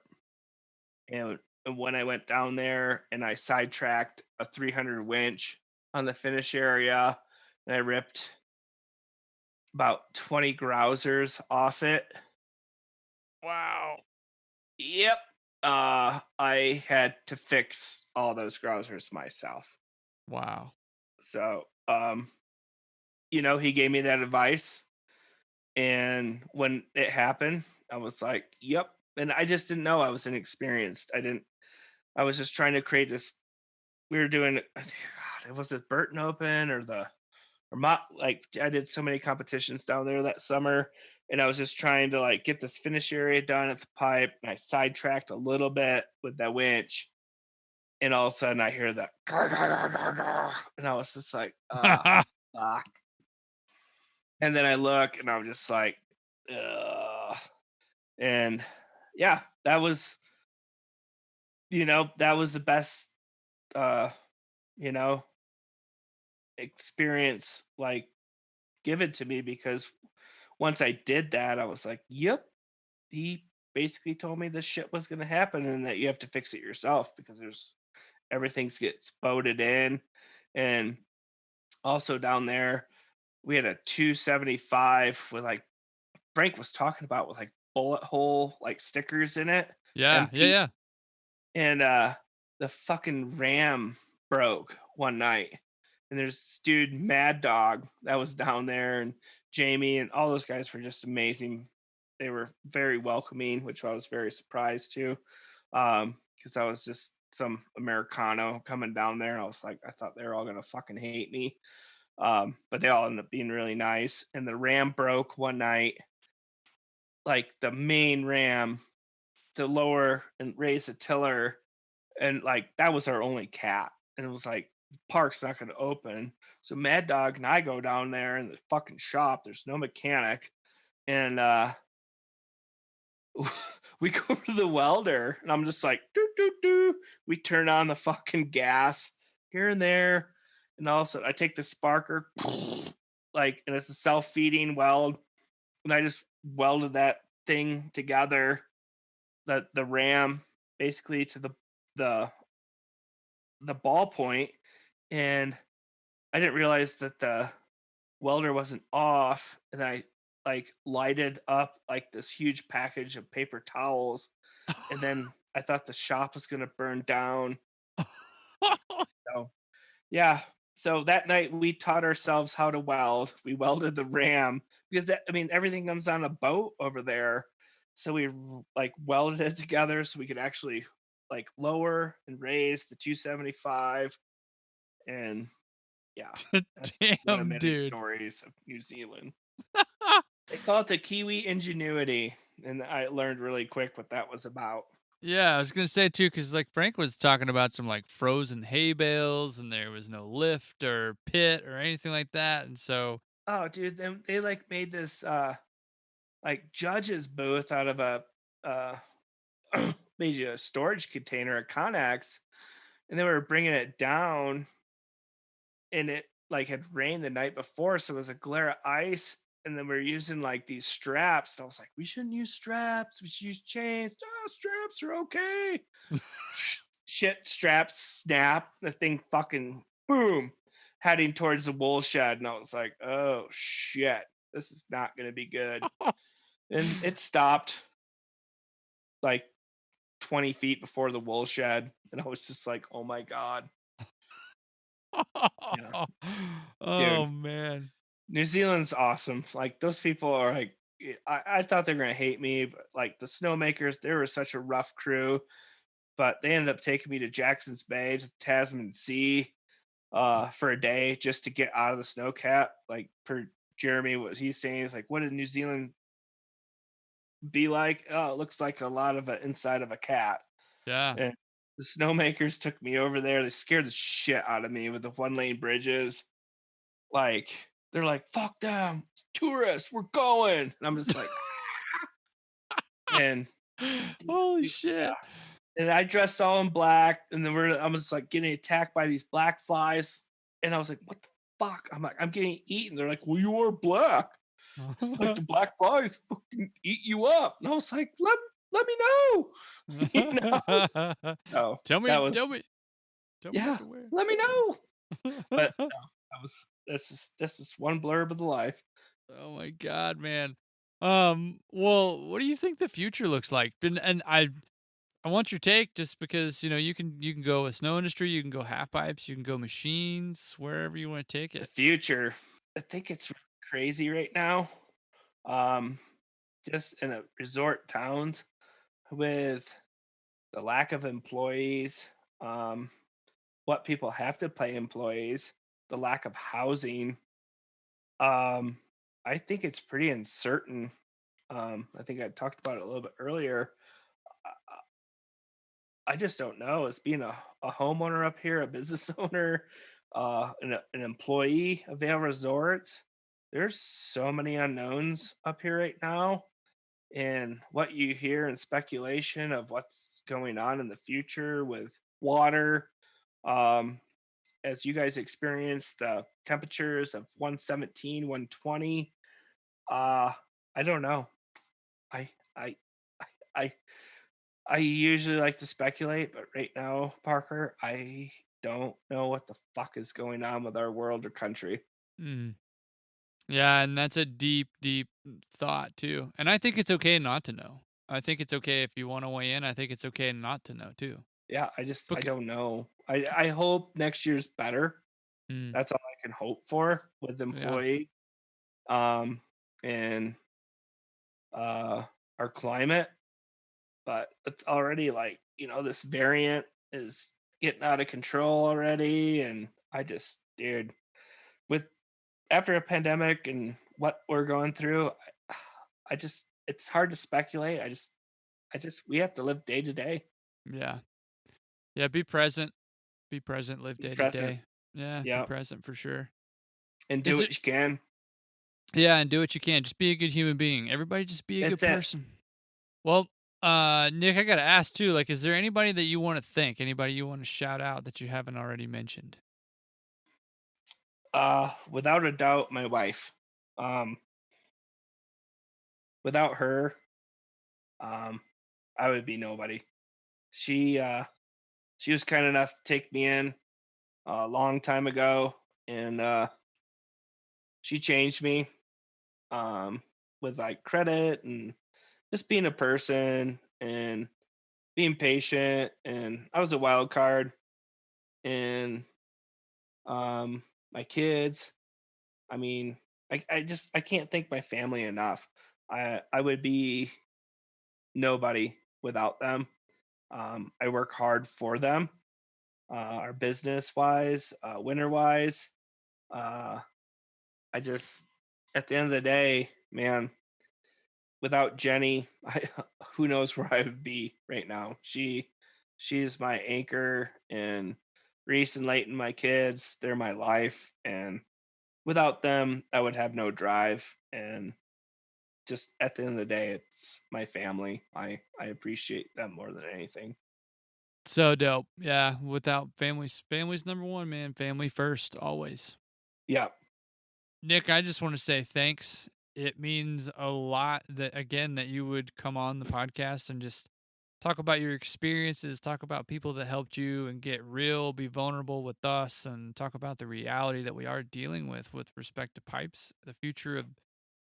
And when I went down there and I sidetracked a 300 winch on the finish area, and I ripped about 20 grousers off it. Wow. Yep. I had to fix all those grousers myself. Wow. So, he gave me that advice. And when it happened, I was like, yep. And I just didn't know. I was inexperienced. I was just trying to create this. We were doing, it was the Burton Open I did so many competitions down there that summer. And I was just trying to get this finish area done at the pipe. And I sidetracked a little bit with that winch. And all of a sudden I hear that, and I was just like, fuck. And then I look and I'm just like, ugh. And yeah, that was the best, experience given to me, because once I did that, I was like, yep, he basically told me this shit was going to happen and that you have to fix it yourself because everything gets boated in. And also down there, we had a 275 with like Frank was talking about with like bullet hole like stickers in it. Yeah, Empty. yeah. And the fucking ram broke one night. And there's this dude, Mad Dog, that was down there, and Jamie and all those guys were just amazing. They were very welcoming, which I was very surprised to. Because I was just some Americano coming down there. I was like, I thought they were all gonna fucking hate me. But they all ended up being really nice. And the ram broke one night, like the main ram, to lower and raise the tiller, and like that was our only cat. And it was like park's not going to open, so Mad Dog and I go down there in the fucking shop. There's no mechanic, and we go to the welder, and I'm just like, doo doo doo. We turn on the fucking gas here and there, and all of a sudden I take the sparker, like, and it's a self-feeding weld, and I just welded that thing together, the ram basically to the ball point, and I didn't realize that the welder wasn't off, and I like lighted up like this huge package of paper towels, and then I thought the shop was gonna burn down. So yeah. So that night we taught ourselves how to weld. We welded the ram because everything comes on a boat over there. So we like welded it together so we could actually like lower and raise the 275. And yeah, that's one of Damn, many dude. stories of New Zealand. They call it the Kiwi ingenuity, and I learned really quick what that was about. Yeah, I was gonna say too, because like Frank was talking about some like frozen hay bales, and there was no lift or pit or anything like that, and so Oh, dude, they like made this like judge's booth out of a uh made a storage container at Connex, and they were bringing it down, and it like had rained the night before, so it was a glare of ice. And then we are using like these straps. And I was like, we shouldn't use straps. We should use chains. Oh, straps are okay. Shit, straps snap. The thing fucking boom, heading towards the wool shed. And I was like, oh shit, this is not going to be good. And it stopped like 20 feet before the wool shed. And I was just like, oh my God. Yeah. oh Dude. man. New Zealand's awesome. Like those people are like, I thought they were gonna hate me, but like the snowmakers, they were such a rough crew. But they ended up taking me to Jackson's Bay to Tasman Sea for a day just to get out of the Snowcat. Like per Jeremy, what he's saying is like, what did New Zealand be like? Oh, it looks like a lot of it inside of a cat. Yeah. And the snowmakers took me over there. They scared the shit out of me with the 1-lane bridges. Like they're like, fuck them, tourists, we're going. And I'm just like, and Holy shit. yeah. And I dressed all in black, and then I'm just like getting attacked by these black flies. And I was like, what the fuck? I'm like, I'm getting eaten. They're like, well, you are black. Like the black flies fucking eat you up. And I was like, let me know. You know? Oh, tell me that was, what to wear. let me know. But no, this is one blurb of the life. Oh my God, man. Well, what do you think the future looks like? And I want your take, just because you can go with snow industry, you can go half pipes, you can go machines, wherever you want to take The it. future, I think it's crazy right now. Just in a resort towns with the lack of employees, what people have to pay employees, the lack of housing. I think it's pretty uncertain. I think I talked about it a little bit earlier. I just don't know. As being a homeowner up here, a business owner, an employee of Vail Resorts, there's so many unknowns up here right now. And what you hear in speculation of what's going on in the future with water, um, as you guys experience the temperatures of 117, 120, I don't know. I I usually like to speculate, but right now, Parker, I don't know what the fuck is going on with our world or country. Mm. Yeah, and that's a deep, deep thought too. And I think it's okay not to know. I think it's okay if you want to weigh in. I think it's okay not to know too. Yeah, I Okay. don't know. I hope next year's better. Mm. That's all I can hope for with employee, and our climate. But it's already like, this variant is getting out of control already, and dude, with after a pandemic and what we're going through, it's hard to speculate. We have to live day to day. Yeah. Yeah, be present. Be present, live day to day. Yeah, Yeah. be present for sure. And do what you can. Yeah, and do what you can. Just be a good human being. Everybody just be a good person. Well, Nick, I got to ask too, like, is there anybody that you want to thank? Anybody you want to shout out that you haven't already mentioned? Without a doubt, my wife. Without her, I would be nobody. She was kind enough to take me in a long time ago, and she changed me with like credit and just being a person and being patient. And I was a wild card, and my kids. I mean, I can't thank my family enough. I would be nobody without them. I work hard for them, our business wise, winter wise. Uh, I just, at the end of the day, man, without Jenny, who knows where I would be right now. She's my anchor, and Reese and Leighton, my kids, they're my life. And without them, I would have no drive. And just at the end of the day, it's my family. I appreciate them more than anything. So dope. Yeah, without family's number one, man. Family first, always. Yeah. Nick, I just want to say thanks. It means a lot that you would come on the podcast and just talk about your experiences, talk about people that helped you, and get real, be vulnerable with us, and talk about the reality that we are dealing with respect to pipes, the future of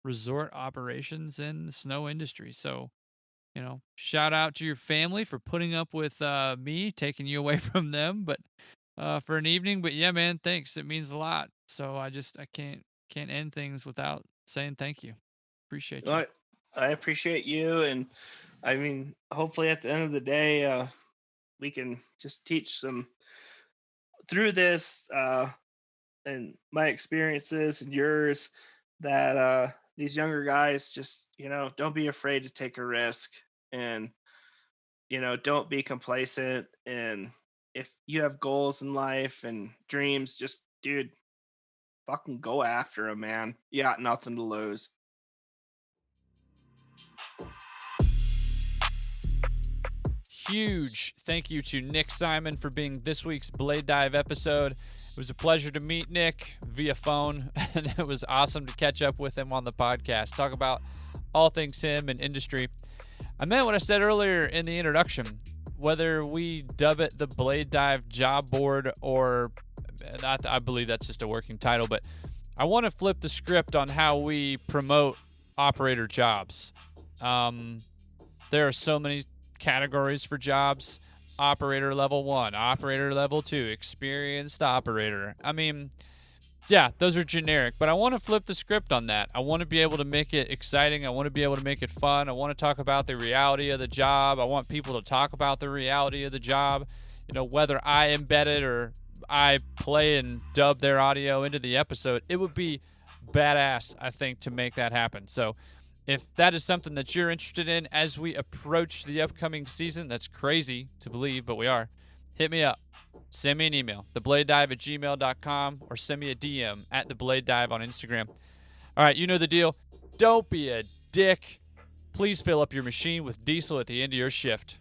resort operations in the snow industry. So, shout out to your family for putting up with me taking you away from them, but for an evening. But yeah, man, thanks. It means a lot. So I can't end things without saying thank you. Appreciate you. I appreciate you, and I mean, hopefully at the end of the day, we can just teach some through this and my experiences and yours, that these younger guys just, don't be afraid to take a risk, and don't be complacent. And if you have goals in life and dreams, just, dude, fucking go after them, man. You got nothing to lose. Huge thank you to Nick Symon for being this week's Blade Dive episode. It was a pleasure to meet Nick via phone, and it was awesome to catch up with him on the podcast, talk about all things him and industry. I meant what I said earlier in the introduction. Whether we dub it the Blade Dive Job Board, or I believe that's just a working title, but I want to flip the script on how we promote operator jobs. There are so many categories for jobs: operator level 1, operator level 2, experienced operator. I mean, yeah, those are generic, but I want to flip the script on that. I want to be able to make it exciting. I want to be able to make it fun. I want to talk about the reality of the job. I want people to talk about the reality of the job. Whether I embed it or I play and dub their audio into the episode, it would be badass, I think, to make that happen. So if that is something that you're interested in as we approach the upcoming season, that's crazy to believe, but we are, hit me up. Send me an email, thebladedive@gmail.com, or send me a DM at thebladedive on Instagram. All right, you know the deal. Don't be a dick. Please fill up your machine with diesel at the end of your shift.